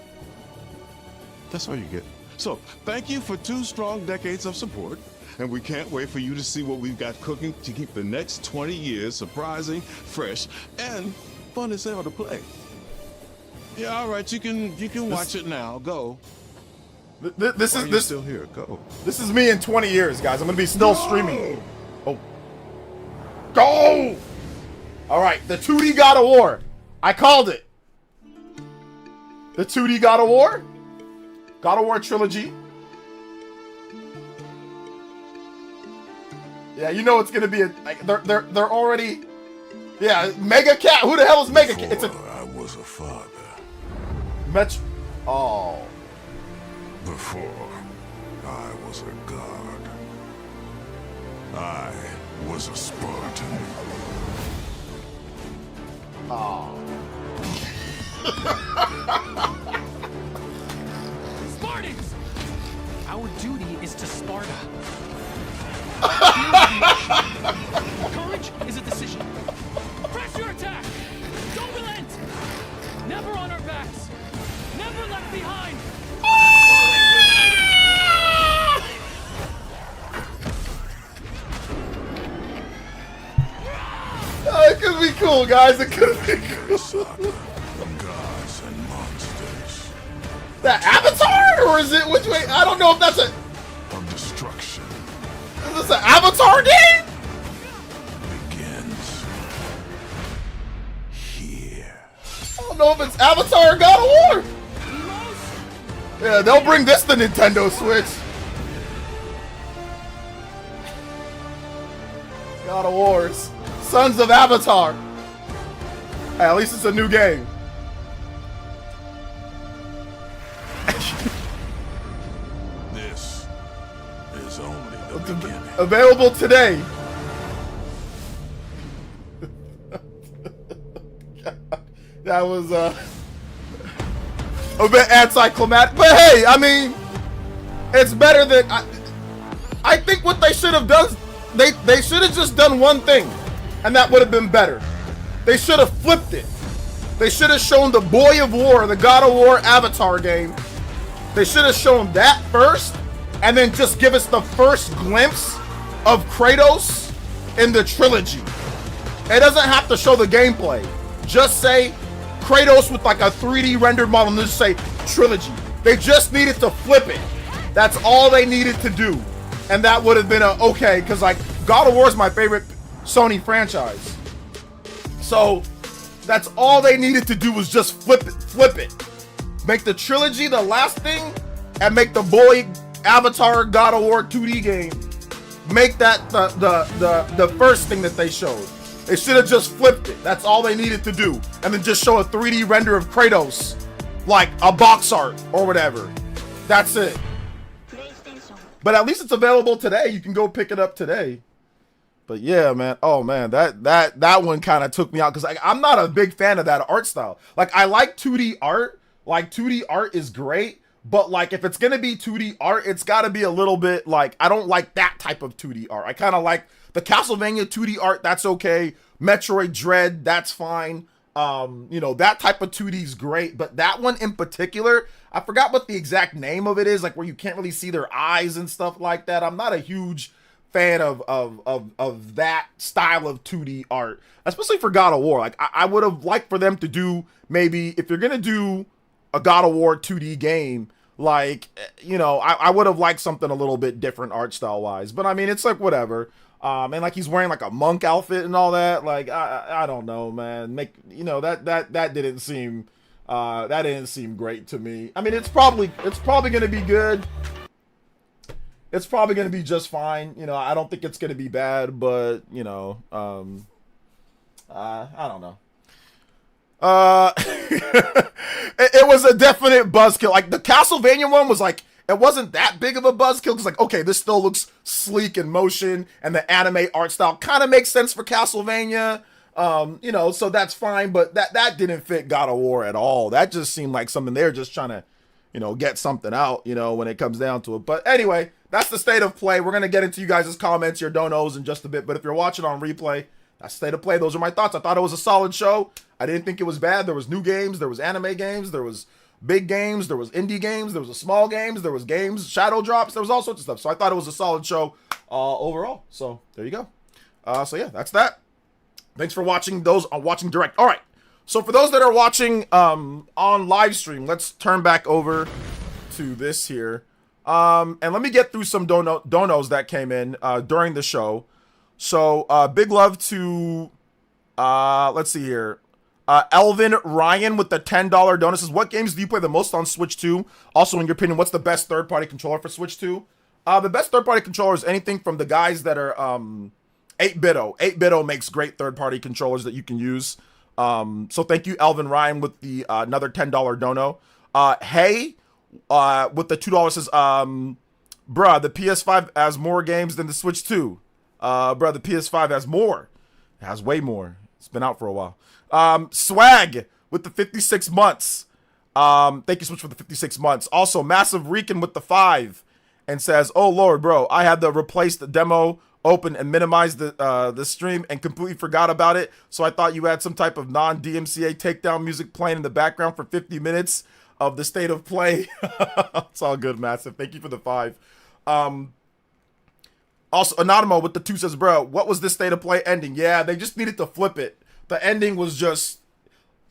That's all you get. So, thank you for 2 strong decades of support. And we can't wait for you to see what we've got cooking to keep the next 20 years surprising, fresh, and fun as hell to play. Yeah, all right, you can watch it now. Go. This is still here. Go. This is me in 20 years, guys. I'm gonna be still streaming. Oh. Go! All right, the 2D God of War. I called it. The 2D God of War. God of War trilogy. Yeah, you know it's gonna be like they're already. Yeah, Mega Cat. Who the hell is Mega Cat? It's a. I was a father. Oh. Before I was a god. I was a Spartan. Oh. Spartans! Our duty is to Sparta. Courage is a decision. Press your attack! Don't relent! Never on our backs! Never left behind! Oh, it could be cool, guys. It could be cool. Gods and monsters. That Avatar? Or is it which way? I don't know if that's a. Of destruction. Is this an Avatar game? Begins here. I don't know if it's Avatar or God of War. Yeah, they'll bring this to Nintendo Switch. God of Wars. Sons of Avatar. At least it's a new game. This is only the beginning. Available today. That was a bit anticlimactic, but hey, I mean, it's better than I think what they should have done. They should have just done one thing, and that would have been better. They should have flipped it. They should have shown the Boy of War, the God of War Avatar game. They should have shown that first, and then just give us the first glimpse of Kratos in the trilogy. It doesn't have to show the gameplay. Just say Kratos with like a 3D rendered model and just say trilogy. They just needed to flip it. That's all they needed to do. And that would have been a okay, because like God of War is my favorite Sony franchise. So that's all they needed to do was just flip it. Make the trilogy the last thing, and make the boy Avatar God of War 2D game. Make that the first thing that they showed. They should have just flipped it. That's all they needed to do. And then just show a 3D render of Kratos, like a box art or whatever. That's it. But at least it's available today. You can go pick it up today. But yeah, man. Oh man, that one kind of took me out, because like, I'm not a big fan of that art style. Like, I like 2D art. Like, 2D art is great. But like, if it's gonna be 2D art, it's gotta be a little bit like, I don't like that type of 2D art. I kind of like the Castlevania 2D art. That's okay. Metroid Dread, that's fine. You know, that type of 2D is great. But that one in particular, I forgot what the exact name of it is, like where you can't really see their eyes and stuff like that. I'm not a huge fan of that style of 2D art, especially for God of War. Like, I would have liked for them to do, maybe if you're gonna do a God of War 2D game, like, you know, I would have liked something a little bit different art style wise. But I mean, it's like whatever. And like, he's wearing like a monk outfit and all that. Like, I don't know, man. You know, that didn't seem great to me. I mean, it's probably gonna be good. It's probably gonna be just fine. You know, I don't think it's gonna be bad, but you know, I don't know. It was a definite buzzkill. Like, the Castlevania one was like, it wasn't that big of a buzzkill, because like, okay, this still looks sleek in motion, and the anime art style kind of makes sense for Castlevania. You know, so that's fine, but that didn't fit God of War at all. That just seemed like something they're just trying to, you know, get something out, you know, when it comes down to it. But anyway, that's the state of play. We're gonna get into you guys' comments, your donos in just a bit, but if you're watching on replay, that's state of play. Those are my thoughts. I thought it was a solid show. I didn't think it was bad. There was new games, there was anime games, there was big games, there was indie games, there was small games, there was games, shadow drops, there was all sorts of stuff. So I thought it was a solid show overall. So there you go. So yeah, that's that. Thanks for watching those watching direct. All right. So for those that are watching on live stream, let's turn back over to this here. And let me get through some donos that came in during the show. So big love to let's see here. Elvin Ryan with the $10 donut says, what games do you play the most on Switch 2? Also, in your opinion, what's the best third-party controller for Switch 2? The best third-party controller is anything from the guys that are 8BitO. 8BitO makes great third-party controllers that you can use. So thank you, Elvin Ryan, with the another $10 dono. Hey, with the $2 says, bruh, the PS5 has more games than the Switch 2. Bruh, the PS5 has more. It has way more. It's been out for a while. Swag with the 56 months. Thank you so much for the 56 months. Also, Massive Reekin with the 5 and says, oh Lord, bro, I had to replace the demo open and minimize the stream and completely forgot about it. So I thought you had some type of non-DMCA takedown music playing in the background for 50 minutes of the state of play. It's all good, Massive. Thank you for the 5. Also, Anonymous with the 2 says, bro, what was this state of play ending? Yeah, they just needed to flip it. The ending was just,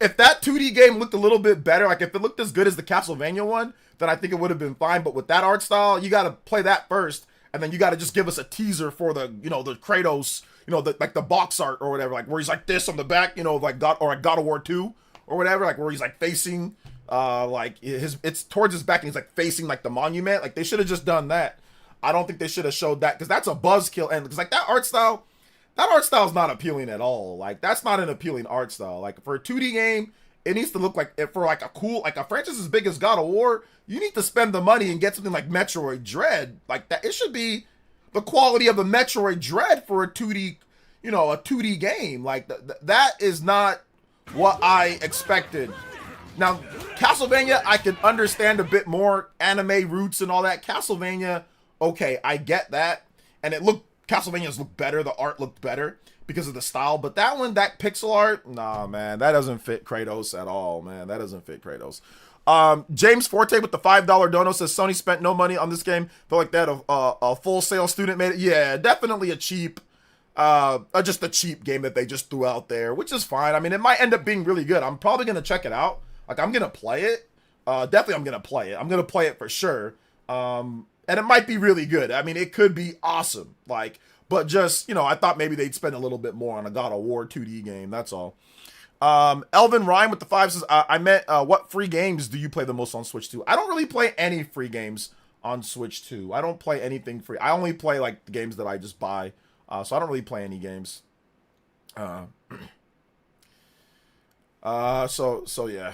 if that 2D game looked a little bit better, like if it looked as good as the Castlevania one, then I think it would have been fine. But with that art style, you got to play that first, and then you got to just give us a teaser for the, you know, the Kratos, you know, like the box art or whatever, like where he's like this on the back, you know, like God of War 2 or whatever, like where he's like facing, like it's towards his back and he's like facing like the monument. Like they should have just done that. I don't think they should have showed that, because that's a buzzkill, and because like that art style that art style is not appealing at all. Like, that's not an appealing art style. Like, for a 2D game, it needs to look like, for like a cool, like a franchise as big as God of War, you need to spend the money and get something like Metroid Dread. Like that, it should be the quality of a Metroid Dread for a 2D, you know, a 2D game. Like that is not what I expected. Now, Castlevania, I can understand a bit more anime roots and all that. Castlevania, okay, I get that. And Castlevania's looked better, the art looked better because of the style. But that one, that pixel art, nah, man, that doesn't fit Kratos at all, man. That doesn't fit Kratos. James Forte with the $5 dono says Sony spent no money on this game. Feel like that a Full Sail student made it. Yeah, definitely a cheap, just a cheap game that they just threw out there, which is fine. I mean, it might end up being really good. I'm probably going to check it out. Like, I'm going to play it. Definitely I'm going to play it. I'm going to play it for sure. And it might be really good. I mean, it could be awesome. Like, but just, you know, I thought maybe they'd spend a little bit more on a God of War 2D game. That's all. Elvin Ryan with the 5 says, I meant, what free games do you play the most on Switch 2? I don't really play any free games on Switch 2. I don't play anything free. I only play, like, the games that I just buy. So I don't really play any games. So yeah.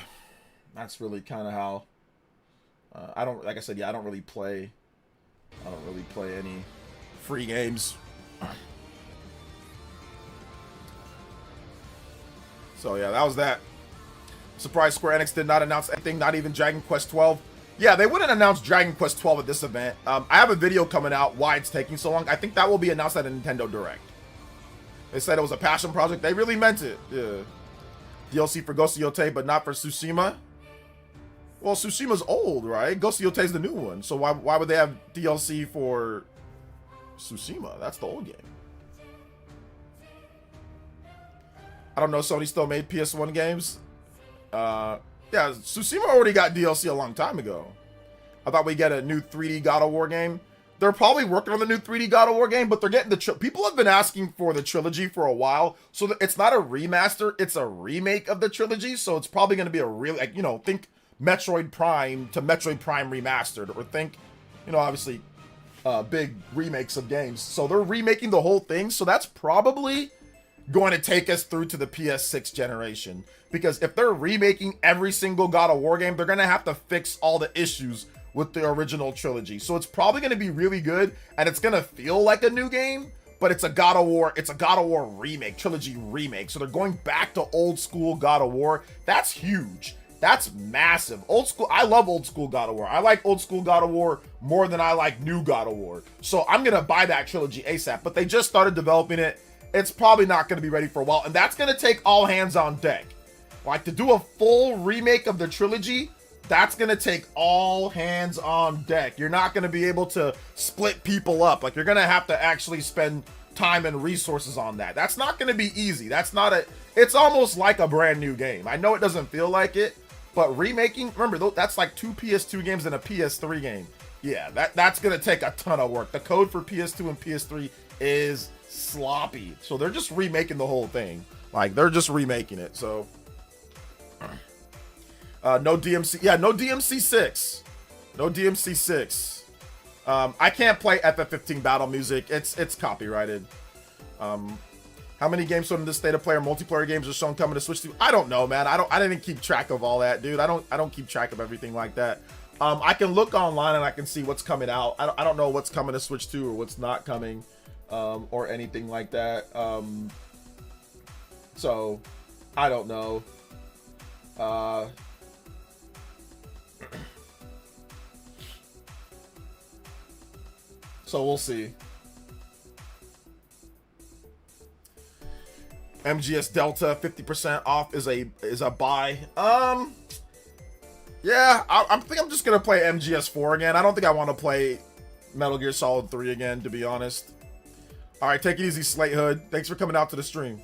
That's really kind of how, like I said, yeah, I don't really play any free games. So yeah, that was that. Surprised Square Enix did not announce anything, not even Dragon Quest 12. Yeah, they wouldn't announce Dragon Quest 12 at this event. I have a video coming out why it's taking so long. I think that will be announced at a Nintendo Direct. They said it was a passion project. They really meant it. Yeah. DLC for Ghost of Yotei, but not for Tsushima. Well, Tsushima's old, right? Ghost of Yotei's the new one. So why would they have DLC for Tsushima? That's the old game. I don't know. Sony still made PS1 games. Yeah, Tsushima already got DLC a long time ago. I thought we'd get a new 3D God of War game. They're probably working on the new 3D God of War game, but they're getting the people have been asking for the trilogy for a while. So it's not a remaster, it's a remake of the trilogy. So it's probably going to be a real, like, you know, think Metroid Prime to Metroid Prime Remastered, or think, you know, obviously big remakes of games. So they're remaking the whole thing. So that's probably going to take us through to the PS6 generation, because if they're remaking every single God of War game, they're going to have to fix all the issues with the original trilogy. So it's probably going to be really good, and it's going to feel like a new game, but it's a God of War remake, trilogy remake. So they're going back to old school God of War. That's huge. That's massive. Old school. I love old school God of War. I like old school God of War more than I like new God of War. So I'm going to buy that trilogy ASAP, but they just started developing it. It's probably not going to be ready for a while, and that's going to take all hands on deck. Like, to do a full remake of the trilogy, that's going to take all hands on deck. You're not going to be able to split people up. Like, you're going to have to actually spend time and resources on that. That's not going to be easy. It's almost like a brand new game. I know it doesn't feel like it, but remaking, remember, that's like 2 PS2 games and a PS3 game. Yeah, that's going to take a ton of work. The code for PS2 and PS3 is sloppy. So they're just remaking the whole thing. Like, they're just remaking it. So no DMC. Yeah, no DMC 6. No DMC 6. I can't play FF15 battle music. It's copyrighted. How many games from this state of play or multiplayer games are shown coming to Switch 2? I don't know, man. I didn't keep track of all that, dude. I don't keep track of everything like that. I can look online and I can see what's coming out. I don't know what's coming to Switch 2 or what's not coming, or anything like that. So I don't know. So we'll see. MGS Delta 50% off is a buy. Yeah, I think I'm just gonna play MGS4 again. I don't think I want to play Metal Gear Solid 3 again, to be honest. All right, take it easy, Slate Hood. Thanks for coming out to the stream.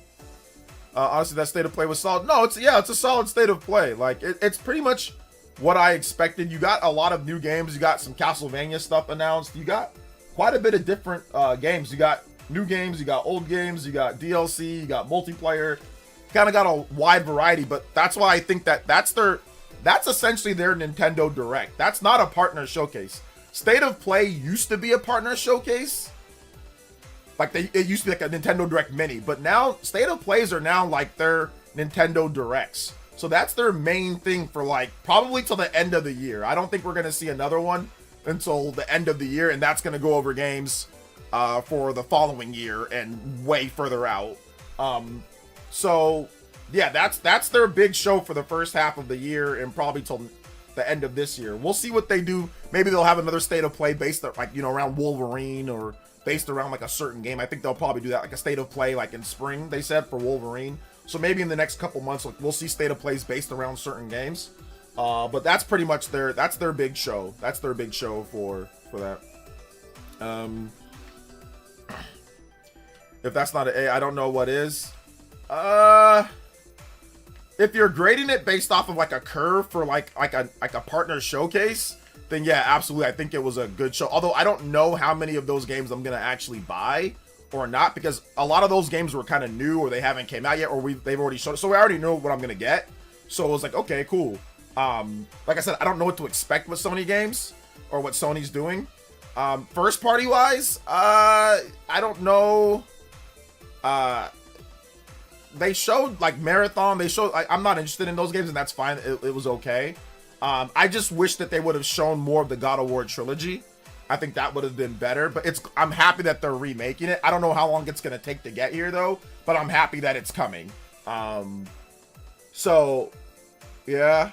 Honestly, that state of play was solid. No, it's a solid state of play. Like, it's pretty much what I expected. You got a lot of new games. You got some Castlevania stuff announced. You got quite a bit of different games. You got new games, you got old games, you got DLC, you got multiplayer. Kind of got a wide variety, but that's why I think that's essentially their Nintendo Direct. That's not a partner showcase. State of Play used to be a partner showcase. Like it used to be like a Nintendo Direct Mini, but now State of Plays are now like their Nintendo Directs. So that's their main thing for like probably till the end of the year. I don't think we're gonna see another one until the end of the year, and that's gonna go over games for the following year and way further out. So yeah, that's their big show for the first half of the year and probably till the end of this year. We'll see what they do. Maybe they'll have another State of Play based like, you know, around Wolverine or based around like a certain game. I think they'll probably do that, like a State of Play like in spring, they said, for Wolverine. So maybe in the next couple months, like, we'll see State of Plays based around certain games. But that's pretty much their big show. That's their big show for that. If that's not an A, I don't know what is. If you're grading it based off of like a curve for like a partner showcase, then yeah, absolutely. I think it was a good show. Although I don't know how many of those games I'm gonna actually buy or not, because a lot of those games were kind of new or they haven't came out yet, or they've already showed it. So we already know what I'm gonna get. So it was like, okay, cool. Like I said, I don't know what to expect with Sony games or what Sony's doing. First party wise, I don't know. They showed like Marathon. They showed, I'm not interested in those games, and that's fine. It was okay. I just wish that they would have shown more of the God of War trilogy. I think that would have been better, but I'm happy that they're remaking it. I don't know how long it's going to take to get here though, but I'm happy that it's coming. So yeah,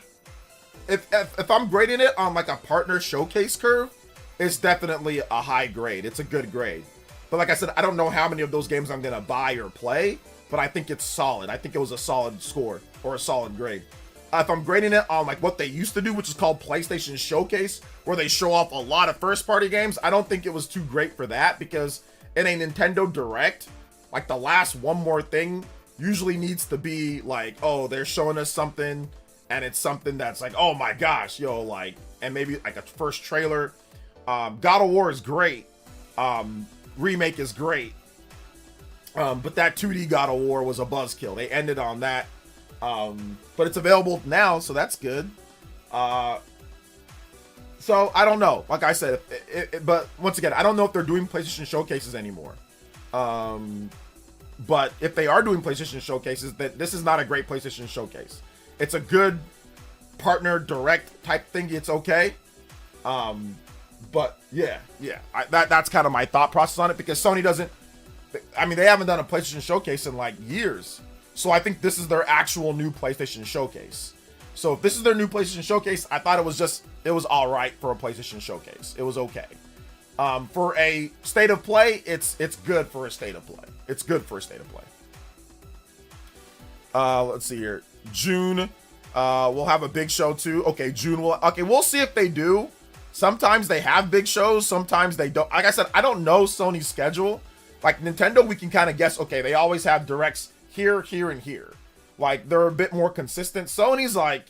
if I'm grading it on like a partner showcase curve, it's definitely a high grade. It's a good grade. But like I said, I don't know how many of those games I'm going to buy or play, but I think it's solid. I think it was a solid score or a solid grade. If I'm grading it on like what they used to do, which is called PlayStation Showcase, where they show off a lot of first-party games, I don't think it was too great for that, because in a Nintendo Direct, like the last one more thing usually needs to be like, oh, they're showing us something, and it's something that's like, oh my gosh, yo, like, and maybe like a first trailer. God of War is great. Remake is great. But that 2D God of War was a buzzkill. They ended on that. But it's available now, so that's good. So I don't know. Like I said, but once again, I don't know if they're doing PlayStation showcases anymore. But if they are doing PlayStation showcases, this is not a great PlayStation showcase. It's a good partner direct type thing. It's okay. But yeah, that's kind of my thought process on it, because Sony doesn't. I mean, they haven't done a PlayStation showcase in like years. So I think this is their actual new PlayStation showcase. So if this is their new PlayStation showcase, I thought it was all right for a PlayStation showcase. It was okay. For a State of Play, it's good for a State of Play. It's good for a State of Play. Let's see here. June, we'll have a big show too. Okay, June we'll see if they do. Sometimes they have big shows, sometimes they don't. Like I said, I don't know Sony's schedule. Like Nintendo, we can kind of guess, okay, they always have directs here, here, and here. Like they're a bit more consistent. Sony's like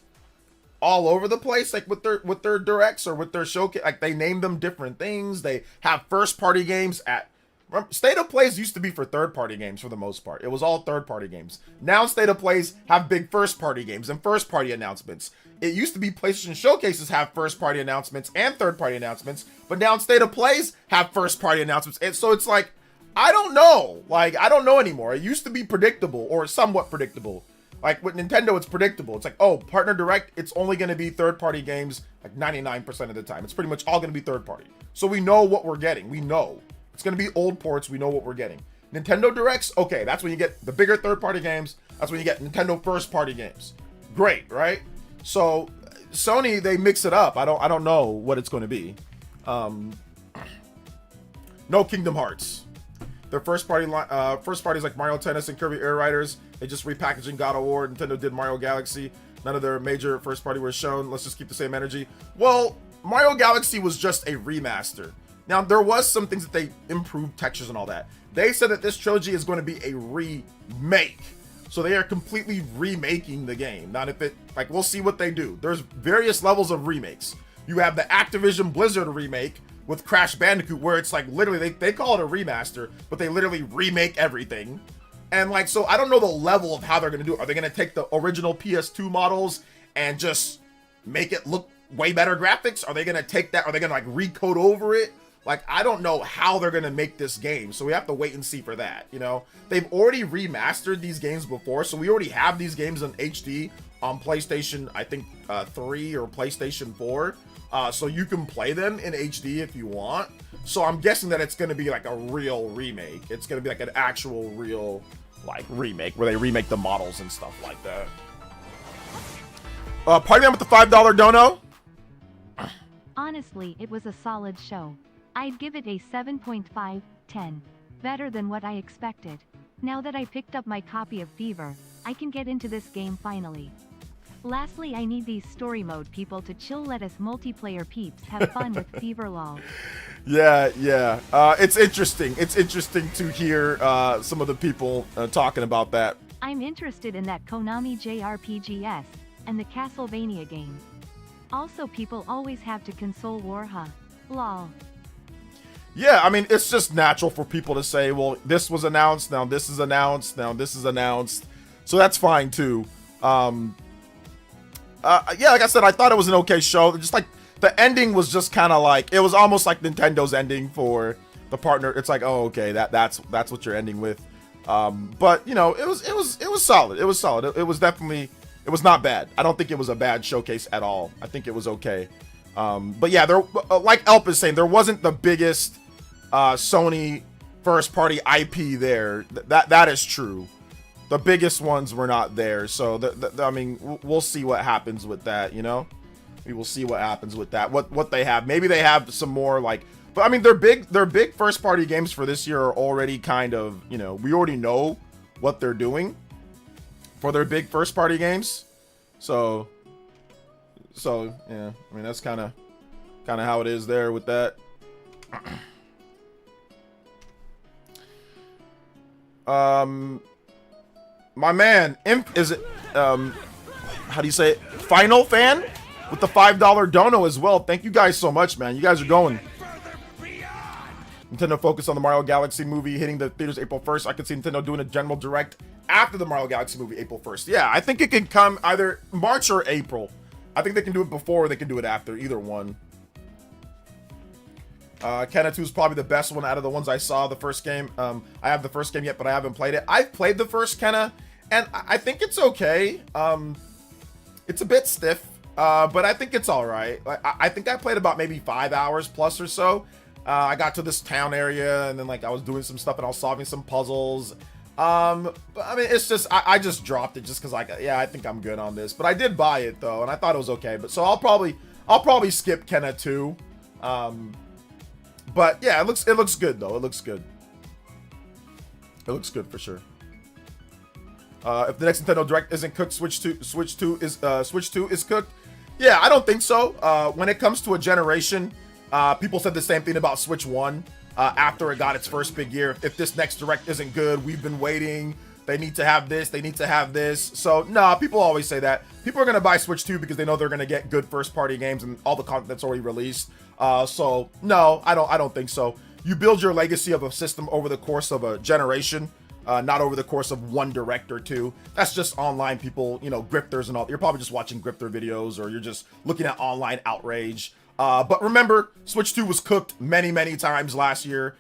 all over the place, like with their directs or with their showcase. Like they name them different things. They have first party games State of Plays used to be for third party games for the most part. It was all third party games. Now State of Plays have big first party games and first party announcements. It used to be PlayStation Showcases have first party announcements and third party announcements, but now State of Plays have first party announcements. And so it's like, I don't know. Like, I don't know anymore. It used to be predictable or somewhat predictable. Like with Nintendo, it's predictable. It's like, oh, partner direct, it's only going to be third-party games like 99% of the time. It's pretty much all going to be third-party. So we know what we're getting. We know. It's going to be old ports. We know what we're getting. Nintendo Directs, okay, that's when you get the bigger third-party games. That's when you get Nintendo first-party games. Great, right? So Sony, they mix it up. I don't know what it's going to be. No Kingdom Hearts. Their first parties like Mario Tennis and Kirby Air Riders. They just repackaging God of War. Nintendo did Mario Galaxy. None of their major first party was shown. Let's just keep the same energy. Well, Mario Galaxy was just a remaster. Now, there was some things that they improved, textures and all that. They said that this trilogy is going to be a remake. So they are completely remaking the game. Not if it, like, we'll see what they do. There's various levels of remakes. You have the Activision Blizzard remake with Crash Bandicoot, where it's like literally they call it a remaster, but they literally remake everything. And like, so I don't know the level of how they're gonna do it. Are they gonna take the original PS2 models and just make it look way better graphics? Are they gonna take that? Are they gonna like recode over it? Like, I don't know how they're gonna make this game, so we have to wait and see for that, you know? They've already remastered these games before, so we already have these games in HD on PlayStation, I think, 3 or PlayStation 4. So you can play them in HD if you want. So I'm guessing that it's gonna be like a real remake. It's gonna be like an actual real, like, remake, where they remake the models and stuff like that. Party Man with the $5 dono. Honestly, it was a solid show. I'd give it a 7.5/10. Better than what I expected. Now that I picked up my copy of Fever, I can get into this game finally. Lastly, I need these story mode people to chill, let us multiplayer peeps have fun with Fever lol. Yeah. It's interesting. It's interesting to hear some of the people talking about that. I'm interested in that Konami JRPGs and the Castlevania games. Also, people always have to console war, huh? Lol. Yeah, I mean, it's just natural for people to say, well, this was announced, now this is announced, now this is announced. So that's fine, too. Yeah, like I said, I thought it was an okay show. Just like, the ending was just kind of like, it was almost like Nintendo's ending for the partner. It's like, oh, okay, that's what you're ending with. But, you know, it was solid. It was solid. It was definitely, it was not bad. I don't think it was a bad showcase at all. I think it was okay. But yeah, there, like Elp is saying, there wasn't the biggest Sony first party IP there. That is true. The biggest ones were not there. So I mean, we'll see what happens with that. You know, we will see what happens with that. What they have. Maybe they have some more like. But I mean, their big first party games for this year are already kind of, you know, we already know what they're doing for their big first party games. So yeah, I mean, that's kind of how it is there with that. My man, Imp, is it, how do you say it? Final Fan with the $5 dono as well. Thank you guys so much, man. You guys are going. Nintendo focused on the Mario Galaxy movie hitting the theaters April 1st. I could see Nintendo doing a general direct after the Mario Galaxy movie April 1st. Yeah, I think it can come either March or April. I think they can do it before or they can do it after. Either one. Kenna 2 is probably the best one out of the ones I saw. The first game. I have the first game yet, but I haven't played it. I've played the first Kenna, and I think it's okay. It's a bit stiff, but I think it's all right. I think I played about maybe 5 hours plus or so. I got to this town area, and then like I was doing some stuff, and I was solving some puzzles. But I mean, it's just I just dropped it just because like, yeah, I think I'm good on this. But I did buy it though, and I thought it was okay. But so I'll probably skip Kenna 2. But yeah, it looks good though. It looks good. It looks good for sure. If the next Nintendo Direct isn't cooked, Switch 2 is cooked. Yeah, I don't think so. When it comes to a generation, people said the same thing about Switch 1 after it got its first big year. If this next Direct isn't good, we've been waiting. They need to have this. They need to have this. So nah, people always say that. People are gonna buy Switch 2 because they know they're gonna get good first-party games and all the content that's already released. So no, I don't think so. You build your legacy of a system over the course of a generation, not over the course of one Direct or two. That's just online people, you know, grifters and all. You're probably just watching grifter videos, or you're just looking at online outrage. But remember, Switch 2 was cooked many times last year.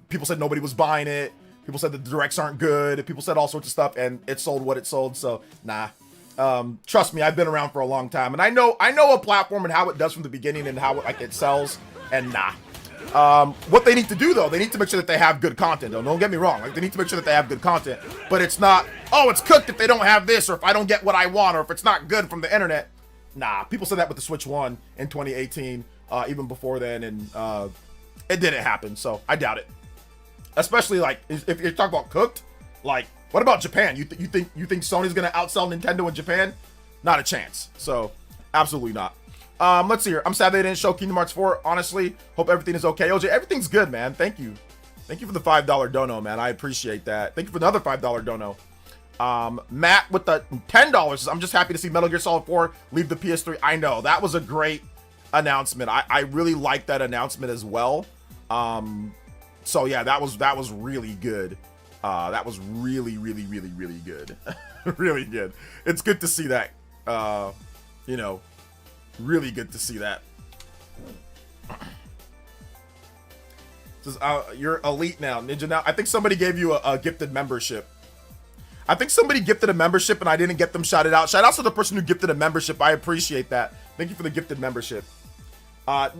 People said nobody was buying it. People said the Directs aren't good. People said all sorts of stuff, and it sold what it sold. So nah. Trust me, I've been around for a long time, and I know a platform and how it does from the beginning and how it sells. And nah. What they need to do though, they need to make sure that they have good content. Though, don't get me wrong. Like, they need to make sure that they have good content. But it's not, oh, it's cooked if they don't have this, or if I don't get what I want, or if it's not good from the internet. Nah, people said that with the Switch 1 in 2018, even before then, and it didn't happen. So I doubt it. Especially like if you're talking about cooked, like what about Japan? You think Sony's gonna outsell Nintendo in Japan? Not a chance. So absolutely not. Let's see here. I'm sad they didn't show Kingdom Hearts 4. Honestly, hope everything is okay. OJ, everything's good, man. Thank you for the $5 dono, man. I appreciate that. Thank you for another $5 dono. Matt with the $10. I'm just happy to see Metal Gear Solid 4 leave the PS3. I know that was a great announcement. I really liked that announcement as well. So yeah, that was really good. That was really good. Really good. It's good to see that. You know, really good to see that. You're elite now, Ninja. Now I think somebody gave you a gifted membership. I think somebody gifted a membership and I didn't get them shouted out. Shout out to the person who gifted a membership. I appreciate that. Thank you for the gifted membership.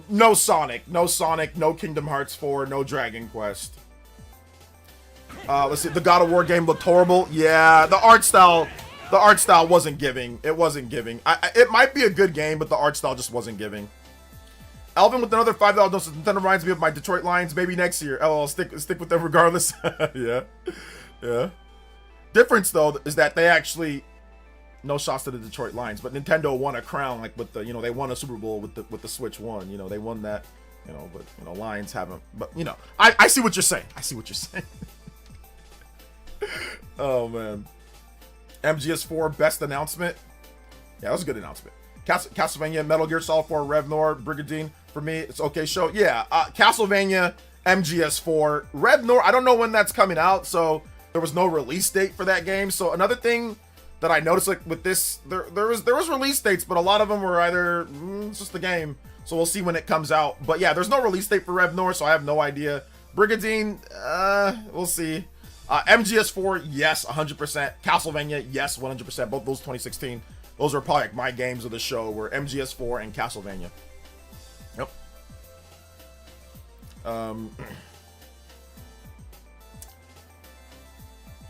No Sonic, no Kingdom Hearts 4, no Dragon Quest. Let's see. The God of War game looked horrible. Yeah, the art style wasn't giving. It wasn't giving. It might be a good game, but the art style just wasn't giving. Elvin with another $5 donation. Nintendo reminds me of my Detroit Lions. Maybe next year. LOL, stick with them regardless. Yeah. Difference though is that they actually, no shots to the Detroit Lions, but Nintendo won a crown, like with the, they won a Super Bowl with the Switch 1. They won that, but Lions haven't. But I see what you're saying. Oh man. MGS4 best announcement. Yeah, that was a good announcement. Castlevania, Metal Gear Solid 4, Revnor, Brigadine. For me, it's okay show. Yeah, Castlevania, MGS4, Revnor. I don't know when that's coming out, so there was no release date for that game. So another thing that I noticed, like with this, there was release dates, but a lot of them were either it's just the game. So we'll see when it comes out. But yeah, there's no release date for Revnor, so I have no idea. Brigadine, we'll see. MGS4, yes, 100%. Castlevania, yes, 100%. Both those 2016. Those are probably like my games of the show, were MGS4 and Castlevania. Yep.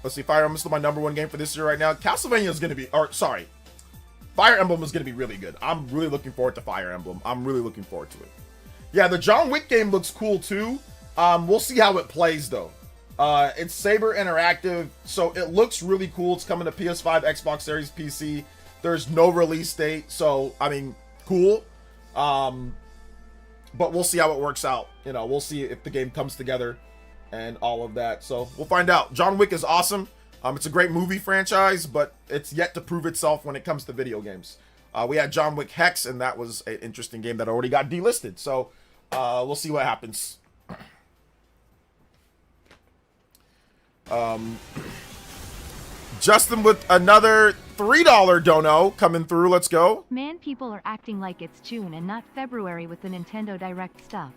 Let's see. Fire Emblem is still my #1 game for this year right now. Castlevania is going to be, Fire Emblem is going to be really good. I'm really looking forward to Fire Emblem. I'm really looking forward to it. Yeah, the John Wick game looks cool too. We'll see how it plays though. It's Saber Interactive, so it looks really cool. It's coming to PS5, Xbox Series, PC. There's no release date, so I mean, cool. But we'll see how it works out. We'll see if the game comes together and all of that. So we'll find out. John Wick is awesome. It's a great movie franchise, but it's yet to prove itself when it comes to video games. We had John Wick Hex, and that was an interesting game that already got delisted. So we'll see what happens. Justin with another $3 dono coming through. Let's go. Man, people are acting like it's June and not February with the Nintendo Direct stuff.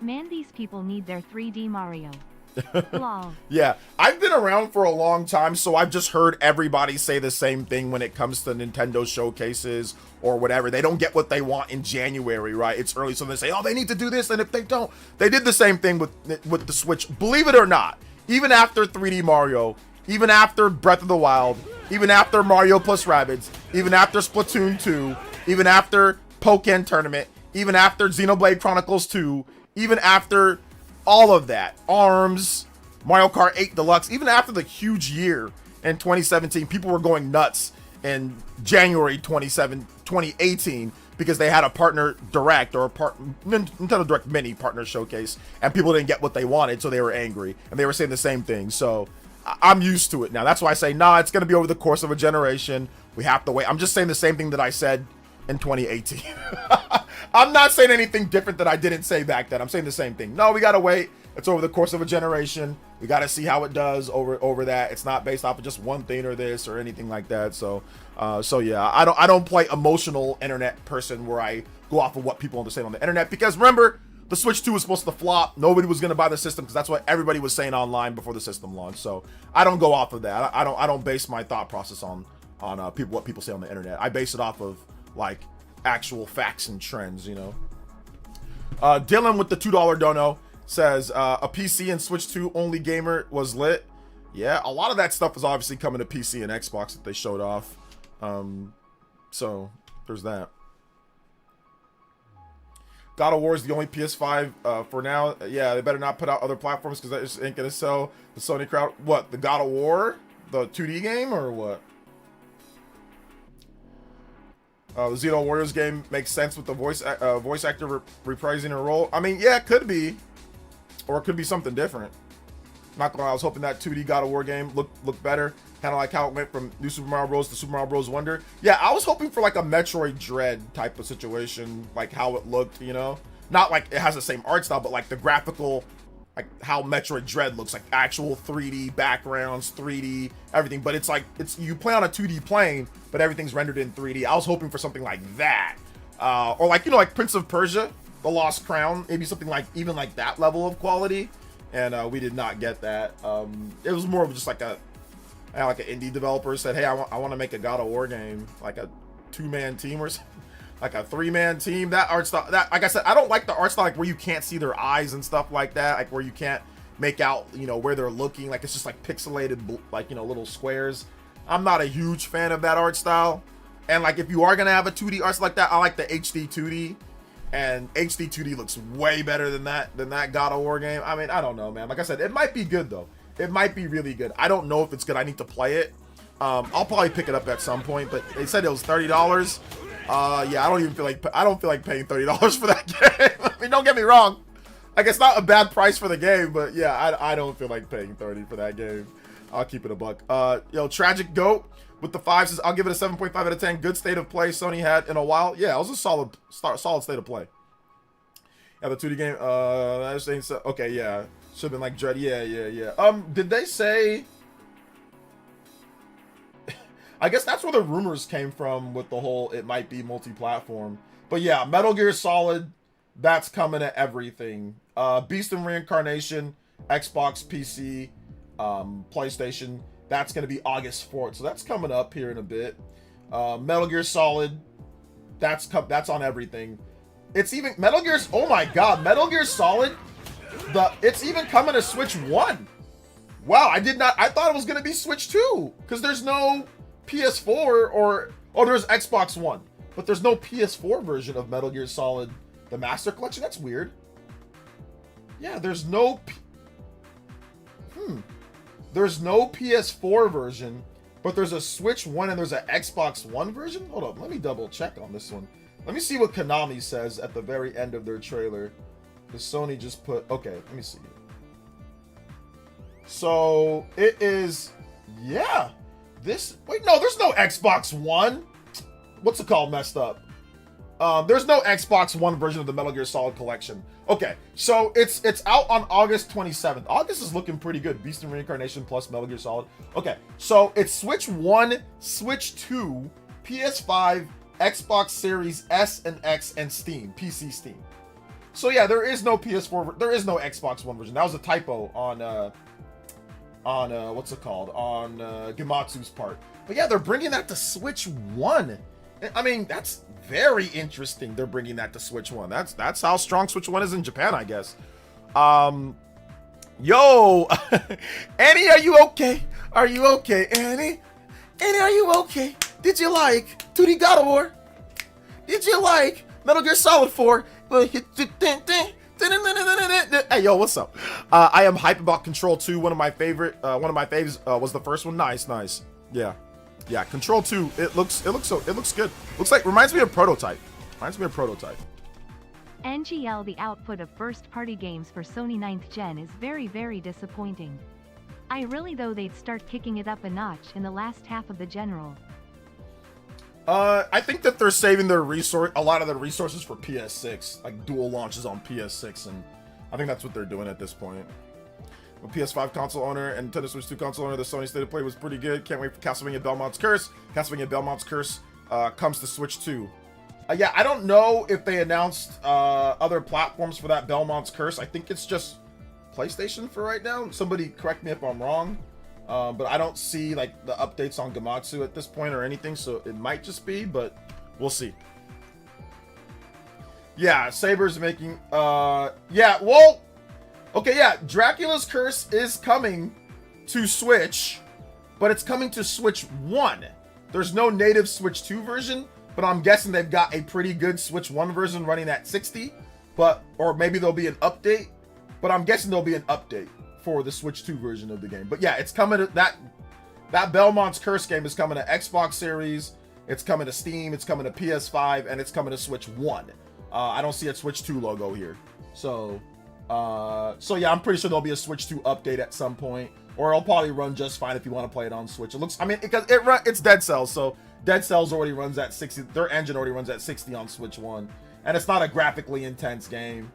Man, these people need their 3D Mario. Lol. Yeah, I've been around for a long time, so I've just heard everybody say the same thing when it comes to Nintendo showcases or whatever. They don't get what they want in January, right? It's early, so they say, oh, they need to do this, and if they don't, they did the same thing with the Switch. Believe it or not, even after 3D Mario, even after Breath of the Wild, even after Mario plus Rabbids, even after Splatoon 2, even after Pokken Tournament, even after Xenoblade Chronicles 2, even after all of that, ARMS, Mario Kart 8 Deluxe, even after the huge year in 2017, people were going nuts in January 2018 because they had a partner direct or a Nintendo Direct Mini partner showcase, and people didn't get what they wanted, so they were angry, and they were saying the same thing. So I'm used to it now. That's why I say, nah, it's going to be over the course of a generation. We have to wait. I'm just saying the same thing that I said in 2018. I'm not saying anything different that I didn't say back then. I'm saying the same thing. No, we got to wait. It's over the course of a generation. We got to see how it does over that. It's not based off of just one thing or this or anything like that. So yeah, I don't play emotional internet person where I go off of what people understand on the internet, because remember, the Switch 2 was supposed to flop. Nobody was going to buy the system because that's what everybody was saying online before the system launched. So I don't go off of that. I don't base my thought process on what people say on the internet. I base it off of like actual facts and trends, Dylan with the $2 dono says a PC and Switch 2 only gamer was lit. Yeah, a lot of that stuff was obviously coming to PC and Xbox that they showed off. So there's that. God of War is the only PS5 for now. Yeah, they better not put out other platforms because that just ain't gonna sell the Sony crowd. What, the God of War? The 2D game or what? The Xeno Warriors game makes sense with the voice actor reprising her role. I mean, yeah, it could be. Or it could be something different. Not gonna lie, I was hoping that 2D God of War game looked better. Kind of like how it went from New Super Mario Bros. To Super Mario Bros. Wonder. Yeah, I was hoping for like a Metroid Dread type of situation, like how it looked, Not like it has the same art style, but like the graphical, like how Metroid Dread looks, like actual 3D backgrounds, 3D everything. But it's like you play on a 2D plane, but everything's rendered in 3D. I was hoping for something like that, or like like Prince of Persia: The Lost Crown, maybe something like even like that level of quality. and we did not get that. It was more of just like an indie developer said, hey, I want to make a God of War game, like a 2-man team or something. Like a 3-man team. That art style, that, like I said, I don't like the art style like where you can't see their eyes and stuff like that, like where you can't make out, you know, where they're looking, like it's just like pixelated, like, you know, little squares. I'm not a huge fan of that art style. And like if you are gonna have a 2D art style like that, I like the HD 2D, and HD 2D looks way better than that God of War game. I mean, I don't know, man. Like I said, it might be good though. It might be really good. I don't know if it's good. I need to play it. I'll probably pick it up at some point, but they said it was $30. Yeah, I don't feel like paying $30 for that game. I mean, don't get me wrong. Like, it's not a bad price for the game, but yeah, I don't feel like paying $30 for that game. I'll keep it a buck. Yo, Tragic Goat with the 5 says, I'll give it a 7.5 out of 10. Good state of play Sony had in a while. Yeah, it was a solid state of play. Yeah, the 2D game, I was saying so. Okay, yeah. Should have been like Dread. Yeah. Did they say... I guess that's where the rumors came from with the whole it might be multi-platform. But yeah, Metal Gear Solid, that's coming to everything. Beast and Reincarnation, Xbox, PC, PlayStation, that's going to be August 4th. So that's coming up here in a bit. Metal Gear Solid, that's on everything. It's even Metal Gear's, oh my god, Metal Gear Solid, it's even coming to Switch 1. Wow, I thought it was going to be Switch 2 because there's no PS4 or there's Xbox One, but there's no PS4 version of Metal Gear Solid, the Master Collection. That's weird. Yeah, there's no there's no PS4 version, but there's a Switch One and there's an Xbox One version. Hold up, let me double check on this one. Let me see what Konami says at the very end of their trailer. Because Sony just put, okay, let me see. So it is, yeah. Wait, no, there's no Xbox One. What's it called? Messed up. There's no Xbox One version of the Metal Gear Solid collection. Okay, so it's out on August 27th. August is looking pretty good. Beast and Reincarnation plus Metal Gear Solid. Okay, so it's Switch 1, Switch 2, PS5, Xbox Series S and X, and Steam, PC Steam. So yeah, there is no PS4, there is no Xbox One version. That was a typo on what's it called, on Gematsu's part. But yeah, they're bringing that to Switch 1. I mean, that's very interesting. They're bringing that to Switch 1. That's how strong Switch 1 is in Japan, I guess. Yo, Annie, are you okay? Are you okay, Annie? Annie, are you okay? Did you like 2D God of War? Did you like Metal Gear Solid 4? Hey, yo, what's up? I am hype about Control 2. One of my faves was the first one. Nice. Yeah, Control 2. It looks good. Reminds me of Prototype. NGL, the output of first-party games for Sony 9th Gen is very, very disappointing. I really though they'd start kicking it up a notch in the last half of the general. I think that they're saving a lot of their resources for PS6, like dual launches on PS6, and I think that's what they're doing at this point. I'm a PS5 console owner and Nintendo Switch 2 console owner. The Sony State of Play was pretty good. Can't wait for Castlevania Belmont's Curse. Castlevania Belmont's Curse comes to Switch 2. Yeah, I don't know if they announced other platforms for that Belmont's Curse. I think it's just PlayStation for right now. Somebody correct me if I'm wrong. But I don't see like the updates on Gematsu at this point or anything, so it might just be, but we'll see. Yeah, Saber's making yeah, well, okay, yeah, Dracula's Curse is coming to Switch, but it's coming to Switch 1. There's no native Switch 2 version, but I'm guessing they've got a pretty good Switch 1 version running at 60, or maybe there'll be an update, but I'm guessing there'll be an update for the Switch 2 version of the game. But yeah, it's coming to that Belmont's Curse game is coming to Xbox Series, it's coming to Steam, it's coming to PS5, and it's coming to Switch 1. I don't see a Switch 2 logo here. So yeah, I'm pretty sure there'll be a Switch 2 update at some point, or it'll probably run just fine if you want to play it on Switch. It looks, I mean, it's Dead Cells, so Dead Cells already runs at 60. Their engine already runs at 60 on Switch 1, and it's not a graphically intense game.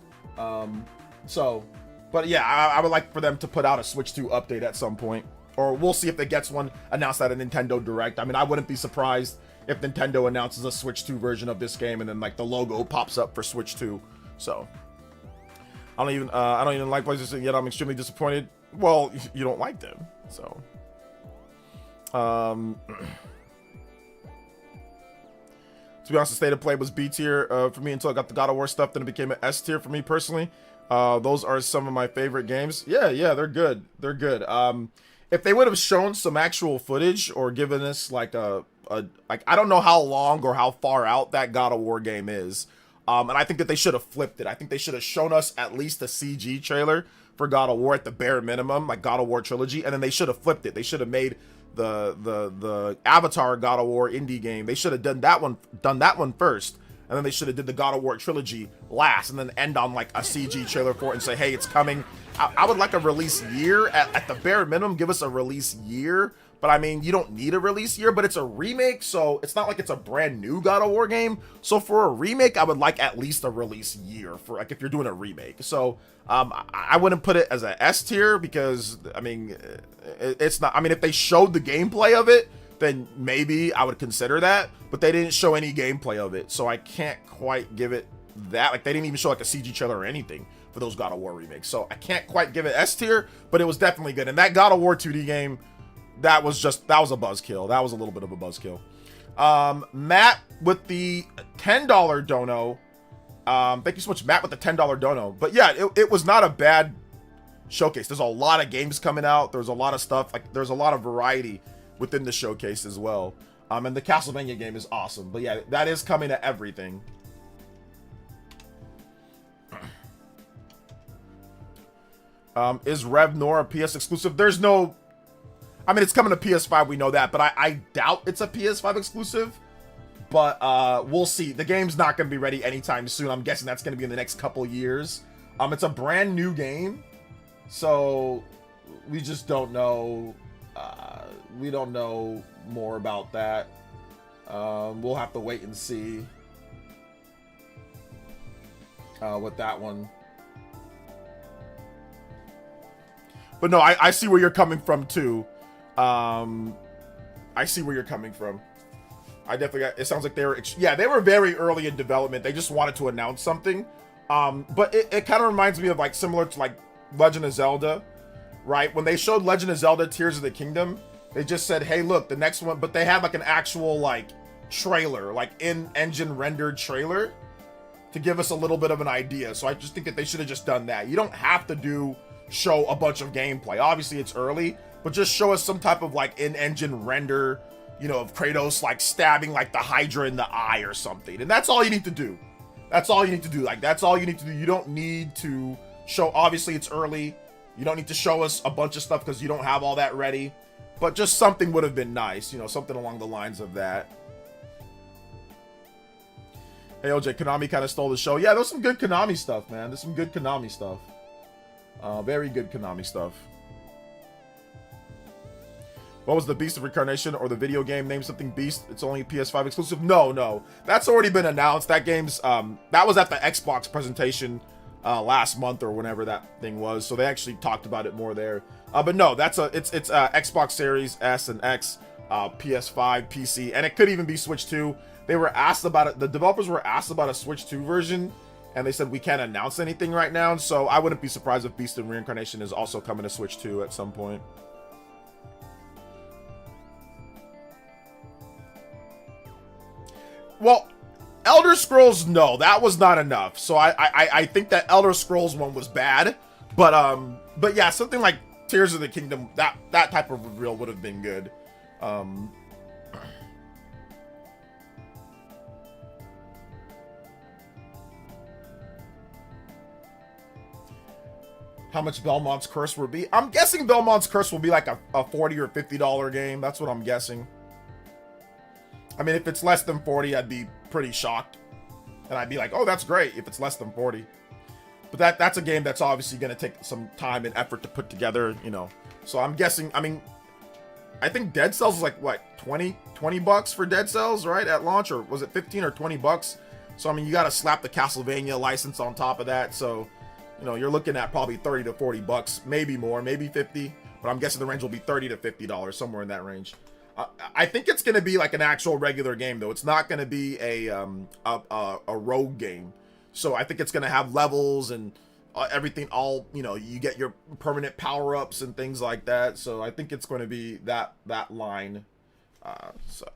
But yeah, I would like for them to put out a Switch 2 update at some point. Or we'll see if they gets one announced at a Nintendo Direct. I mean, I wouldn't be surprised if Nintendo announces a Switch 2 version of this game and then like the logo pops up for Switch 2. So, I don't even like PlayStation yet. I'm extremely disappointed. Well, you don't like them, so. To be honest, the state of play was B tier for me until I got the God of War stuff. Then it became an S tier for me personally. Those are some of my favorite games. Yeah, they're good. They're good. If they would have shown some actual footage or given us like like I don't know how long or how far out that God of War game is. And I think that they should have flipped it. I think they should have shown us at least a CG trailer for God of War at the bare minimum, like God of War trilogy, and then they should have flipped it. They should have made the Avatar God of War indie game. They should have done that one first, and then they should have did the God of War trilogy last, and then end on like a CG trailer for it and say, hey, it's coming. I would like a release year at the bare minimum. Give us a release year. But I mean, you don't need a release year, but it's a remake, so it's not like it's a brand new God of War game. So for a remake, I would like at least a release year for like if you're doing a remake. So I wouldn't put it as a S tier because I mean, it's not. I mean, if they showed the gameplay of it, then maybe I would consider that. But they didn't show any gameplay of it, so I can't quite give it that. Like they didn't even show like a CG trailer or anything for those God of War remakes. So I can't quite give it S tier, but it was definitely good. And that God of War 2D game. That was a buzzkill. That was a little bit of a buzzkill. Matt with the $10 dono. Thank you so much, Matt, with the $10 dono. But yeah, it was not a bad showcase. There's a lot of games coming out. There's a lot of stuff. Like there's a lot of variety within the showcase as well. And the Castlevania game is awesome. But yeah, that is coming to everything. Is Rev Nor a PS exclusive? There's no. I mean, it's coming to PS5, we know that, but I doubt it's a PS5 exclusive. But we'll see. The game's not going to be ready anytime soon. I'm guessing that's going to be in the next couple years. It's a brand new game, so we just don't know. We don't know more about that. We'll have to wait and see with that one. But no, I see where you're coming from too. I see where you're coming from. I definitely got, it sounds like they were very early in development. They just wanted to announce something. But it kind of reminds me of like similar to like Legend of Zelda, right? When they showed Legend of Zelda Tears of the Kingdom, they just said, hey, look, the next one, but they had like an actual like trailer, like in-engine rendered trailer to give us a little bit of an idea. So I just think that they should have just done that. You don't have to show a bunch of gameplay. Obviously it's early, but just show us some type of like in-engine render, you know, of Kratos like stabbing like the Hydra in the eye or something. And that's all you need to do. That's all you need to do. Like, that's all you need to do. You don't need to show, obviously it's early. You don't need to show us a bunch of stuff because you don't have all that ready. But just something would have been nice, you know, something along the lines of that. Hey, OJ, Konami kind of stole the show. Yeah, there's some good Konami stuff, man. There's some good Konami stuff. Very good Konami stuff. What was the Beast of Reincarnation or the video game? Name something Beast. It's only PS5 exclusive. No. That's already been announced. That game's, that was at the Xbox presentation last month or whenever that thing was. So they actually talked about it more there. But no, it's Xbox Series S and X, PS5, PC, and it could even be Switch 2. They were asked about it. The developers were asked about a Switch 2 version, and they said we can't announce anything right now. So I wouldn't be surprised if Beast of Reincarnation is also coming to Switch 2 at some point. Well, Elder Scrolls, no, that was not enough. So I think that Elder Scrolls one was bad, but yeah, something like Tears of the Kingdom, that type of reveal would have been good. How much Belmont's Curse will be? I'm guessing Belmont's Curse will be like a $40 or $50 game. That's what I'm guessing. I mean, if it's less than 40, I'd be pretty shocked. And I'd be like, oh, that's great if it's less than 40. But that's a game that's obviously going to take some time and effort to put together, you know. So I'm guessing, I mean, I think Dead Cells is like, what, 20 bucks for Dead Cells, right, at launch? Or was it 15 or 20 bucks? So, I mean, you got to slap the Castlevania license on top of that. So, you know, you're looking at probably 30 to 40 bucks, maybe more, maybe 50. But I'm guessing the range will be $30 to $50, somewhere in that range. I think it's going to be like an actual regular game, though. It's not going to be a rogue game. So I think it's going to have levels and everything, all, you know, you get your permanent power-ups and things like that. So I think it's going to be that line. So.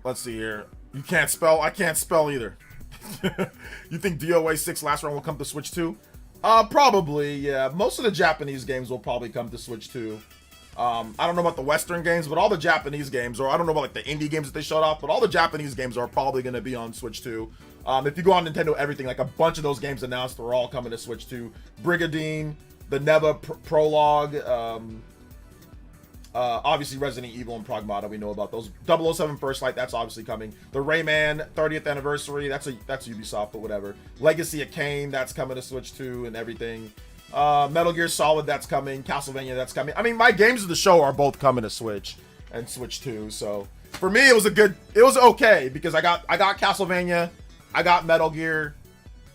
Let's see here. You can't spell. I can't spell either. You think DOA 6 last round will come to Switch 2? Probably, yeah. Most of the Japanese games will probably come to Switch 2. I don't know about the Western games, but all the Japanese games, or I don't know about like the indie games that they showed off, but all the Japanese games are probably going to be on Switch 2. If you go on Nintendo Everything, like a bunch of those games announced are all coming to Switch 2. Brigadine, the Neva Prologue, obviously Resident Evil and Pragmata, we know about those. 007 First Light, that's obviously coming. The Rayman 30th anniversary, that's Ubisoft, but whatever. Legacy of Kain, that's coming to Switch 2 and everything. Metal Gear Solid, that's coming. Castlevania, that's coming. I mean, my games of the show are both coming to Switch and Switch 2. So for me, it was okay because I got Castlevania, I got Metal Gear,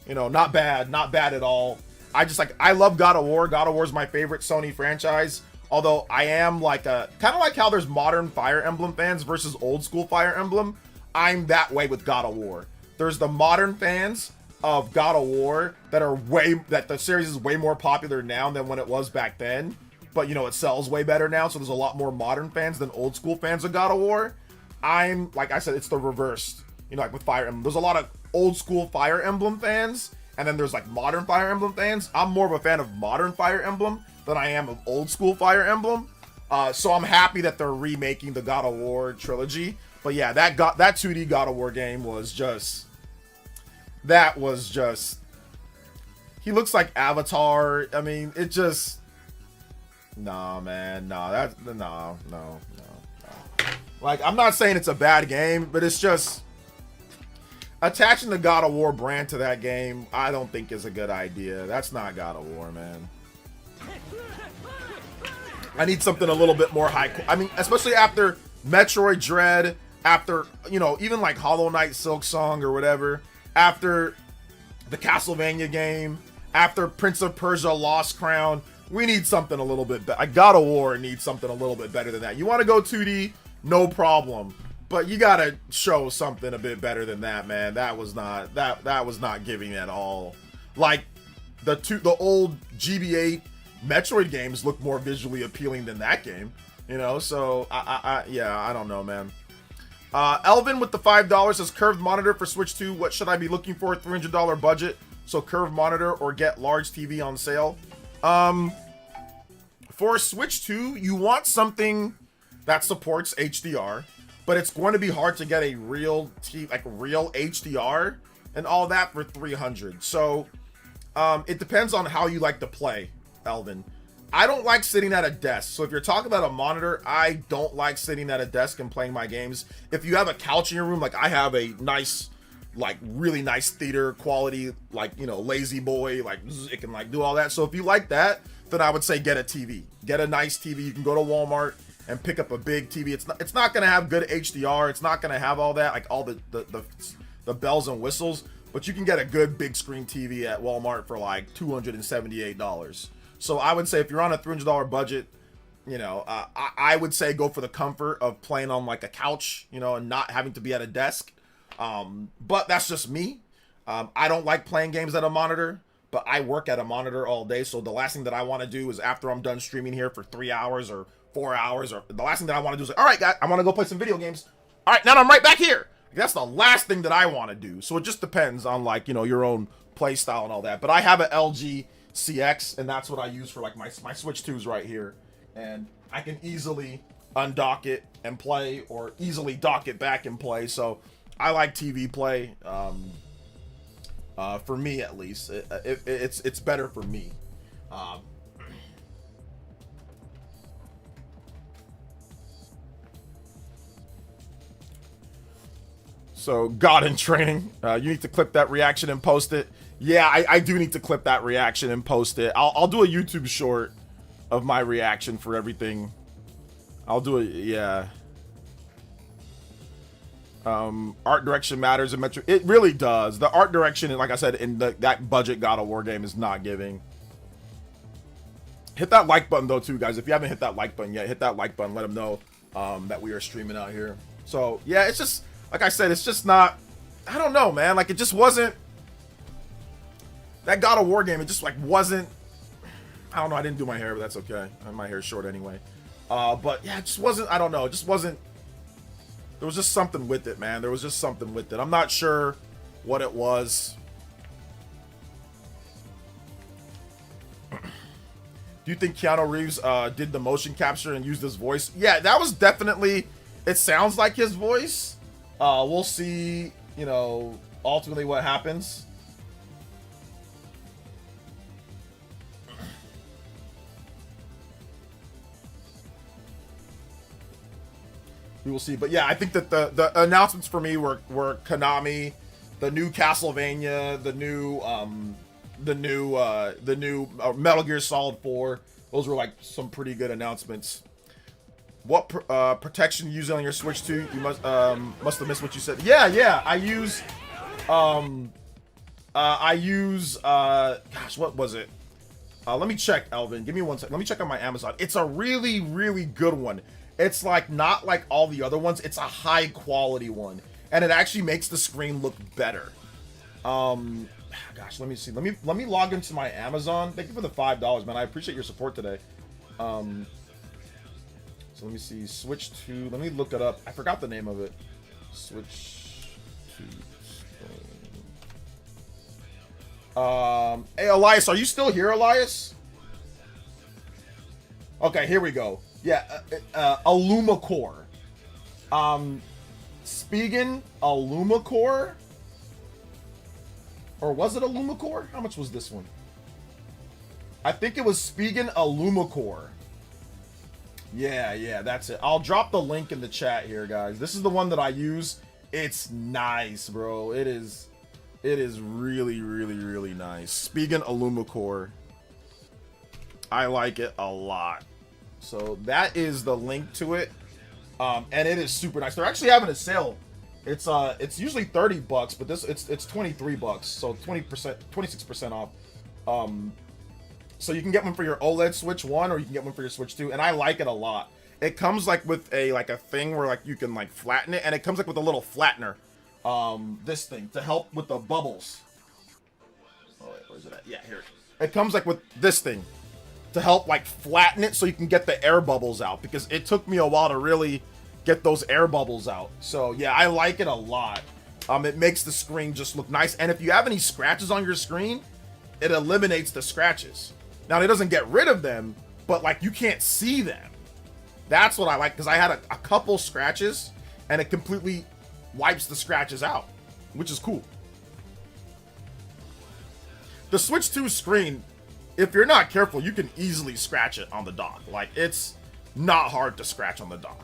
you know, not bad at all. I love God of War. God of War is my favorite Sony franchise. Although I am like kind of like how there's modern Fire Emblem fans versus old school Fire Emblem. I'm that way with God of War. There's the modern fans of God of War that the series is way more popular now than when it was back then. But you know, it sells way better now, so there's a lot more modern fans than old school fans of God of War. I'm, like I said, it's the reverse. You know, like with Fire Emblem, there's a lot of old school Fire Emblem fans, and then there's like modern Fire Emblem fans. I'm more of a fan of modern Fire Emblem than I am of old school Fire Emblem. So I'm happy that they're remaking the God of War trilogy. But yeah, that 2D God of War game was just... He looks like Avatar. I mean, it just... Nah, man. Nah, no. Like, I'm not saying it's a bad game, but it's just... Attaching the God of War brand to that game, I don't think is a good idea. That's not God of War, man. I need something a little bit more I mean, especially after Metroid Dread, after, you know, even like Hollow Knight Silk Song or whatever, after the Castlevania game, after Prince of Persia Lost Crown, we need something a little bit better. God of War needs something a little bit better than that. You want to go 2D? No problem. But you gotta show something a bit better than that, man. That was not giving at all. Like the old GB8 Metroid games look more visually appealing than that game, you know. So I don't know, man. Elvin with the $5 says curved monitor for Switch 2. What should I be looking for? $300 budget. So curved monitor or get large TV on sale. For Switch 2, you want something that supports HDR. But it's going to be hard to get a real real HDR and all that for $300. So it depends on how you like to play, Elvin. I don't like sitting at a desk. So if you're talking about a monitor, I don't like sitting at a desk and playing my games. If you have a couch in your room, like I have a nice, like really nice theater quality, like, you know, lazy boy, like it can like do all that. So if you like that, then I would say get a TV. Get a nice TV. You can go to Walmart and pick up a big TV. It's not gonna have good HDR. It's not gonna have all that, like all the bells and whistles. But you can get a good big screen TV at Walmart for like $278. So I would say if you're on a $300 budget, you know, I would say go for the comfort of playing on like a couch, you know, and not having to be at a desk. But that's just me. I don't like playing games at a monitor, but I work at a monitor all day. So the last thing that I want to do is after I'm done streaming here for 3 hours or 4 hours, or the last thing that I want to do is like, all right, guys, I want to go play some video games. All right, now I'm right back here. That's the last thing that I want to do. So it just depends on, like, you know, your own play style and all that. But I have an LG CX, and that's what I use for like my Switch 2s right here. And I can easily undock it and play, or easily dock it back and play. So I like TV play. For me at least, it's better for me. So, God in Training. You need to clip that reaction and post it. Yeah, I do need to clip that reaction and post it. I'll do a YouTube short of my reaction for everything. I'll do it, yeah. Art direction matters in Metro. It really does. The art direction, like I said, in that budget God of War game is not giving. Hit that like button though too, guys. If you haven't hit that like button yet, hit that like button. Let them know that we are streaming out here. So yeah, it's just like I said, it's just not. I don't know, man. Like it just wasn't that God of War game. It just like wasn't. I don't know. I didn't do my hair, but that's okay. My hair's short anyway. But yeah, it just wasn't. I don't know. It just wasn't. There was just something with it, man. There was just something with it. I'm not sure what it was. Do you think Keanu Reeves did the motion capture and used his voice? Yeah, that was definitely. It sounds like his voice. We'll see, you know, ultimately what happens. We will see. But yeah, I think that the announcements for me were Konami, the new Castlevania, the new Metal Gear Solid 4. Those were like some pretty good announcements. What protection you use on your Switch 2? You must have missed what you said. Yeah, I use gosh, what was it? Let me check, Elvin. Give me 1 second. Let me check on my Amazon. It's a really, really good one. It's like not like all the other ones. It's a high quality one, and it actually makes the screen look better. Gosh, let me see. Let me log into my Amazon. Thank you for the $5, man. I appreciate your support today. So let me see. Switch 2. Let me look it up. I forgot the name of it. Switch 2. Hey, Elias, are you still here, Elias? Okay, here we go. Yeah, Alumacore. Spigen Alumacore? Or was it Alumacore? How much was this one? I think it was Spigen Alumacore. Yeah, that's it. I'll drop the link in the chat here, guys. This is the one that I use. It's nice, bro. It is really, really, really nice. Spigen Alumacore. I like it a lot. So that is the link to it, and it is super nice. They're actually having a sale. It's usually $30, but this it's $23, so 26% off. So you can get one for your OLED Switch 1, or you can get one for your Switch 2, and I like it a lot. It comes like with a thing where like you can like flatten it, and it comes like with a little flattener, this thing to help with the bubbles. Oh wait, where's it at? Yeah, here. It comes like with this thing to help like flatten it so you can get the air bubbles out, because it took me a while to really get those air bubbles out. So yeah, I like it a lot. It makes the screen just look nice, and if you have any scratches on your screen, it eliminates the scratches. Now it doesn't get rid of them, but like you can't see them. That's what I like, because I had a couple scratches and it completely wipes the scratches out, which is cool. The Switch 2 screen, if you're not careful, you can easily scratch it on the dock. Like, it's not hard to scratch on the dock.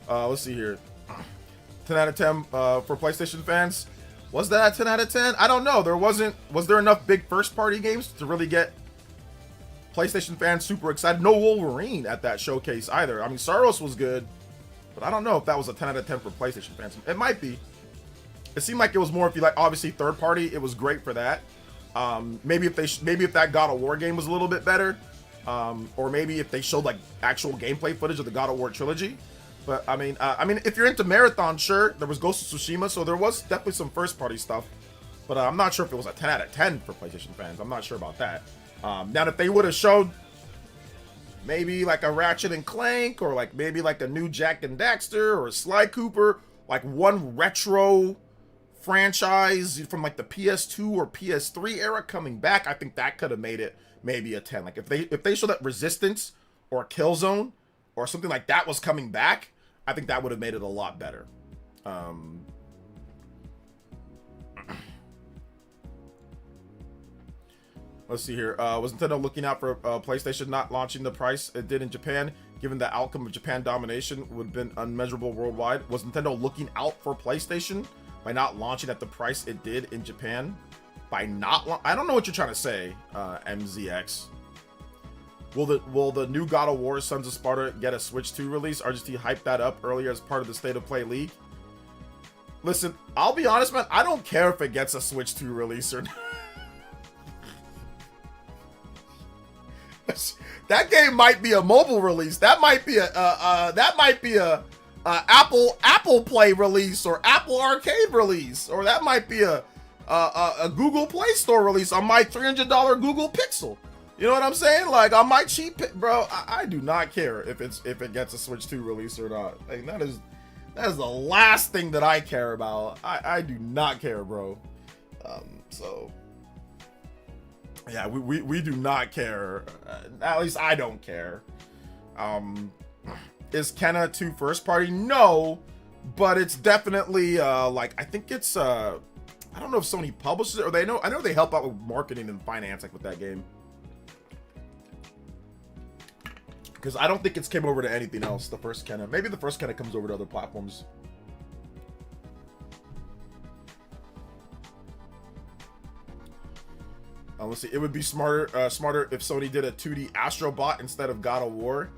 Let's see here. 10 out of 10 for PlayStation fans. Was that a 10 out of 10? I don't know. Was there enough big first-party games to really get PlayStation fans super excited? No Wolverine at that showcase either. I mean, Saros was good, but I don't know if that was a 10 out of 10 for PlayStation fans. It might be. It seemed like it was more if you like, obviously, third-party. It was great for that. Maybe if that God of War game was a little bit better, or maybe if they showed like actual gameplay footage of the God of War trilogy. But I mean, if you're into Marathon, sure, there was Ghost of Tsushima, so there was definitely some first-party stuff. But I'm not sure if it was a 10 out of 10 for PlayStation fans. I'm not sure about that. Now, if they would have showed maybe like a Ratchet and Clank, or like maybe like a new Jack and Daxter, or a Sly Cooper, like one retro franchise from like the PS2 or PS3 era coming back, I think that could have made it maybe a 10. Like if they showed that Resistance or Killzone or something like that was coming back, I think that would have made it a lot better. Let's see here. Was Nintendo looking out for PlayStation not launching the price it did in Japan, given the outcome of Japan domination would have been unmeasurable worldwide? Was Nintendo looking out for PlayStation by not launching at the price it did in Japan? By not, I don't know what you're trying to say, MZX. Will the new God of War Sons of Sparta get a Switch 2 release? RGT hyped that up earlier as part of the State of Play leak. Listen, I'll be honest, man. I don't care if it gets a Switch 2 release or not. That game might be a mobile release. That might be a Apple Play release or Apple Arcade release, or that might be a Google Play Store release on my $300 Google Pixel. You know what I'm saying? Like on my cheap, bro. I do not care if it gets a Switch 2 release or not. Like, that is the last thing that I care about. I do not care, bro. So. Yeah, we do not care. At least I don't care. Is Kenna 2 first party? No, but it's definitely like, I think it's I don't know if Sony publishes it or I know they help out with marketing and finance like with that game. Because I don't think it's came over to anything else, the first Kenna. Maybe the first Kenna comes over to other platforms. Let's see. It would be smarter if Sony did a 2D Astrobot instead of God of War.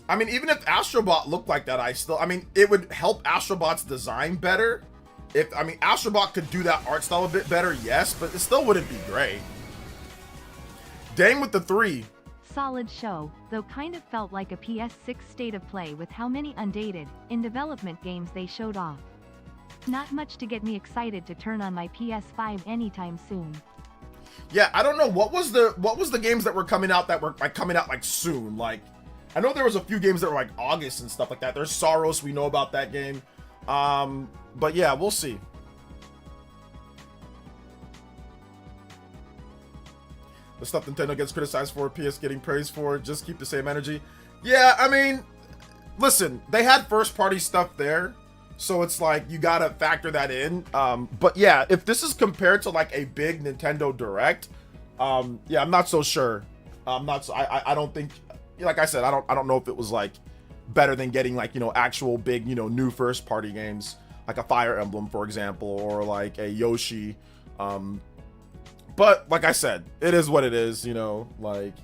I mean, even if Astrobot looked like that, I mean, it would help Astrobot's design better. Astrobot could do that art style a bit better, yes, but it still wouldn't be great. Dang with the 3. Solid show, though kind of felt like a PS6 State of Play with how many undated, in-development games they showed off. Not much to get me excited to turn on my PS5 anytime soon. Yeah, I don't know what was the games that were coming out like soon. Like, I know there was a few games that were like August and stuff like that. There's Soros, we know about that game. But yeah, we'll see. The stuff Nintendo gets criticized for, PS getting praised for, just keep the same energy. Yeah, I mean, listen, they had first party stuff there. So it's like, you gotta factor that in. But yeah, if this is compared to like a big Nintendo Direct, yeah, I'm not so sure. I don't think, like I said, I don't know if it was like better than getting like, you know, actual big, you know, new first party games, like a Fire Emblem, for example, or like a Yoshi. But like I said, it is what it is, you know, like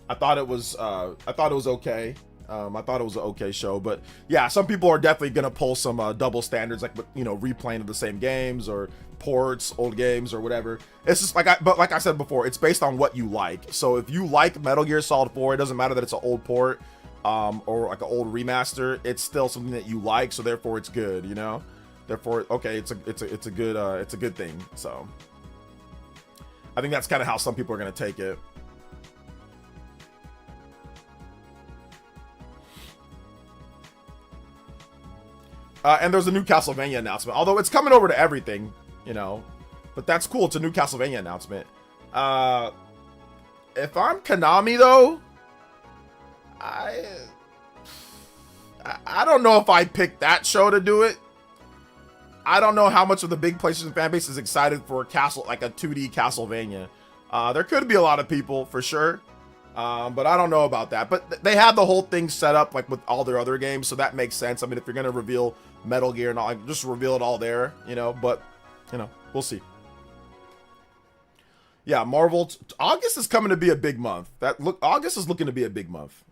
I thought it was okay. I thought it was an okay show, but yeah, some people are definitely gonna pull some double standards, like, you know, replaying of the same games or ports, old games or whatever. It's just like, but like I said before, it's based on what you like. So if you like Metal Gear Solid 4, it doesn't matter that it's an old port or like an old remaster. It's still something that you like, so therefore it's good, you know. Therefore, okay, it's a good thing. So I think that's kind of how some people are gonna take it. And there's a new Castlevania announcement, although it's coming over to everything, you know, but that's cool. It's a new Castlevania announcement. If I'm Konami though, I don't know if I picked that show to do it. I don't know how much of the big PlayStation fan base is excited for a 2D Castlevania. There could be a lot of people for sure. But I don't know about that. But they had the whole thing set up like with all their other games, so that makes sense. I mean, if you're gonna reveal Metal Gear and all, like, just reveal it all there, you know. But you know, we'll see. Yeah, Marvel. August is coming to be a big month. August is looking to be a big month.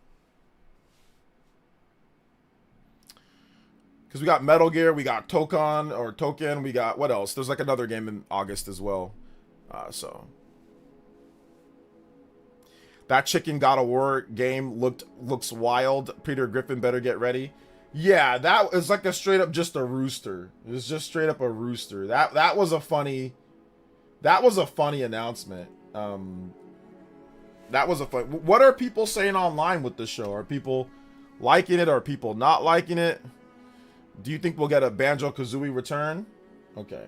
Because we got Metal Gear, we got Token, we got what else? There's like another game in August as well. So. That chicken God of War game looks wild. Peter Griffin better get ready. Yeah, that is like a straight up just a rooster. It was just straight up a rooster. That was a funny announcement. That was a fun. What are people saying online with this show? Are people liking it? Are people not liking it? Do you think we'll get a Banjo-Kazooie return? Okay.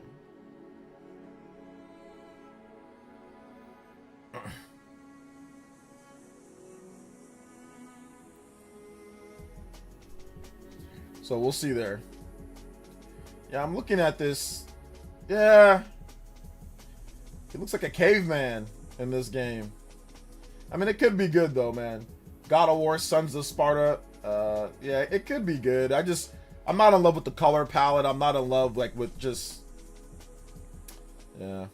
So we'll see there. Yeah, I'm looking at this. Yeah. He looks like a caveman. in this game. I mean, it could be good though, man. God of War, Sons of Sparta. Yeah, it could be good. I'm not in love with the color palette. I'm not in love like with just, yeah.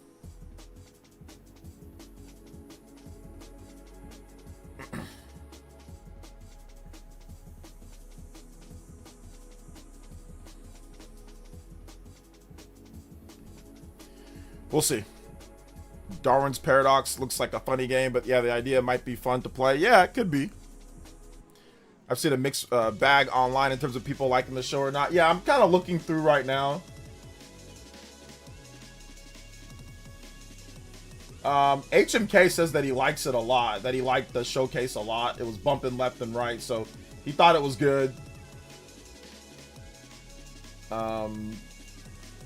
We'll see. Darwin's Paradox looks like a funny game, but yeah, the idea might be fun to play. Yeah, it could be. I've seen a mixed bag online in terms of people liking the show or not. Yeah, I'm kind of looking through right now. HMK says that he likes it a lot, that he liked the showcase a lot. It was bumping left and right, so he thought it was good.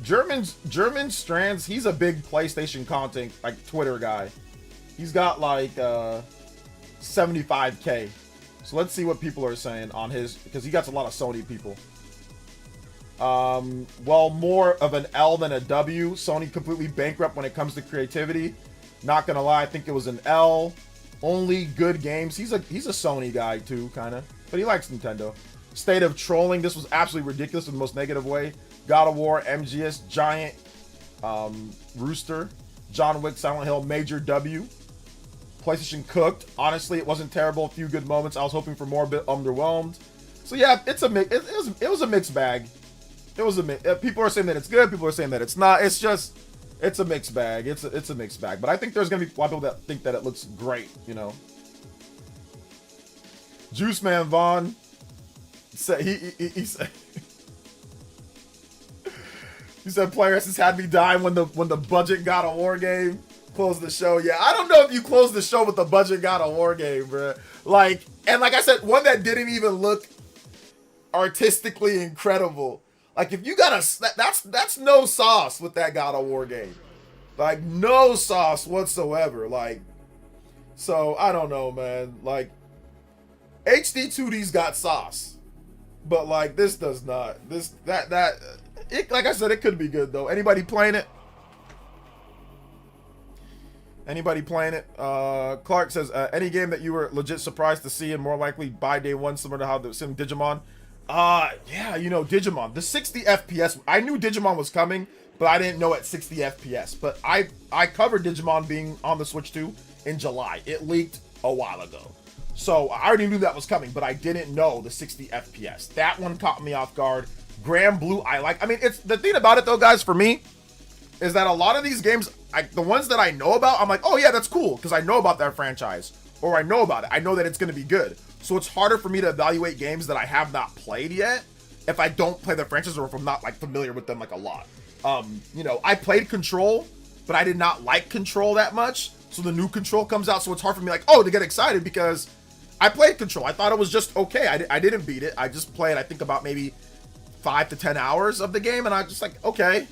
German Strands, he's a big PlayStation content, like Twitter guy. He's got like 75K. So let's see what people are saying on his, because he got a lot of Sony people. Well, more of an L than a W. Sony completely bankrupt when it comes to creativity. Not gonna lie, I think it was an L. Only good games. He's a Sony guy too, kind of, but he likes Nintendo. State of trolling. This was absolutely ridiculous in the most negative way. God of War, MGS, Giant, Rooster, John Wick, Silent Hill, major W. PlayStation cooked. Honestly, it wasn't terrible. A few good moments. I was hoping for more, a bit underwhelmed. So yeah, it's a mix. It was a mixed bag. It was a mix. People are saying that it's good. People are saying that it's not. It's just, it's a mixed bag. It's a mixed bag. But I think there's gonna be a lot of people that think that it looks great. You know. Juice Man Vaughn said he said. He said PlayerEssence had me dying when the budget God of War game closed the show. Yeah, I don't know if you closed the show with the budget God of War game, bro. Like, and like I said, one that didn't even look artistically incredible. Like, if you got that's no sauce with that God of War game. Like, no sauce whatsoever. Like, so I don't know, man. Like, HD 2D's got sauce, but like this does not. It, like I said, it could be good though. Anybody playing it? Anybody playing it? Clark says, any game that you were legit surprised to see and more likely by day one, similar to how the sim Digimon. Yeah, you know, Digimon. The 60 FPS. I knew Digimon was coming, but I didn't know at 60 FPS. But I covered Digimon being on the Switch 2 in July. It leaked a while ago. So I already knew that was coming, but I didn't know the 60 FPS. That one caught me off guard. Grand Blue, I like. I mean, it's the thing about it though, guys, for me, is that a lot of these games, the ones that I know about, I'm like, oh yeah, that's cool, because I know about that franchise, or I know about it. I know that it's going to be good. So it's harder for me to evaluate games that I have not played yet if I don't play the franchise or if I'm not like familiar with them like a lot. You know, I played Control, but I did not like Control that much. So the new Control comes out, so it's hard for me like, oh, to get excited because I played Control. I thought it was just okay. I didn't beat it. I just played, I think, about maybe 5 to 10 hours of the game, and I just like, okay.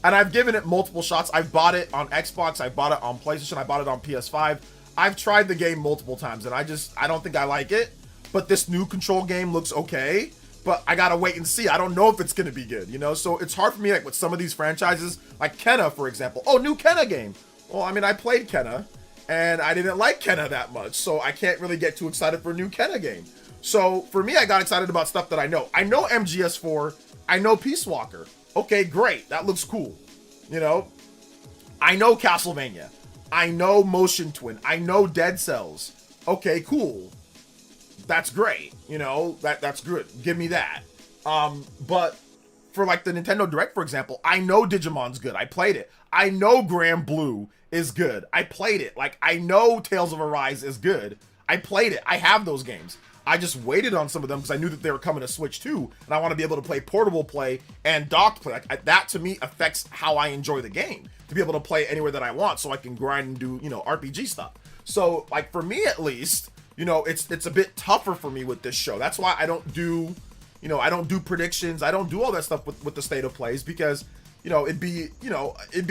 And I've given it multiple shots. I've bought it on Xbox, I bought it on PlayStation, I bought it on PS5. I've tried the game multiple times, and I don't think I like it. But this new Control game looks okay, but I gotta wait and see. I don't know if it's gonna be good, you know? So it's hard for me, like with some of these franchises, like Kenna, for example. Oh, new Kenna game. Well, I mean, I played Kenna, and I didn't like Kenna that much, so I can't really get too excited for a new Kenna game. So for me, I got excited about stuff that I know. I know MGS4, I know Peace Walker. Okay, great, that looks cool. You know, I know Castlevania. I know Motion Twin. I know Dead Cells. Okay, cool. That's great. You know, that's good. Give me that. But for like the Nintendo Direct, for example, I know Digimon's good. I played it. I know Grand Blue is good. I played it. Like, I know Tales of Arise is good. I played it. I have those games. I just waited on some of them because I knew that they were coming to Switch 2, and I want to be able to play portable play and docked play. Like, that to me affects how I enjoy the game, to be able to play anywhere that I want, so I can grind and do, you know, RPG stuff. So, like, for me at least, you know, it's a bit tougher for me with this show. That's why I don't do, you know, I don't do predictions. I don't do all that stuff with the state of plays because, you know, it'd be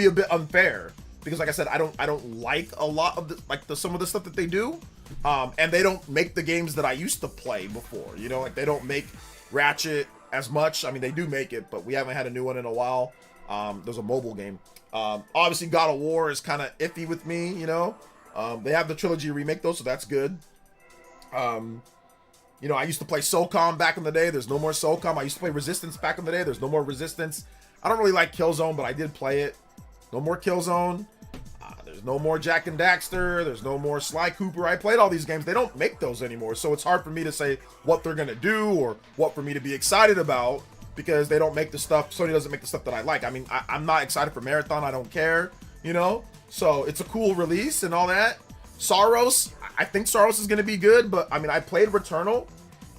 a bit unfair. Because like I said, I don't like a lot of some of the stuff that they do. And they don't make the games that I used to play before, you know, like they don't make Ratchet as much. I mean, they do make it, but we haven't had a new one in a while. There's a mobile game. Obviously God of War is kind of iffy with me, you know. They have the trilogy remake though, so that's good. You know, I used to play SOCOM back in the day. There's no more SOCOM. I used to play Resistance back in the day. There's no more Resistance. I don't really like Killzone, but I did play it. No more Killzone. There's no more Jack and Daxter. There's no more Sly Cooper. I played all these games. They don't make those anymore, so it's hard for me to say what they're gonna do or what for me to be excited about, because they don't make the stuff. Sony doesn't make the stuff that I like. I mean, I'm not excited for Marathon. I don't care, you know. So it's a cool release and all that. Soros, I think Soros is gonna be good, but I mean, I played Returnal,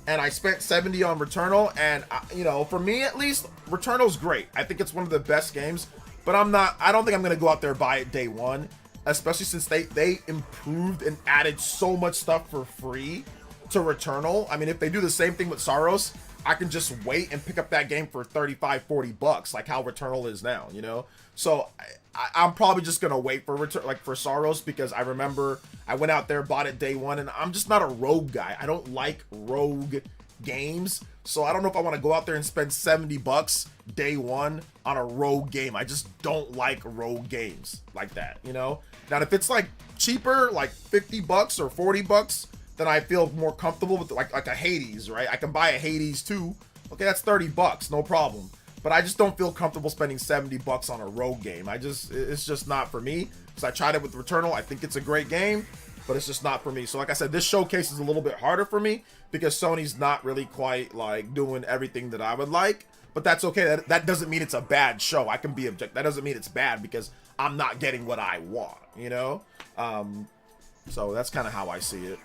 and I spent 70 on Returnal, and you know, for me at least, Returnal's great. I think it's one of the best games, but I don't think I'm gonna go out there and buy it day one, especially since they improved and added so much stuff for free to Returnal. I mean, if they do the same thing with Soros, I can just wait and pick up that game for 35, 40 bucks, like how Returnal is now, you know? So I'm probably just gonna wait for for Soros, because I remember I went out there, bought it day one, and I'm just not a rogue guy. I don't like rogue games, so I don't know if I want to go out there and spend 70 bucks day one on a rogue game. I just don't like rogue games like that, you know? Now, if it's like cheaper, like 50 bucks or 40 bucks, then I feel more comfortable with like a Hades, right? I can buy a Hades too. Okay, that's 30 bucks, no problem. But I just don't feel comfortable spending 70 bucks on a rogue game. It's just not for me, because I tried it with Returnal. I think it's a great game, but it's just not for me. So like I said, this showcase is a little bit harder for me, because Sony's not really quite like doing everything that I would like, but that's okay. That doesn't mean it's a bad show. I can be objective. That doesn't mean it's bad, because I'm not getting what I want, you know? So that's kind of how I see it.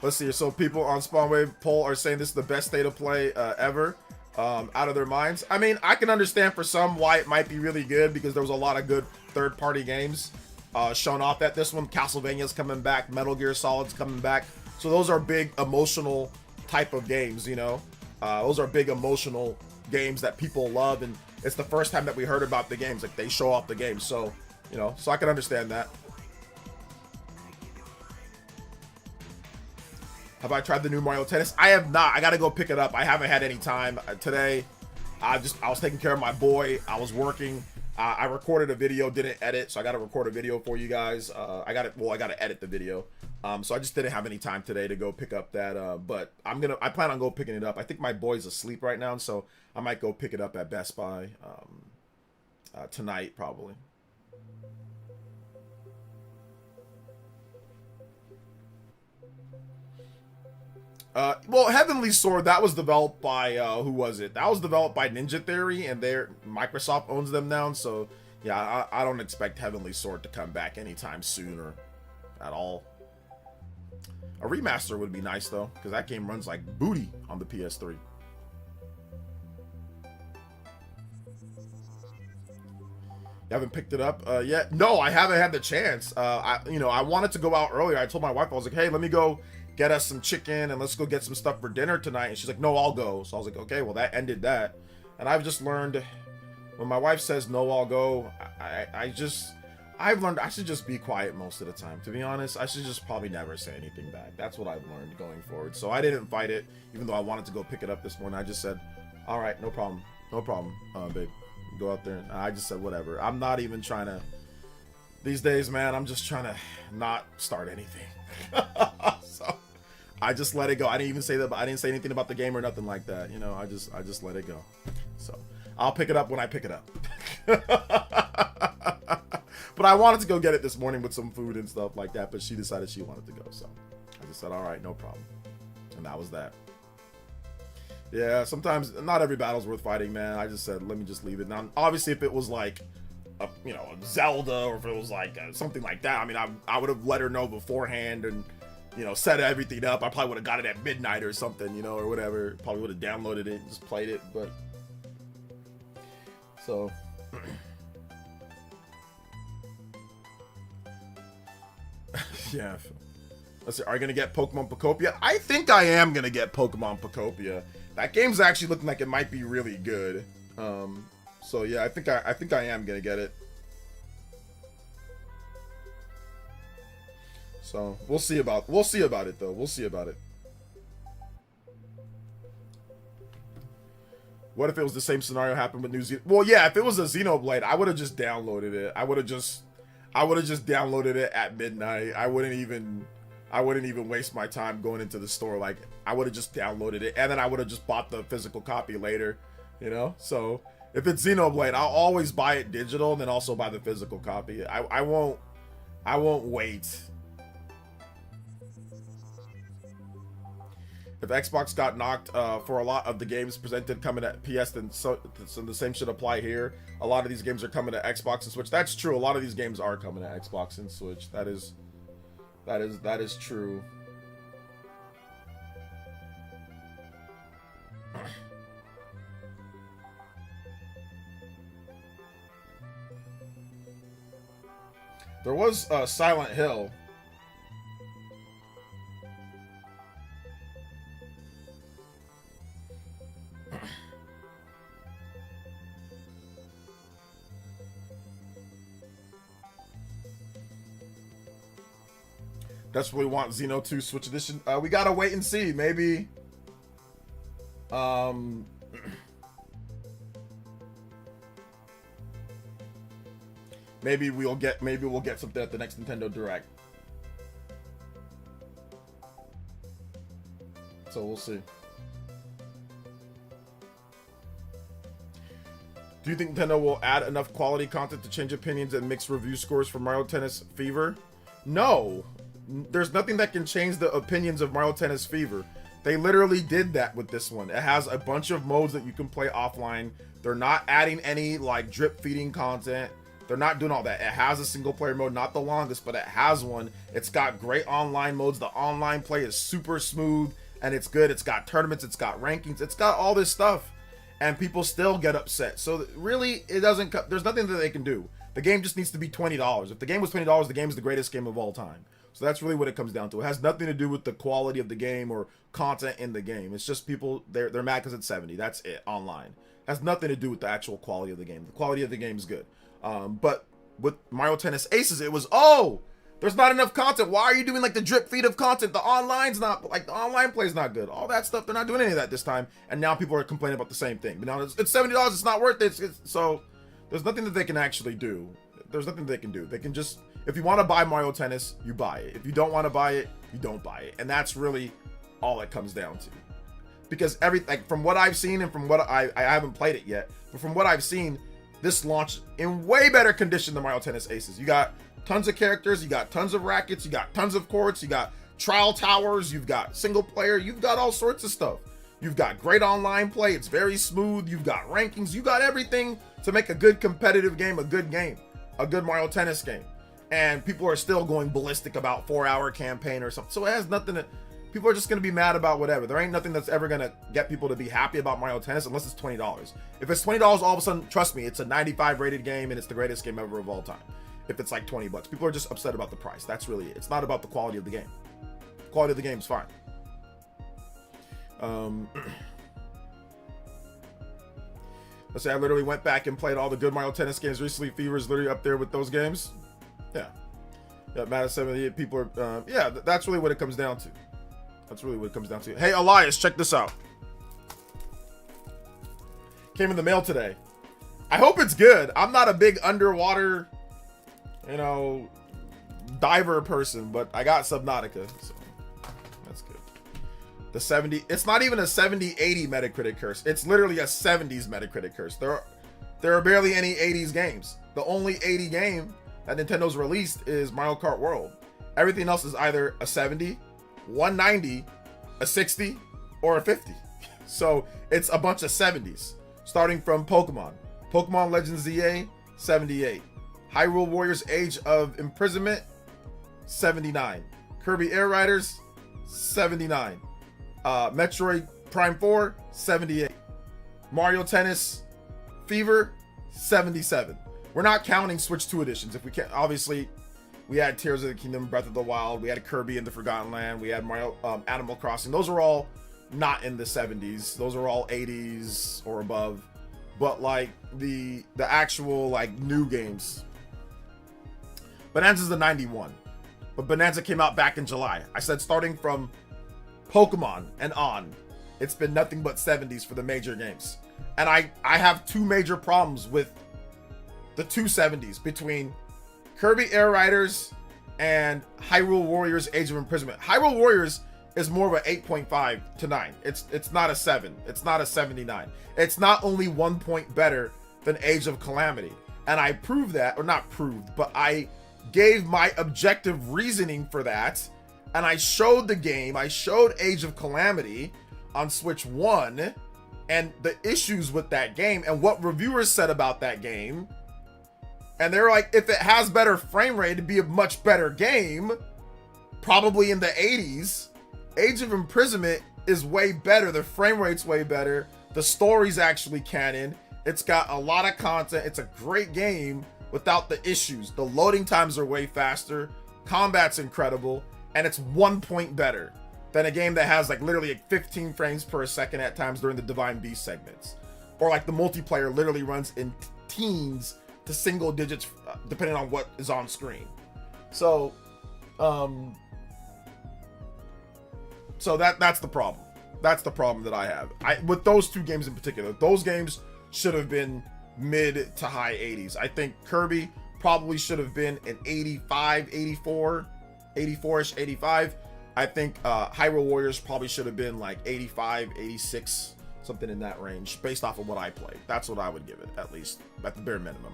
Let's see. So people on Spawnwave poll are saying this is the best state of play ever, out of their minds. I mean, I can understand for some why it might be really good, because there was a lot of good third-party games shown off at this one. Castlevania's coming back, Metal Gear Solid's coming back. So those are big emotional type of games, you know. Those are big emotional games that people love, and it's the first time that we heard about the games. Like, they show off the games, so you know. So I can understand that. Have I tried the new Mario Tennis? I have not. I gotta go pick it up. I haven't had any time today. I was taking care of my boy. I was working. I recorded a video, didn't edit, so I gotta record a video for you guys. I gotta edit the video. So I just didn't have any time today to go pick up that. But I plan on go picking it up. I think my boy's asleep right now, so I might go pick it up at Best Buy tonight, probably. Well, Heavenly Sword, that was developed by, who was it? That was developed by Ninja Theory, and Microsoft owns them now, so yeah, I don't expect Heavenly Sword to come back anytime soon or at all. A remaster would be nice, though, because that game runs like booty on the PS3. You haven't picked it up yet? No, I haven't had the chance. I wanted to go out earlier. I told my wife, I was like, hey, let me go get us some chicken and let's go get some stuff for dinner tonight. And she's like, no, I'll go. So I was like, okay, well, that ended that. And I've just learned, when my wife says no, I'll go, I've learned I should just be quiet most of the time. To be honest, I should just probably never say anything back. That's what I've learned going forward. So I didn't fight it, even though I wanted to go pick it up this morning. I just said, all right, no problem, babe. Go out there. And I just said whatever. I'm not even trying to, these days, man, I'm just trying to not start anything. So I just let it go. I didn't even say that, but I didn't say anything about the game or nothing like that. You know, I just let it go. So I'll pick it up when I pick it up. But I wanted to go get it this morning with some food and stuff like that, but she decided she wanted to go. So I just said, all right, no problem. And that was that. Yeah, sometimes not every battle's worth fighting, man. I just said, let me just leave it. Now, obviously, if it was like, a Zelda, or if it was like something like that, I mean, I would have let her know beforehand and, set everything up. I probably would have got it at midnight or something, or whatever. Probably would have downloaded it and just played it, but. So. Yeah. Let's see, are you going to get Pokemon Pocopia? I think I am going to get Pokemon Pocopia. That game's actually looking like it might be really good. So yeah, I think I am going to get it. So, we'll see about it though. We'll see about it. What if it was the same scenario happened with New Zealand? Well, yeah, if it was a Xenoblade, I would have just downloaded it. I would have just downloaded it at midnight. I wouldn't even waste my time going into the store. Like, I would have just downloaded it, and then I would have just bought the physical copy later, you know? So if it's Xenoblade, I'll always buy it digital and then also buy the physical copy. I won't wait. If Xbox got knocked for a lot of the games presented coming at PS, then so the same should apply here. A lot of these games are coming to Xbox and Switch. That's true. A lot of these games are coming to Xbox and Switch. That is true. There was Silent Hill. Desperately want Xeno 2 Switch Edition. We gotta wait and see. Maybe. Maybe we'll get something at the next Nintendo Direct. So we'll see. Do you think Nintendo will add enough quality content to change opinions and mix review scores for Mario Tennis Fever? No. There's nothing that can change the opinions of Mario Tennis Fever. They literally did that with this one. It has a bunch of modes that you can play offline. They're not adding any like drip feeding content. They're not doing all that. It has a single player mode, not the longest, but it has one. It's got great online modes. The online play is super smooth and it's good. It's got tournaments, it's got rankings, it's got all this stuff, and people still get upset. So really, it doesn't. There's nothing that they can do. The game just needs to be $20. If the game was $20, the game is the greatest game of all time. So that's really what it comes down to. It has nothing to do with the quality of the game or content in the game. It's just people, they're mad because it's 70. That's it, online. It has nothing to do with the actual quality of the game. The quality of the game is good. But with Mario Tennis Aces, it was, oh, there's not enough content. Why are you doing like the drip feed of content? The online's not, like the online play is not good. All that stuff, they're not doing any of that this time. And now people are complaining about the same thing. But now it's $70, it's not worth it. So there's nothing that they can actually do. There's nothing they can do. They can just, if you want to buy Mario Tennis, you buy it. If you don't want to buy it, you don't buy it. And that's really all it comes down to. Because like from what I've seen and from what I haven't played it yet, but from what I've seen, this launched in way better condition than Mario Tennis Aces. You got tons of characters, you got tons of rackets, you got tons of courts, you got trial towers, you've got single player, you've got all sorts of stuff. You've got great online play, it's very smooth, you've got rankings, you got everything to make a good competitive game, a good Mario Tennis game. And people are still going ballistic about 4-hour campaign or something. So it has nothing to, people are just going to be mad about whatever. There ain't nothing that's ever going to get people to be happy about Mario Tennis unless it's $20. If it's $20, all of a sudden, trust me, it's a 95 rated game and it's the greatest game ever of all time. If it's like $20, people are just upset about the price. That's really it. It's not about the quality of the game. The quality of the game is fine. Let's say I literally went back and played all the good Mario Tennis games recently. Fever is literally up there with those games. Yeah. Yeah, Madden 78 people are, yeah, that's really what it comes down to. That's really what it comes down to. Hey, Elias, check this out. Came in the mail today. I hope it's good. I'm not a big underwater, you know, diver person, but I got Subnautica, so that's good. The 70, it's not even a 70-80 Metacritic curse. It's literally a 70s Metacritic curse. There are barely any 80s games. The only 80 game that Nintendo's released is Mario Kart World. Everything else is either a 70, 190, a 60, or a 50. So it's a bunch of 70s, starting from Pokemon Legends ZA, 78. Hyrule Warriors Age of Imprisonment, 79. Kirby Air Riders, 79. Metroid Prime 4, 78. Mario Tennis Fever, 77. We're not counting Switch 2 editions. If we can't, obviously, we had Tears of the Kingdom, Breath of the Wild, we had Kirby and the Forgotten Land, we had Mario, Animal Crossing. Those are all not in the 70s. Those are all 80s or above. But like the actual like new games, Bonanza's the 91, but Bonanza came out back in July. I said starting from Pokemon and on, it's been nothing but 70s for the major games. And I have two major problems with the 270s between Kirby Air Riders and Hyrule Warriors Age of Imprisonment. Hyrule Warriors is more of an 8.5 to 9. It's not a 7. It's not a 79. It's not only 1 point better than Age of Calamity. And I proved that, or not proved, but I gave my objective reasoning for that. And I showed the game, I showed Age of Calamity on Switch 1 and the issues with that game and what reviewers said about that game. And they're like, if it has better frame rate, it'd be a much better game, probably in the 80s. Age of Imprisonment is way better. The frame rate's way better. The story's actually canon. It's got a lot of content. It's a great game without the issues. The loading times are way faster. Combat's incredible. And it's 1 point better than a game that has like literally like 15 frames per second at times during the Divine Beast segments. Or like the multiplayer literally runs in teens to single digits depending on what is on screen. So that's the problem. That's the problem that I have. With those two games in particular. Those games should have been mid to high 80s. I think Kirby probably should have been an 85, 84, 84ish, 85. I think Hyrule Warriors probably should have been like 85, 86, something in that range based off of what I played. That's what I would give it, at least, at the bare minimum.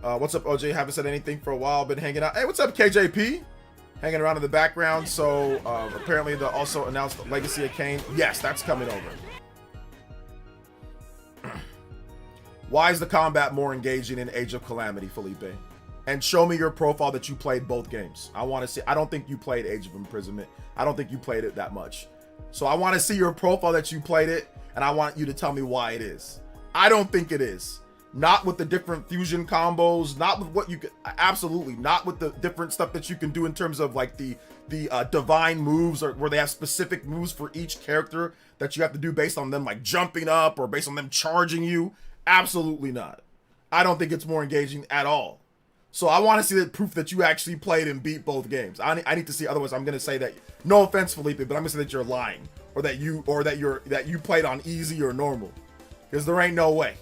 What's up, OJ? Haven't said anything for a while. Been hanging out. Hey, what's up, KJP? Hanging around in the background. So apparently they also announced Legacy of Kain. Yes, that's coming over. Why is the combat more engaging in Age of Calamity, Felipe? And show me your profile that you played both games. I want to see. I don't think you played Age of Imprisonment. I don't think you played it that much. So I want to see your profile that you played it, and I want you to tell me why it is. I don't think it is. Not with the different fusion combos, not with what you could, absolutely not with the different stuff that you can do in terms of like the divine moves, or where they have specific moves for each character that you have to do based on them like jumping up or based on them charging you. Absolutely not. I don't think it's more engaging at all. So I want to see the proof that you actually played and beat both games. I need to see, otherwise I'm going to say that, no offense, Felipe, but I'm going to say that you're lying, or that you played on easy or normal, because there ain't no way.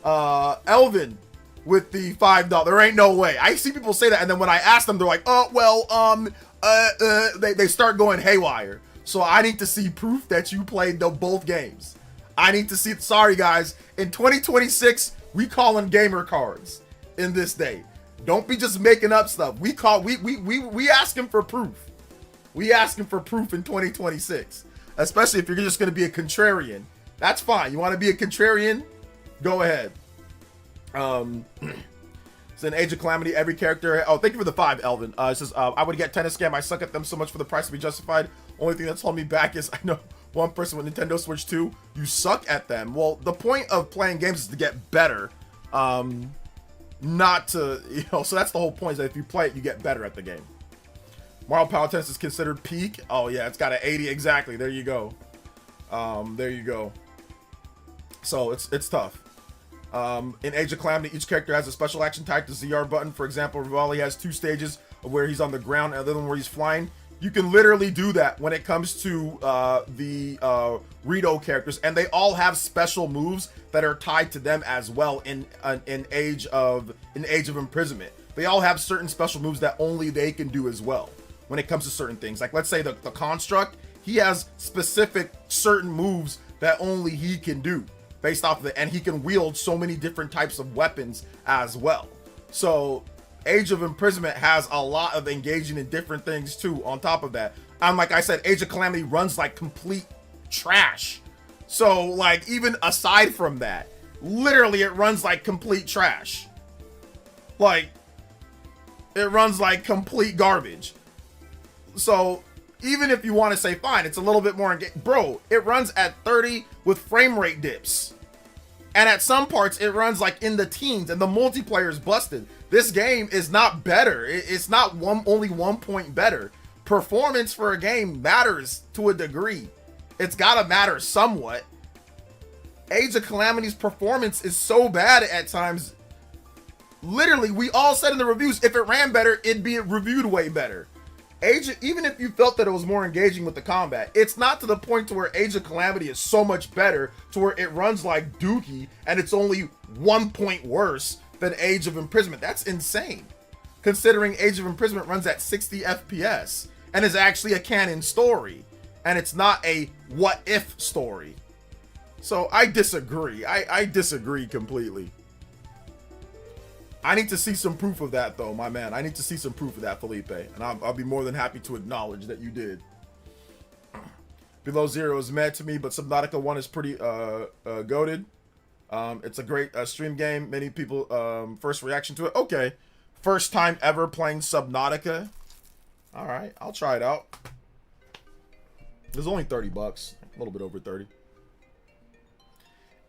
Elvin with the $5. There ain't no way. I see people say that, and then when I ask them, they're like, oh well, they start going haywire. So I need to see proof that you played both games. I need to see. Sorry guys, in 2026 we calling gamer cards in this day. Don't be just making up stuff. We asking for proof. We asking for proof in 2026, especially if you're just going to be a contrarian. That's fine. You want to be a contrarian? Go ahead. It's an Age of Calamity. Every character. Oh, thank you for the 5, Elvin. It says I would get tennis scam. I suck at them so much for the price to be justified. Only thing that's holding me back is I know one person with Nintendo Switch 2. You suck at them. Well, the point of playing games is to get better. Not to, so that's the whole point, is that if you play it, you get better at the game. Mario Power Tennis is considered peak. Oh yeah, it's got an 80 exactly. There you go. There you go. So it's tough. In Age of Calamity, each character has a special action tied to ZR button. For example, Rivali has 2 stages of where he's on the ground and the other one where he's flying. You can literally do that when it comes to the Rito characters, and they all have special moves that are tied to them as well in Age of Imprisonment. They all have certain special moves that only they can do as well when it comes to certain things. Like let's say the Construct, he has specific certain moves that only he can do based off of it, and he can wield so many different types of weapons as well. So Age of Imprisonment has a lot of engaging in different things too on top of that. And like I said, Age of Calamity runs like complete trash. So like even aside from that, literally it runs like complete trash. Like it runs like complete garbage. So even if you want to say fine, it's a little bit more bro, it runs at 30 with frame rate dips. And at some parts it runs like in the teens, and the multiplayer is busted. This game is not better. It's not only 1 point better. Performance for a game matters to a degree. It's gotta matter somewhat. Age of Calamity's performance is so bad at times. Literally, we all said in the reviews, if it ran better, it'd be reviewed way better. even if you felt that it was more engaging with the combat, it's not to the point to where Age of Calamity is so much better to where it runs like Dookie and it's only 1 point worse than Age of Imprisonment. That's insane, considering Age of Imprisonment runs at 60 FPS and is actually a canon story, and it's not a what if story. So I disagree. I disagree completely. I need to see some proof of that, though, my man. I need to see some proof of that, Felipe. And I'll be more than happy to acknowledge that you did. Below Zero is mad to me, but Subnautica 1 is pretty goated. It's a great stream game. Many people, first reaction to it. Okay. First time ever playing Subnautica. All right. I'll try it out. It was only $30. A little bit over 30.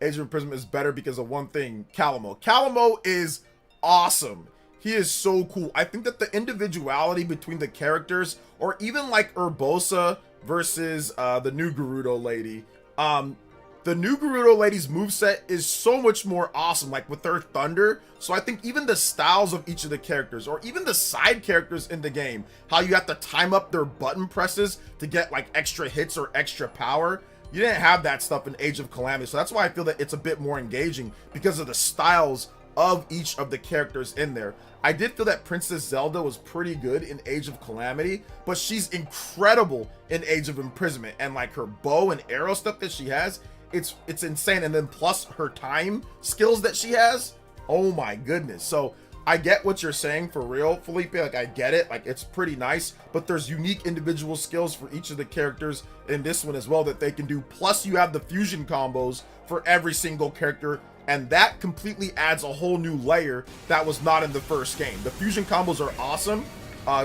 Age of Imprisonment is better because of one thing. Calamo. Calamo is awesome. He is so cool. I think that the individuality between the characters, or even like Urbosa versus the new Gerudo lady, the new Gerudo lady's moveset is so much more awesome, like with her thunder. So I think even the styles of each of the characters, or even the side characters in the game, how you have to time up their button presses to get like extra hits or extra power, you didn't have that stuff in Age of Calamity. So that's why I feel that it's a bit more engaging, because of the styles of each of the characters in there. I did feel that Princess Zelda was pretty good in Age of Calamity, but she's incredible in Age of Imprisonment, and like her bow and arrow stuff that she has, it's insane. And then plus her time skills that she has, oh my goodness. So I get what you're saying, for real, Felipe. Like, I get it, like it's pretty nice, but there's unique individual skills for each of the characters in this one as well that they can do. Plus you have the fusion combos for every single character, and that completely adds a whole new layer that was not in the first game. The fusion combos are awesome.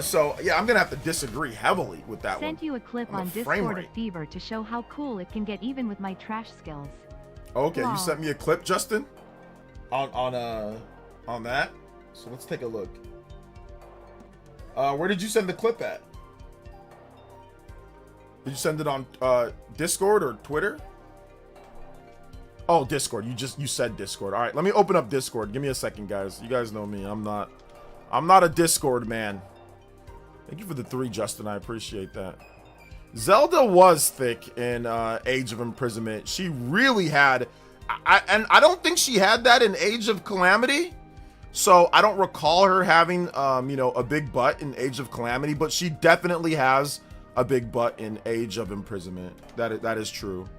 So yeah, I'm gonna have to disagree heavily with that one. Sent you a clip on Discord of Fever to show how cool it can get even with my trash skills. Okay, Wow. You sent me a clip, Justin, on that. So let's take a look. Where did you send the clip at? Did you send it on Discord or Twitter? Oh, Discord. You said Discord. All right, let me open up Discord. Give me a second, guys. You guys know me. I'm not a Discord man. Thank you for the 3, Justin. I appreciate that. Zelda was thick in Age of Imprisonment. She really had, and I don't think she had that in Age of Calamity. So I don't recall her having, you know, a big butt in Age of Calamity, but she definitely has a big butt in Age of Imprisonment. That is true.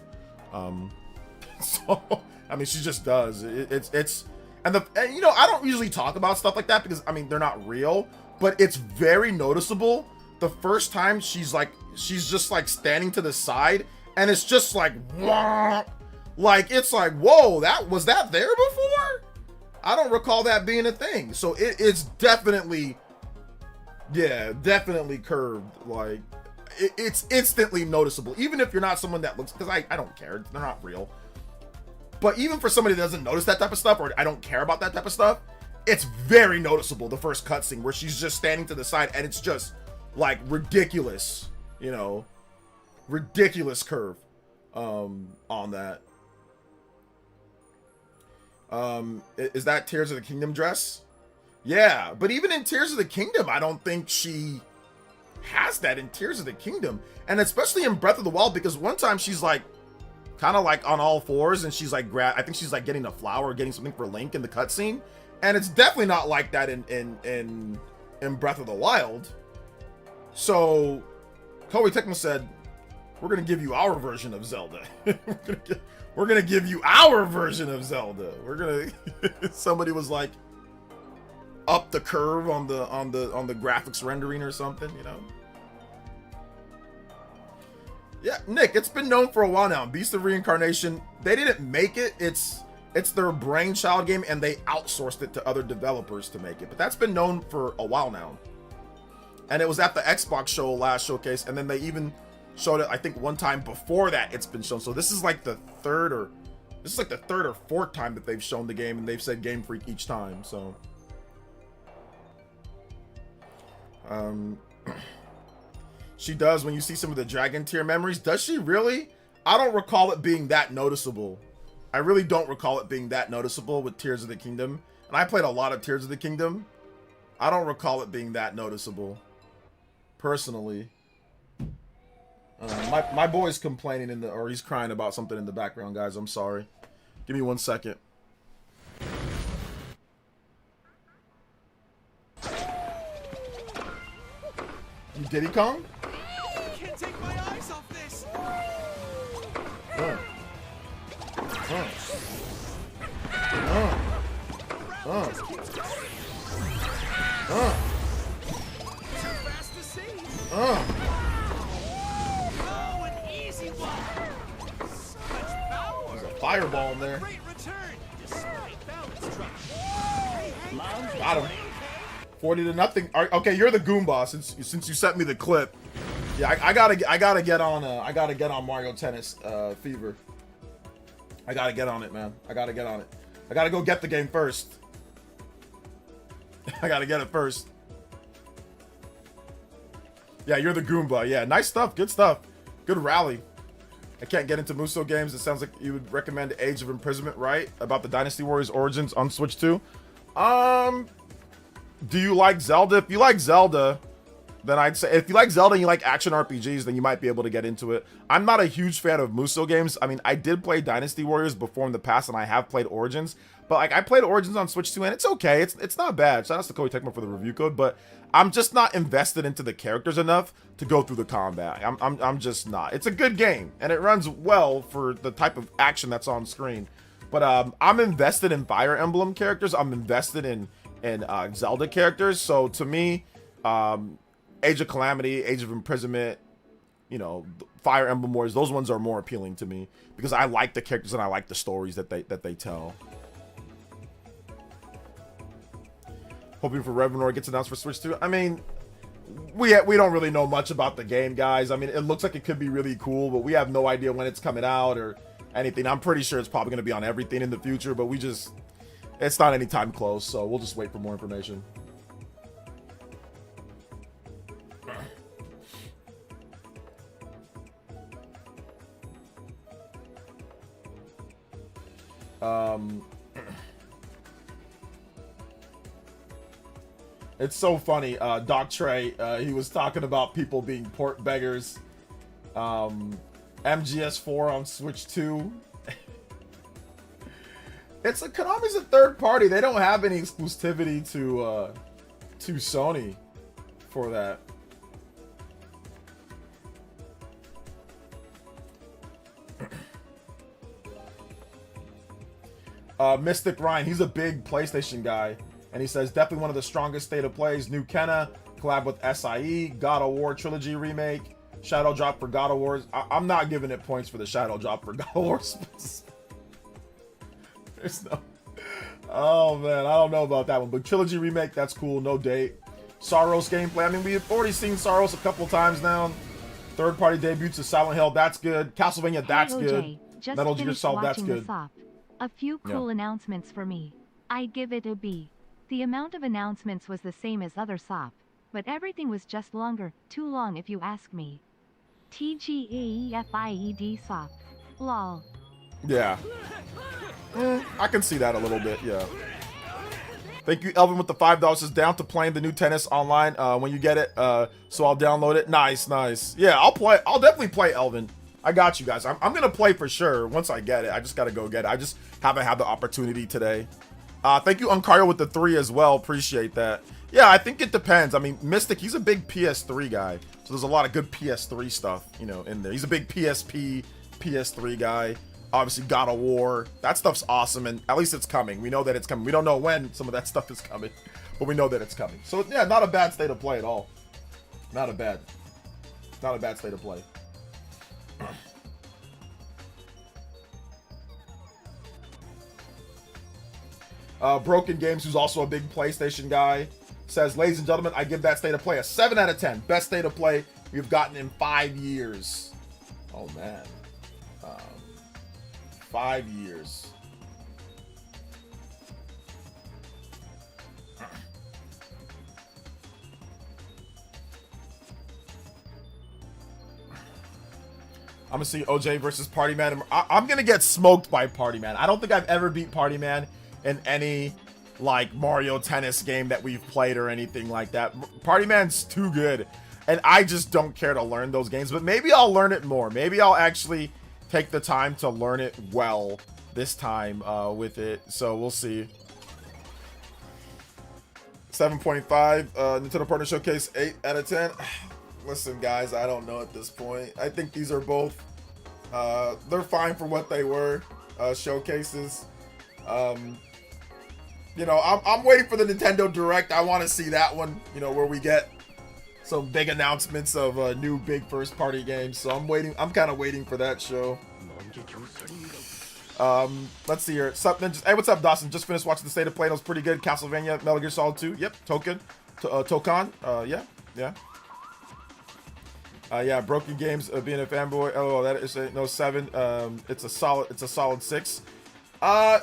So I mean, she just does. And you know, I don't usually talk about stuff like that because I mean they're not real, but it's very noticeable. The first time she's just like standing to the side, and it's just like, wah! Like it's like, whoa, was that there before? I don't recall that being a thing. So it's definitely, yeah, definitely curved. Like it's instantly noticeable, even if you're not someone that looks, because I don't care, they're not real. But even for somebody that doesn't notice that type of stuff, or I don't care about that type of stuff, it's very noticeable, the first cutscene where she's just standing to the side, and it's just like ridiculous, you know, ridiculous curve on that. Is that Tears of the Kingdom dress? Yeah, but even in Tears of the Kingdom, I don't think she has that in Tears of the Kingdom, and especially in Breath of the Wild, because one time she's like kind of like on all fours, and she's like I think she's like getting a flower or getting something for Link in the cutscene, and it's definitely not like that in Breath of the Wild. So Koei Tecmo said, we're gonna give you our version of Zelda. we're gonna give you our version of Zelda. We're gonna somebody was like up the curve on the graphics rendering or something, you know. Yeah, Nick, it's been known for a while now. Beast of Reincarnation, they didn't make it. It's their brainchild game, and they outsourced it to other developers to make it. But that's been known for a while now. And it was at the Xbox show last showcase, and then they even showed it, I think, one time before that it's been shown. So this is like the third or fourth time that they've shown the game, and they've said Game Freak each time. So she does, when you see some of the Dragon Tear memories. Does she really? I don't recall it being that noticeable. I really don't recall it being that noticeable with Tears of the Kingdom. And I played a lot of Tears of the Kingdom. I don't recall it being that noticeable, personally. My boy's complaining or he's crying about something in the background, guys. I'm sorry. Give me 1 second. You Diddy Kong? Can't take my eyes off this. There's a fireball in there. Got him. 40-0. Okay, you're the Goomba since you sent me the clip. Yeah, I gotta get on Mario Tennis Fever. I gotta get on it, man. I gotta get on it. I gotta go get the game first. I gotta get it first. Yeah, you're the Goomba. Yeah, nice stuff. Good stuff. Good rally. I can't get into Muso games. It sounds like you would recommend Age of Imprisonment, right? About the Dynasty Warriors Origins on Switch 2. Do you like Zelda? If you like Zelda, then I'd say if you like Zelda and you like action RPGs, then you might be able to get into it. I'm not a huge fan of Muso games. I mean, I did play Dynasty Warriors before in the past, and I have played Origins. But like, I played Origins on Switch 2, and it's okay. It's not bad. Shout out to Koei Tecmo for the review code, but I'm just not invested into the characters enough to go through the combat. I'm just not. It's a good game, and it runs well for the type of action that's on screen. But I'm invested in Fire Emblem characters. I'm invested in Zelda characters. So to me, Age of Calamity, Age of Imprisonment, you know, Fire Emblem Warriors, those ones are more appealing to me because I like the characters and I like the stories that they tell. Hoping for Revenor gets announced for Switch 2. I mean, we don't really know much about the game, guys. I mean, it looks like it could be really cool, but we have no idea when it's coming out or anything. I'm pretty sure it's probably going to be on everything in the future, but it's not anytime close, so we'll just wait for more information. It's so funny. Doc Trey, he was talking about people being port beggars. MGS4 on Switch 2. Konami's a third party. They don't have any exclusivity to Sony for that. Mystic Ryan, he's a big PlayStation guy, and he says definitely one of the strongest state of plays. New Kenna collab with SIE, God of War trilogy remake, Shadow Drop for God of War. I'm not giving it points for the Shadow Drop for God of War. There's no. Oh man, I don't know about that one, but trilogy remake, that's cool. No date. Saros gameplay. I mean, we've already seen Saros a couple times now. Third party debuts of Silent Hill, that's good. Castlevania, that's good. Just Metal Gear Solid, that's watching good. the SOP. A few cool announcements for me. I'd give it a B. The amount of announcements was the same as other SOP, but everything was just longer, too long if you ask me. TGAEFIED SOP. Lol. Yeah. I can see that a little bit, yeah. Thank you, Elvin, with the $5. Is down to playing the new tennis online when you get it. So I'll download it. Nice, nice. Yeah, I'll definitely play, Elvin. I got you guys. I'm gonna play for sure once I get it. I just gotta go get it. I just haven't had the opportunity today. Thank you, Uncario, with the 3 as well. Appreciate that. Yeah, I think it depends. I mean, Mystic, he's a big PS3 guy, so there's a lot of good PS3 stuff, you know, in there. He's a big PSP, PS3 guy. Obviously, God of War. That stuff's awesome, and at least it's coming. We know that it's coming. We don't know when some of that stuff is coming, but we know that it's coming. So yeah, not a bad state of play at all. Not a bad state of play. Broken Games, who's also a big PlayStation guy, says, ladies and gentlemen, I give that state of play a 7 out of 10. Best state of play we've gotten in 5 years. Oh man. 5 years. I'm gonna see OJ versus Party Man. I'm gonna get smoked by Party Man. I don't think I've ever beat Party Man in any like Mario Tennis game that we've played or anything like that. Party Man's too good. and I just don't care to learn those games. But maybe I'll learn it more. Maybe I'll actually take the time to learn it well this time with it. So we'll see. 7.5 Nintendo Partner Showcase, 8 out of 10. Listen, guys, I don't know at this point. I think these are both they're fine for what they were, showcases. You know, I'm waiting for the Nintendo Direct. I want to see that one, you know, where we get some big announcements of new big first party games. So I'm kind of waiting for that show. Let's see here. Hey, what's up, Dawson? Just finished watching the State of Play. It was pretty good. Castlevania, Metal Gear Solid 2. Yep. Token. Tokan. Yeah. Yeah. Broken Games. Being a fanboy. Oh, that is a no 7. It's a solid 6. I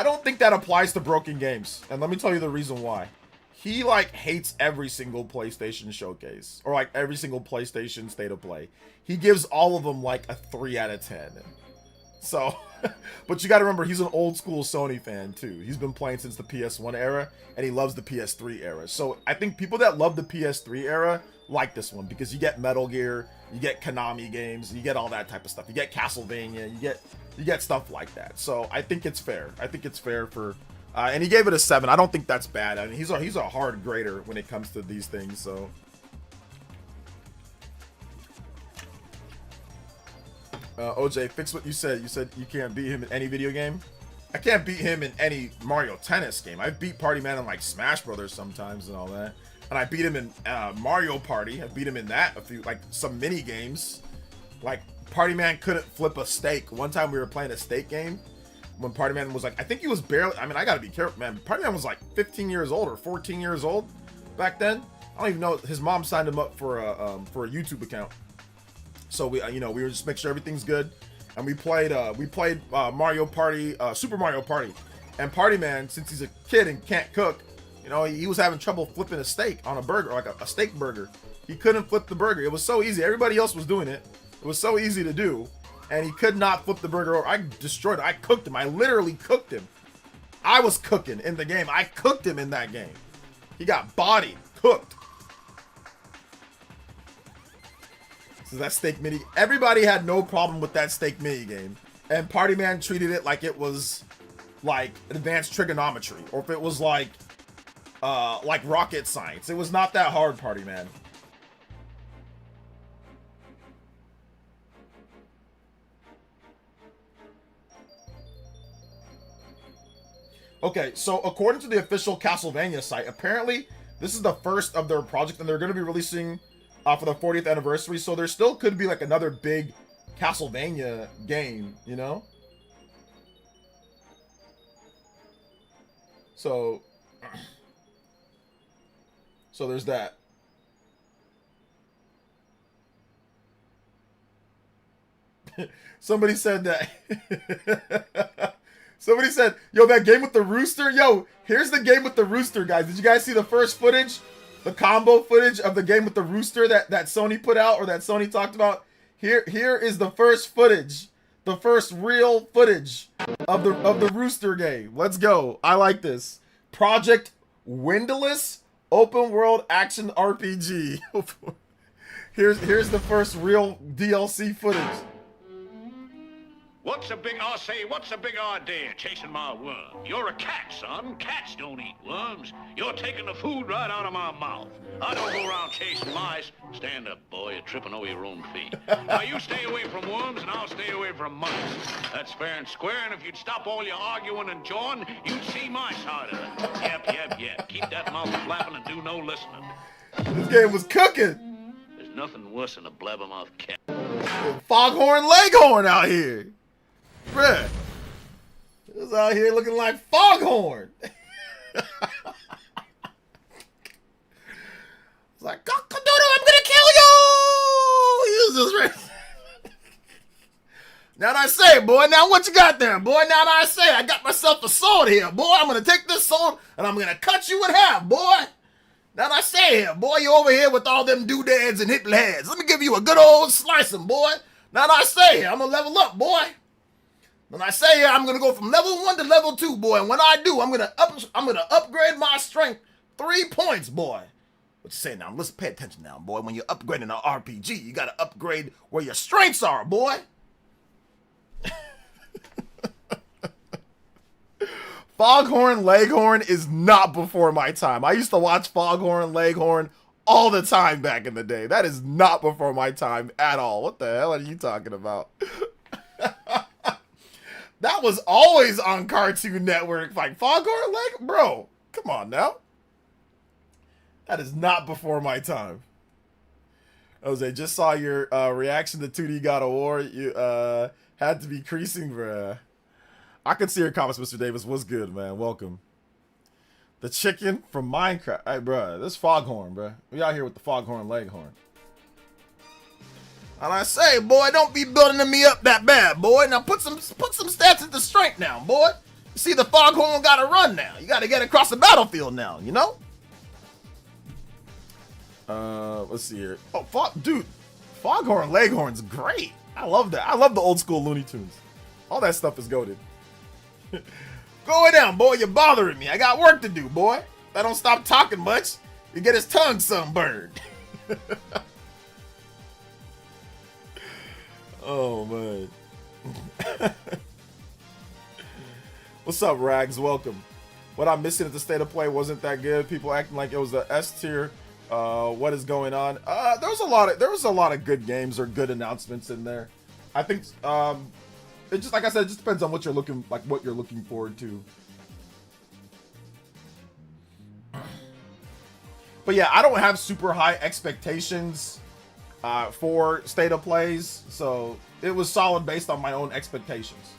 don't think that applies to Broken Games, and let me tell you the reason why. He like hates every single PlayStation showcase or like every single PlayStation State of Play. He gives all of them like a 3 out of 10. So, but you got to remember, he's an old school Sony fan too. He's been playing since the PS1 era, and he loves the PS3 era. So I think people that love the PS3 era like this one because you get Metal Gear, you get Konami games, you get all that type of stuff. You get Castlevania, you get stuff like that. So I think it's fair. I think it's fair for. And he gave it a 7. I don't think that's bad. I mean, he's a hard grader when it comes to these things. So, OJ, fix what you said. You said you can't beat him in any video game. I can't beat him in any Mario Tennis game. I beat Party Man in like Smash Brothers sometimes and all that. And I beat him in Mario Party. I beat him in that some mini games. Like Party Man couldn't flip a steak. One time we were playing a steak game. When Party Man was like, I think he was barely, I mean, I gotta be careful, man. Party Man was like 15 years old or 14 years old back then. I don't even know. His mom signed him up for a YouTube account. So we were just make sure everything's good. And we played Mario Party, Super Mario Party. And Party Man, since he's a kid and can't cook, you know, he was having trouble flipping a steak on a burger, like a steak burger. He couldn't flip the burger. It was so easy. Everybody else was doing it. It was so easy to do. And he could not flip the burger over. I destroyed it. I cooked him. I literally cooked him. I was cooking in the game. I cooked him in that game. He got bodied, cooked. So that steak mini, everybody had no problem with that steak mini game. And Party Man treated it like it was like advanced trigonometry, or if it was like rocket science. It was not that hard, Party Man. Okay, so according to the official Castlevania site, apparently this is the first of their project, and they're going to be releasing for the 40th anniversary. So there still could be like another big Castlevania game, you know? So there's that. Somebody said that. Somebody said, yo, that game with the rooster? Yo, here's the game with the rooster, guys. Did you guys see the first footage? The combo footage of the game with the rooster that Sony put out, or that Sony talked about? Here is the first footage. The first real footage of the rooster game. Let's go. I like this. Project Windless Open World Action RPG. Here's the first real DLC footage. What's a big idea chasing my worm? You're a cat, son. Cats don't eat worms. You're taking the food right out of my mouth. I don't go around chasing mice. Stand up, boy. You're tripping over your own feet. Now you stay away from worms and I'll stay away from mice. That's fair and square, and if you'd stop all your arguing and jawing, you'd see my side of it. Yep. Keep that mouth flapping and do no listening. This game was cooking. There's nothing worse than a blabbermouth cat. Foghorn Leghorn out here. Bruh, it was out here looking like Foghorn. It's like, cock-a-doodle, I'm gonna kill you! He was just ready. Now that I say, boy, now what you got there, boy? Now that I say, I got myself a sword here, boy. I'm gonna take this sword and I'm gonna cut you in half, boy. Now that I say here, boy, you over here with all them doodads and hippie heads. Let me give you a good old slicing, boy. Now that I say here, I'm gonna level up, boy. When I say here, I'm gonna go from level 1 to level 2, boy. And when I do, I'm gonna upgrade my strength 3 points, boy. What you saying now? Let's pay attention now, boy. When you're upgrading an RPG, you gotta upgrade where your strengths are, boy. Foghorn Leghorn is not before my time. I used to watch Foghorn Leghorn all the time back in the day. That is not before my time at all. What the hell are you talking about? That was always on Cartoon Network. Like Foghorn Leghorn? Bro, come on now. That is not before my time. Jose, just saw your reaction to 2D God of War. You had to be creasing, bruh. I can see your comments, Mr. Davis. What's good, man? Welcome. The chicken from Minecraft. Hey, bruh, this Foghorn, bruh. We out here with the Foghorn Leghorn. And I say, boy, don't be building me up that bad, boy. Now put some stats into strength now, boy. You see the Foghorn gotta run now. You gotta get across the battlefield now, you know? Let's see here. Oh, dude, Foghorn Leghorn's great. I love that. I love the old school Looney Tunes. All that stuff is goated. Go down, boy. You're bothering me. I got work to do, boy. If I don't stop talking much, you get his tongue sunburned. Oh, man. What's up, Rags? Welcome. What I'm missing at the state of play wasn't that good. People acting like it was the S tier. What is going on? There was a lot of good games or good announcements in there. I think it just, like I said, it just depends on what you're looking forward to. But yeah, I don't have super high expectations for state of plays, so it was solid based on my own expectations.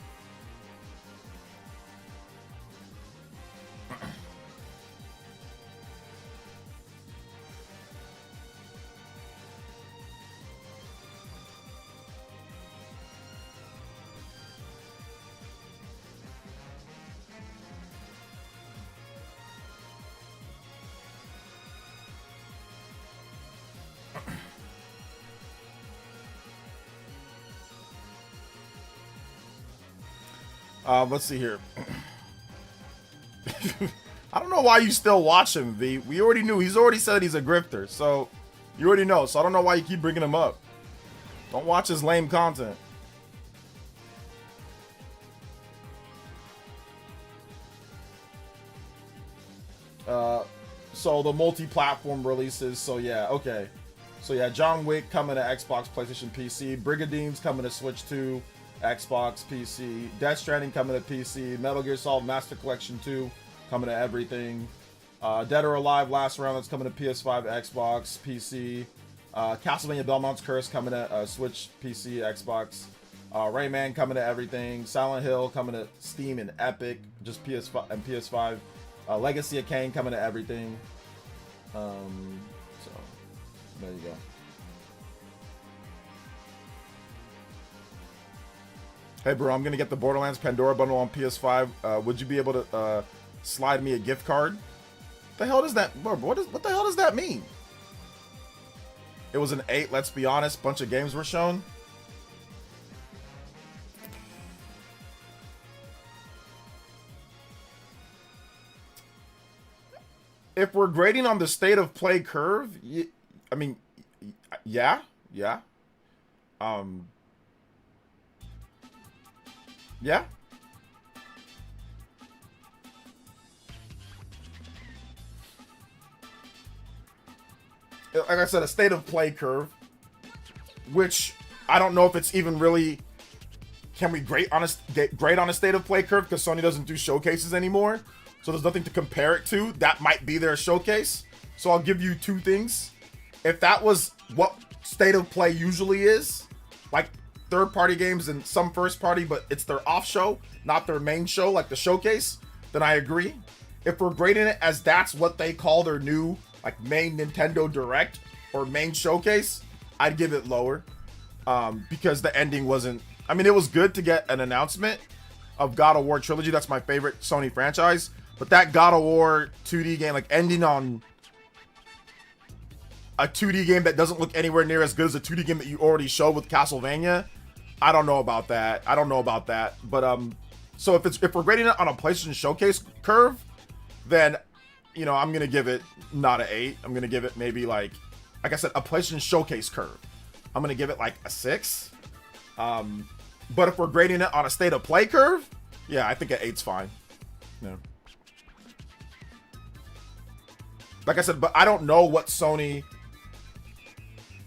Let's see here. I don't know why you still watch him, V. We already knew. He's already said he's a grifter, so you already know. So I don't know why you keep bringing him up. Don't watch his lame content. So the multi-platform releases. So yeah, okay. So yeah, John Wick coming to Xbox, PlayStation, PC. Brigadine's coming to Switch 2. Xbox, PC, Death Stranding coming to PC, Metal Gear Solid Master Collection 2 coming to everything, Dead or Alive Last Round that's coming to PS5, Xbox, PC, Castlevania Belmont's Curse coming to Switch, PC, Xbox, Rayman coming to everything, Silent Hill coming to Steam and Epic, just PS5 and PS5, Legacy of Kain coming to everything. So there you go. Hey bro, I'm gonna get the Borderlands Pandora bundle on PS5. Would you be able to slide me a gift card? What the hell does that, bro? What the hell does that mean? It was an 8. Let's be honest. Bunch of games were shown. If we're grading on the state of play curve, I mean, yeah. Yeah. Like I said, a state of play curve, which I don't know if it's even really, can we grade on a state of play curve, because Sony doesn't do showcases anymore, so there's nothing to compare it to. That might be their showcase. So I'll give you two things. If that was what state of play usually is, like third-party games and some first-party, but it's their off show, not their main show, like the showcase, then I agree. If we're grading it as that's what they call their new like main Nintendo Direct or main showcase, I'd give it lower, because the ending wasn't, I mean, it was good to get an announcement of God of War Trilogy. That's my favorite Sony franchise, but that God of War 2D game, like ending on a 2D game that doesn't look anywhere near as good as a 2D game that you already showed with Castlevania, I don't know about that. But so if we're grading it on a PlayStation Showcase curve, then you know, I'm gonna give it not an 8. I'm gonna give it maybe like I said, a PlayStation Showcase curve. I'm gonna give it like a 6. But if we're grading it on a state of play curve, yeah, I think an 8's fine. No. Like I said, but I don't know what Sony.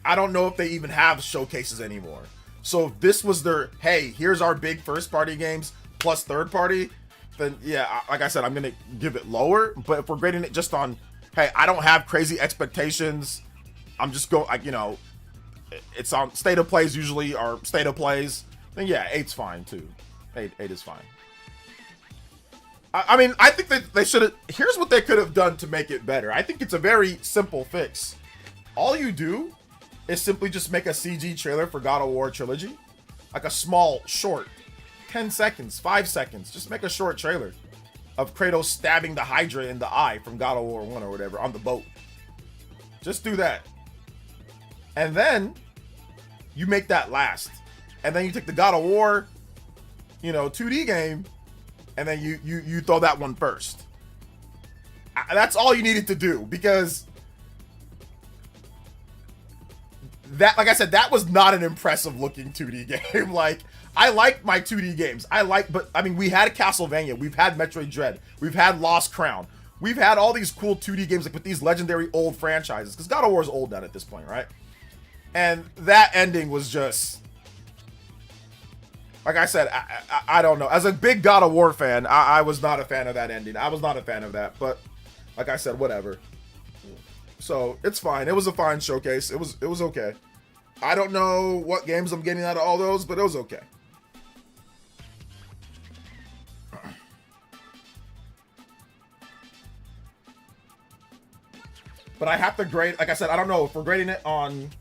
I don't know if they even have showcases anymore. So if this was their, hey, here's our big first party games plus third party, then yeah, like I said, I'm gonna give it lower. But if we're grading it just on, hey, I don't have crazy expectations, I'm just going, like, you know, it's on state of plays usually, or state of plays, then yeah, 8's fine too. 8 is fine. I mean, I think that they should have, here's what they could have done to make it better. I think it's a very simple fix. All you do is simply just make a CG trailer for God of War Trilogy. Like a small, short, 10 seconds, 5 seconds. Just make a short trailer of Kratos stabbing the Hydra in the eye from God of War 1 or whatever on the boat. Just do that. And then you make that last. And then you take the God of War, you know, 2D game, and then you throw that one first. That's all you needed to do, because that, like I said, that was not an impressive looking 2D game. Like, I like my 2D games. But I mean, we had Castlevania, we've had Metroid Dread, we've had Lost Crown, we've had all these cool 2D games, like with these legendary old franchises, because God of War is old now at this point, right? And that ending was just, like I said, I don't know. As a big God of War fan, I was not a fan of that ending. I was not a fan of that, but like I said, whatever. So it's fine. It was a fine showcase. It was okay. I don't know what games I'm getting out of all those, but it was okay. But I have to grade, like I said, I don't know if we're grading it on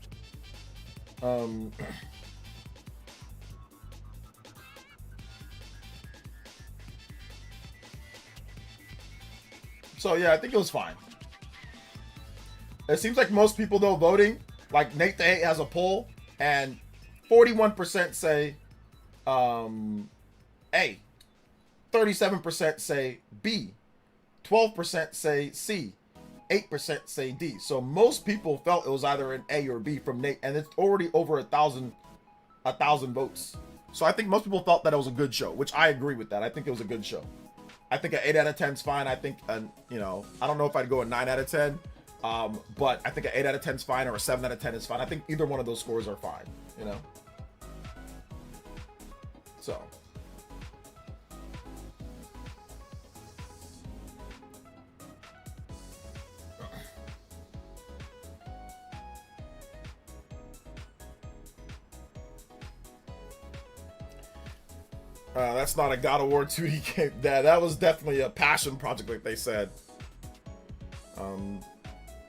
so yeah, I think it was fine. It seems like most people though voting, like Nate the 8 has a poll, and 41% say A, 37% say B, 12% say C, 8% say D. So most people felt it was either an A or B from Nate, and it's already over 1,000 votes. So I think most people felt that it was a good show, which I agree with that. I think it was a good show. I think an 8 out of 10 is fine. I think, you know, I don't know if I'd go a 9 out of 10, but I think an 8 out of 10 is fine, or a 7 out of 10 is fine. I think either one of those scores are fine, you know? So. That's not a God of War 2D game. That was definitely a passion project, like they said. I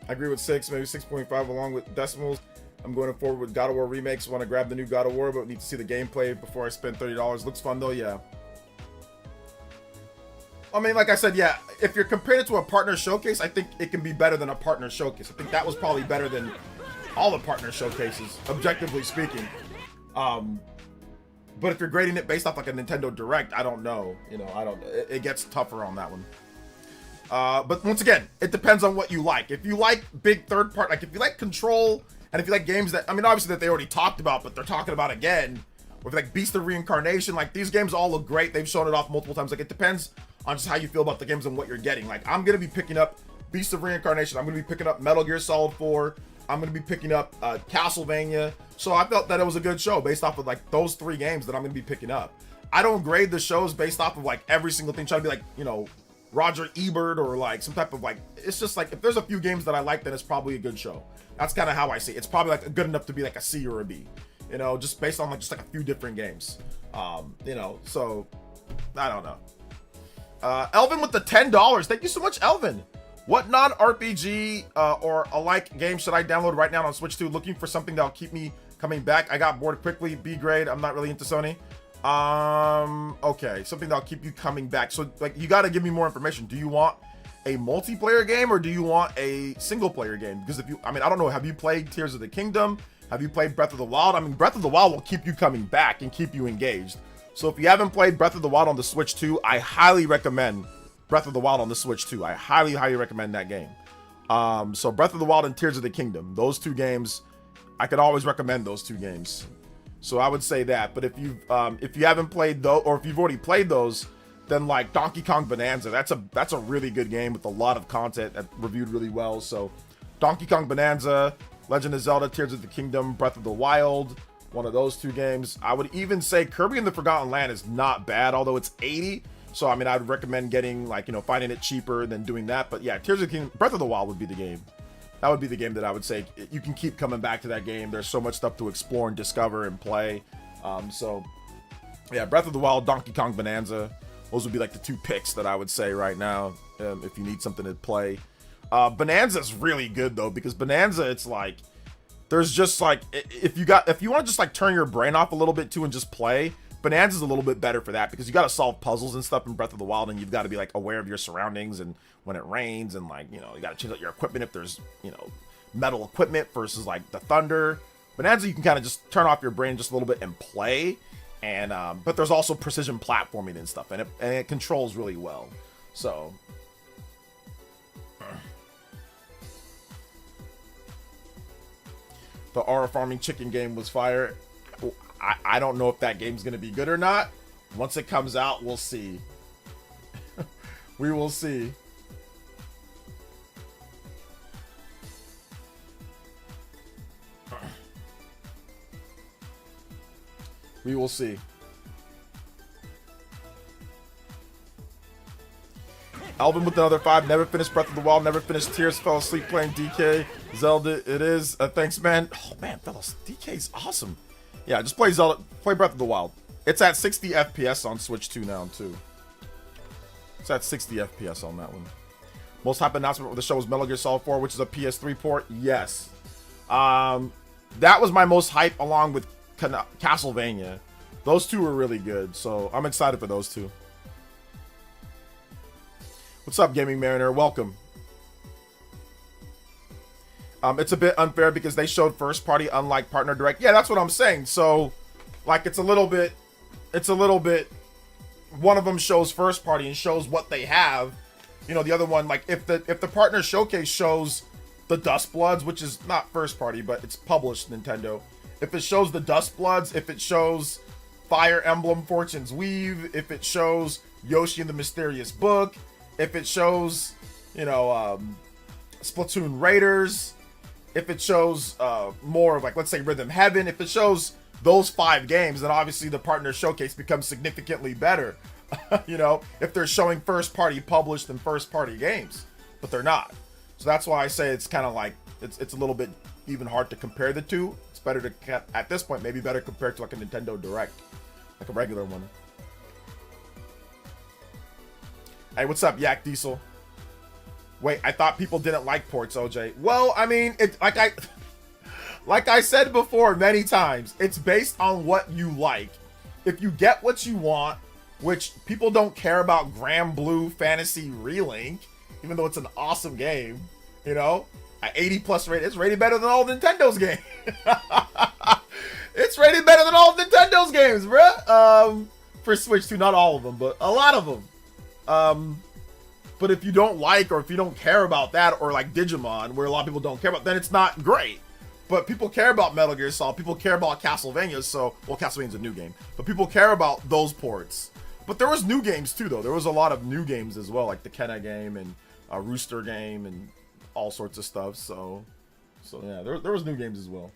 agree with 6, maybe 6.5 along with decimals. I'm going forward with God of War remakes. Want to grab the new God of War, but need to see the gameplay before I spend $30. Looks fun though, yeah. I mean, like I said, yeah, if you're comparing it to a partner showcase, I think it can be better than a partner showcase. I think that was probably better than all the partner showcases, objectively speaking. But if you're grading it based off like a Nintendo Direct, I don't know. You know, it gets tougher on that one. But once again, it depends on what you like. If you like big third part, like if you like Control, and if you like games that, I mean, obviously that they already talked about, but they're talking about again, with like Beast of Reincarnation, like these games all look great. They've shown it off multiple times. Like it depends on just how you feel about the games and what you're getting. Like I'm going to be picking up Beast of Reincarnation. I'm going to be picking up Metal Gear Solid 4. I'm going to be picking up Castlevania. So I felt that it was a good show based off of like those 3 games that I'm going to be picking up. I don't grade the shows based off of like every single thing, trying to be like, you know, Roger Ebert or like some type of like, it's just like, if there's a few games that I like, then it's probably a good show. That's kind of how I see it. It's probably like good enough to be like a C or a B, you know, just based on like just like a few different games. You know, so I don't know. Elvin with the $10. Thank you so much, Elvin. What non-RPG or alike game should I download right now on Switch 2? Looking for something that'll keep me coming back. I got bored quickly. B grade. I'm not really into Sony. Okay, something that'll keep you coming back. So like, you got to give me more information. Do you want a multiplayer game or do you want a single player game? Because if you, I mean, I don't know. Have you played Tears of the Kingdom? Have you played Breath of the Wild? I mean, Breath of the Wild will keep you coming back and keep you engaged. So if you haven't played Breath of the Wild on the Switch 2, I highly recommend Breath of the Wild on the Switch too. I highly recommend that game. So Breath of the Wild and Tears of the Kingdom, those two games, I could always recommend those two games. So I would say that. But if you haven't played those, or if you've already played those, then like Donkey Kong Bonanza, that's a really good game with a lot of content that reviewed really well. So Donkey Kong Bonanza, Legend of Zelda, Tears of the Kingdom, Breath of the Wild, one of those two games. I would even say Kirby and the Forgotten Land is not bad, although it's $80. So I mean, I'd recommend getting like, you know, finding it cheaper than doing that. But yeah, Tears of the Kingdom, Breath of the Wild would be the game. That would be the game that I would say you can keep coming back to that game. There's so much stuff to explore and discover and play. So yeah, Breath of the Wild, Donkey Kong Bonanza, those would be like the two picks that I would say right now, if you need something to play. Bonanza's really good though, because Bonanza, it's like, there's just like, if you want to just like turn your brain off a little bit too and just play, Bonanza's a little bit better for that, because you got to solve puzzles and stuff in Breath of the Wild, and you've got to be like aware of your surroundings and when it rains, and like, you know, you got to change out your equipment if there's, you know, metal equipment versus like the thunder. Bonanza, you can kind of just turn off your brain just a little bit and play, and but there's also precision platforming and stuff, and it controls really well. So the Aura farming chicken game was fire. I don't know if that game's going to be good or not. Once it comes out, we'll see. We will see. We will see. Alvin with another 5. Never finished Breath of the Wild. Never finished Tears. Fell asleep playing DK. Zelda. It is. Thanks, man. Oh, man. Fellas, DK's awesome. Yeah, just play Zelda. Play Breath of the Wild. It's at 60 FPS on Switch 2 now, too. It's at 60 FPS on that one. Most hype announcement of the show was Metal Gear Solid 4, which is a PS3 port. Yes. That was my most hype, along with Castlevania. Those two were really good, so I'm excited for those two. What's up, Gaming Mariner? Welcome. It's a bit unfair because they showed first party unlike partner direct. Yeah, that's what I'm saying. So like it's a little bit one of them shows first party and shows what they have. You know, the other one, like if the partner showcase shows the Dust Bloods, which is not first party, but it's published Nintendo. If it shows the Dust Bloods, if it shows Fire Emblem Fortune's Weave, if it shows Yoshi and the Mysterious Book, if it shows, you know, Splatoon Raiders, if it shows more of like, let's say Rhythm Heaven, if it shows those 5 games, then obviously the partner showcase becomes significantly better. You know, if they're showing first party published and first party games, but they're not. So that's why I say it's kind of like, it's a little bit even hard to compare the two. It's better to, at this point, maybe better compared to like a Nintendo Direct, like a regular one. Hey, what's up, Yak Diesel? Wait, I thought people didn't like ports, OJ. Well, I mean, like I said before many times, it's based on what you like. If you get what you want, which people don't care about Grand Blue Fantasy Relink, even though it's an awesome game, you know, at 80+ rate, it's rated better than all Nintendo's games. It's rated better than all Nintendo's games, bruh. For Switch 2, not all of them, but a lot of them. But if you don't like, or if you don't care about that, or like Digimon, where a lot of people don't care about, then it's not great. But people care about Metal Gear Solid, people care about Castlevania, so, well, Castlevania's a new game, but people care about those ports. But there was new games too, though. There was a lot of new games as well, like the Kenna game and Rooster game and all sorts of stuff. So yeah, there was new games as well.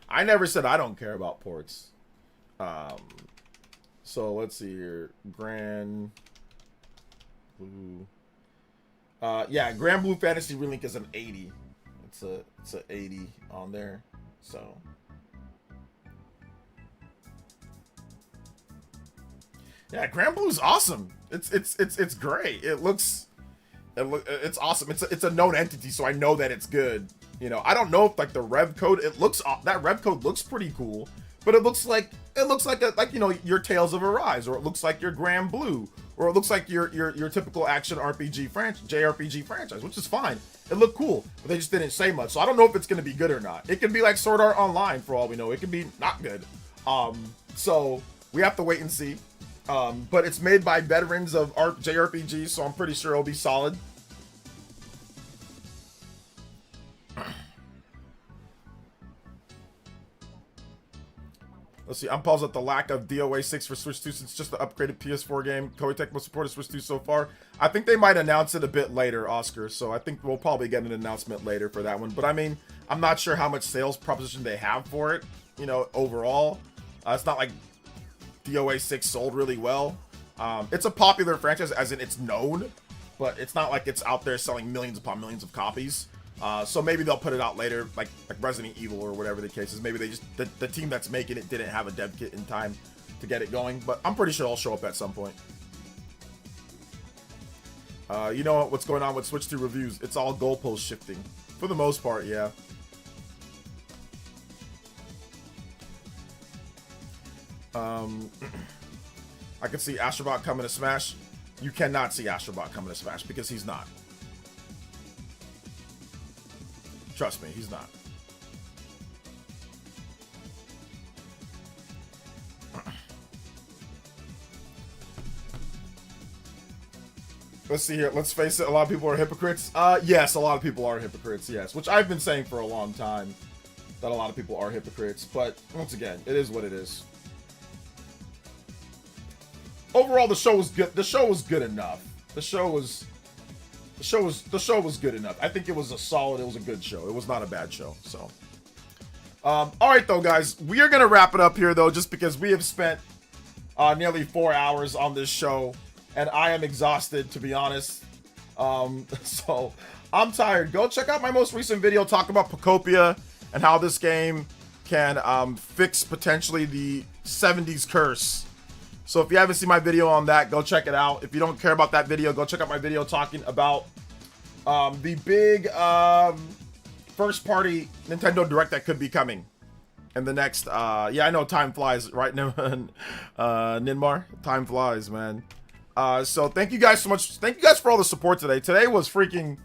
I never said I don't care about ports. So let's see here, Grand Blue. Yeah, Grand Blue Fantasy Relink is an 80. It's a 80 on there. So yeah, Grand Blue's awesome. It's great. It's awesome. It's a known entity, so I know that it's good. You know, I don't know if like the rev code, that rev code looks pretty cool, but it looks like you know, your Tales of Arise, or it looks like your Grand Blue, or it looks like your typical action RPG JRPG franchise, which is fine. It looked cool, but they just didn't say much. So I don't know if it's going to be good or not. It could be like Sword Art Online for all we know. It could be not good. So we have to wait and see. But it's made by veterans of JRPGs, so I'm pretty sure it'll be solid. Let's see, I'm puzzled at the lack of DOA 6 for Switch 2 since it's just the upgraded PS4 game. Koei Tecmo supported Switch 2 so far. I think they might announce it a bit later, Oscar, so I think we'll probably get an announcement later for that one. But I mean, I'm not sure how much sales proposition they have for it, you know, overall. It's not like DOA 6 sold really well. It's a popular franchise, as in it's known, but it's not like it's out there selling millions upon millions of copies. So maybe they'll put it out later, like Resident Evil or whatever the case is. Maybe they just the team that's making it didn't have a dev kit in time to get it going, but I'm pretty sure it'll show up at some point. You know what's going on with Switch 2 reviews? It's all goalpost shifting for the most part, yeah. I can see Astrobot coming to Smash. You cannot see Astrobot coming to Smash because he's not. Trust me, he's not. Let's see here. Let's face it, a lot of people are hypocrites. Yes, a lot of people are hypocrites, yes. Which I've been saying for a long time, that a lot of people are hypocrites. But, once again, it is what it is. Overall, the show was good. The show was good enough. The show was good enough. I think it was a good show. It was not a bad show. So, all right though, guys, we are gonna wrap it up here though, just because we have spent nearly 4 hours on this show, and I am exhausted, to be honest. So I'm tired. Go check out my most recent video talking about Pocopia and how this game can fix potentially the 70s curse. So if you haven't seen my video on that, go check it out. If you don't care about that video, go check out my video talking about the big first party Nintendo Direct that could be coming in the next yeah, I know time flies, right? Ninmar, time flies, man. So thank you guys so much. Thank you guys for all the support today. Today was freaking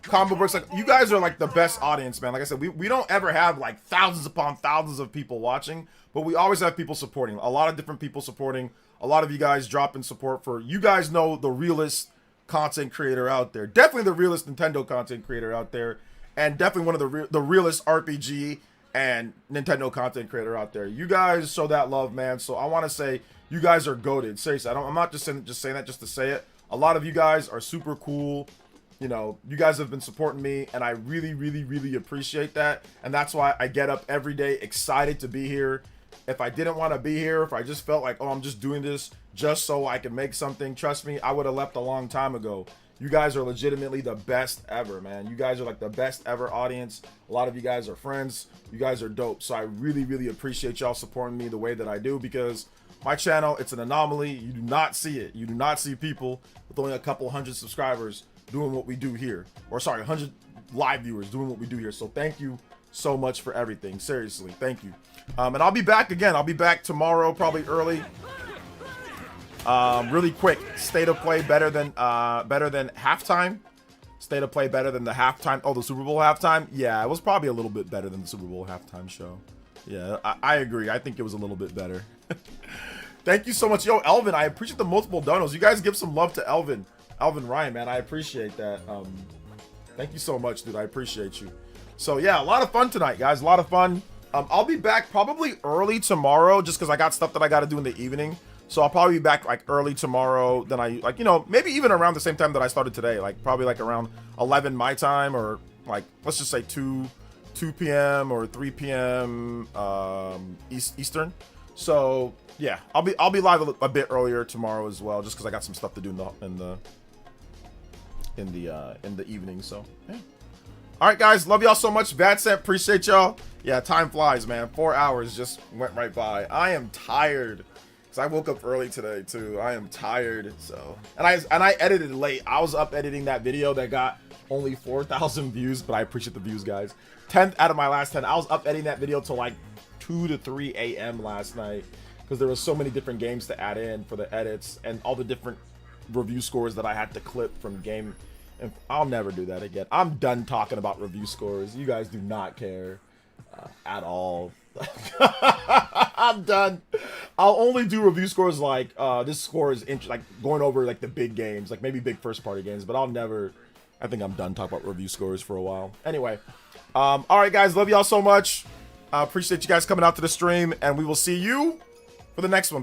Combo Bricks. Like, you guys are like the best audience, man. Like I said, we don't ever have like thousands upon thousands of people watching, but we always have people supporting. A lot of different people supporting. A lot of you guys dropping support for, you guys know, the realest content creator out there. Definitely the realest Nintendo content creator out there, and definitely one of the realest RPG and Nintendo content creator out there. You guys show that love, man. So I want to say you guys are goated. Seriously, I'm not just saying that just to say it. A lot of you guys are super cool. You know, you guys have been supporting me, and I really, really, really appreciate that. And that's why I get up every day excited to be here. If I didn't want to be here, if I just felt like, oh, I'm just doing this just so I can make something, trust me, I would have left a long time ago. You guys are legitimately the best ever, man. You guys are like the best ever audience. A lot of you guys are friends. You guys are dope. So I really, really appreciate y'all supporting me the way that I do, because my channel, it's an anomaly. You do not see it. You do not see people with only a couple hundred subscribers doing what we do here. Or sorry, 100 live viewers doing what we do here. So thank you so much for everything. Seriously, thank you. And I'll be back again. I'll be back tomorrow, probably early. Really quick. State of play better than halftime. State of play better than the halftime. Oh, the Super Bowl halftime. Yeah, it was probably a little bit better than the Super Bowl halftime show. Yeah, I agree. I think it was a little bit better. Thank you so much, yo, Elvin. I appreciate the multiple donos. You guys give some love to Elvin Ryan, man. I appreciate that. Thank you so much, dude. I appreciate you. So yeah, a lot of fun tonight, guys. A lot of fun. I'll be back probably early tomorrow, just because I got stuff that I got to do in the evening. So I'll probably be back like early tomorrow. Then I, like, you know, maybe even around the same time that I started today, like probably like around 11 my time, or like let's just say 2 p.m. or 3 p.m. Eastern. So yeah, I'll be live a bit earlier tomorrow as well, just because I got some stuff to do in the evening. So yeah. All right, guys, love y'all so much. Vadset, appreciate y'all. Yeah, time flies, man. 4 hours just went right by. I am tired, because I woke up early today too. I am tired. So and I edited late. I was up editing that video that got only 4,000 views, but I appreciate the views, guys. 10th out of my last 10. I was up editing that video till like 2 to 3 a.m. last night, because there was so many different games to add in for the edits and all the different review scores that I had to clip from game. And I'll never do that again. I'm done talking about review scores. You guys do not care at all. I'm done. I'll only do review scores like this score is like going over like the big games, like maybe big first party games, but I'll never. I think I'm done talking about review scores for a while. Anyway, all right, guys, love y'all so much. I appreciate you guys coming out to the stream, and we will see you for the next one.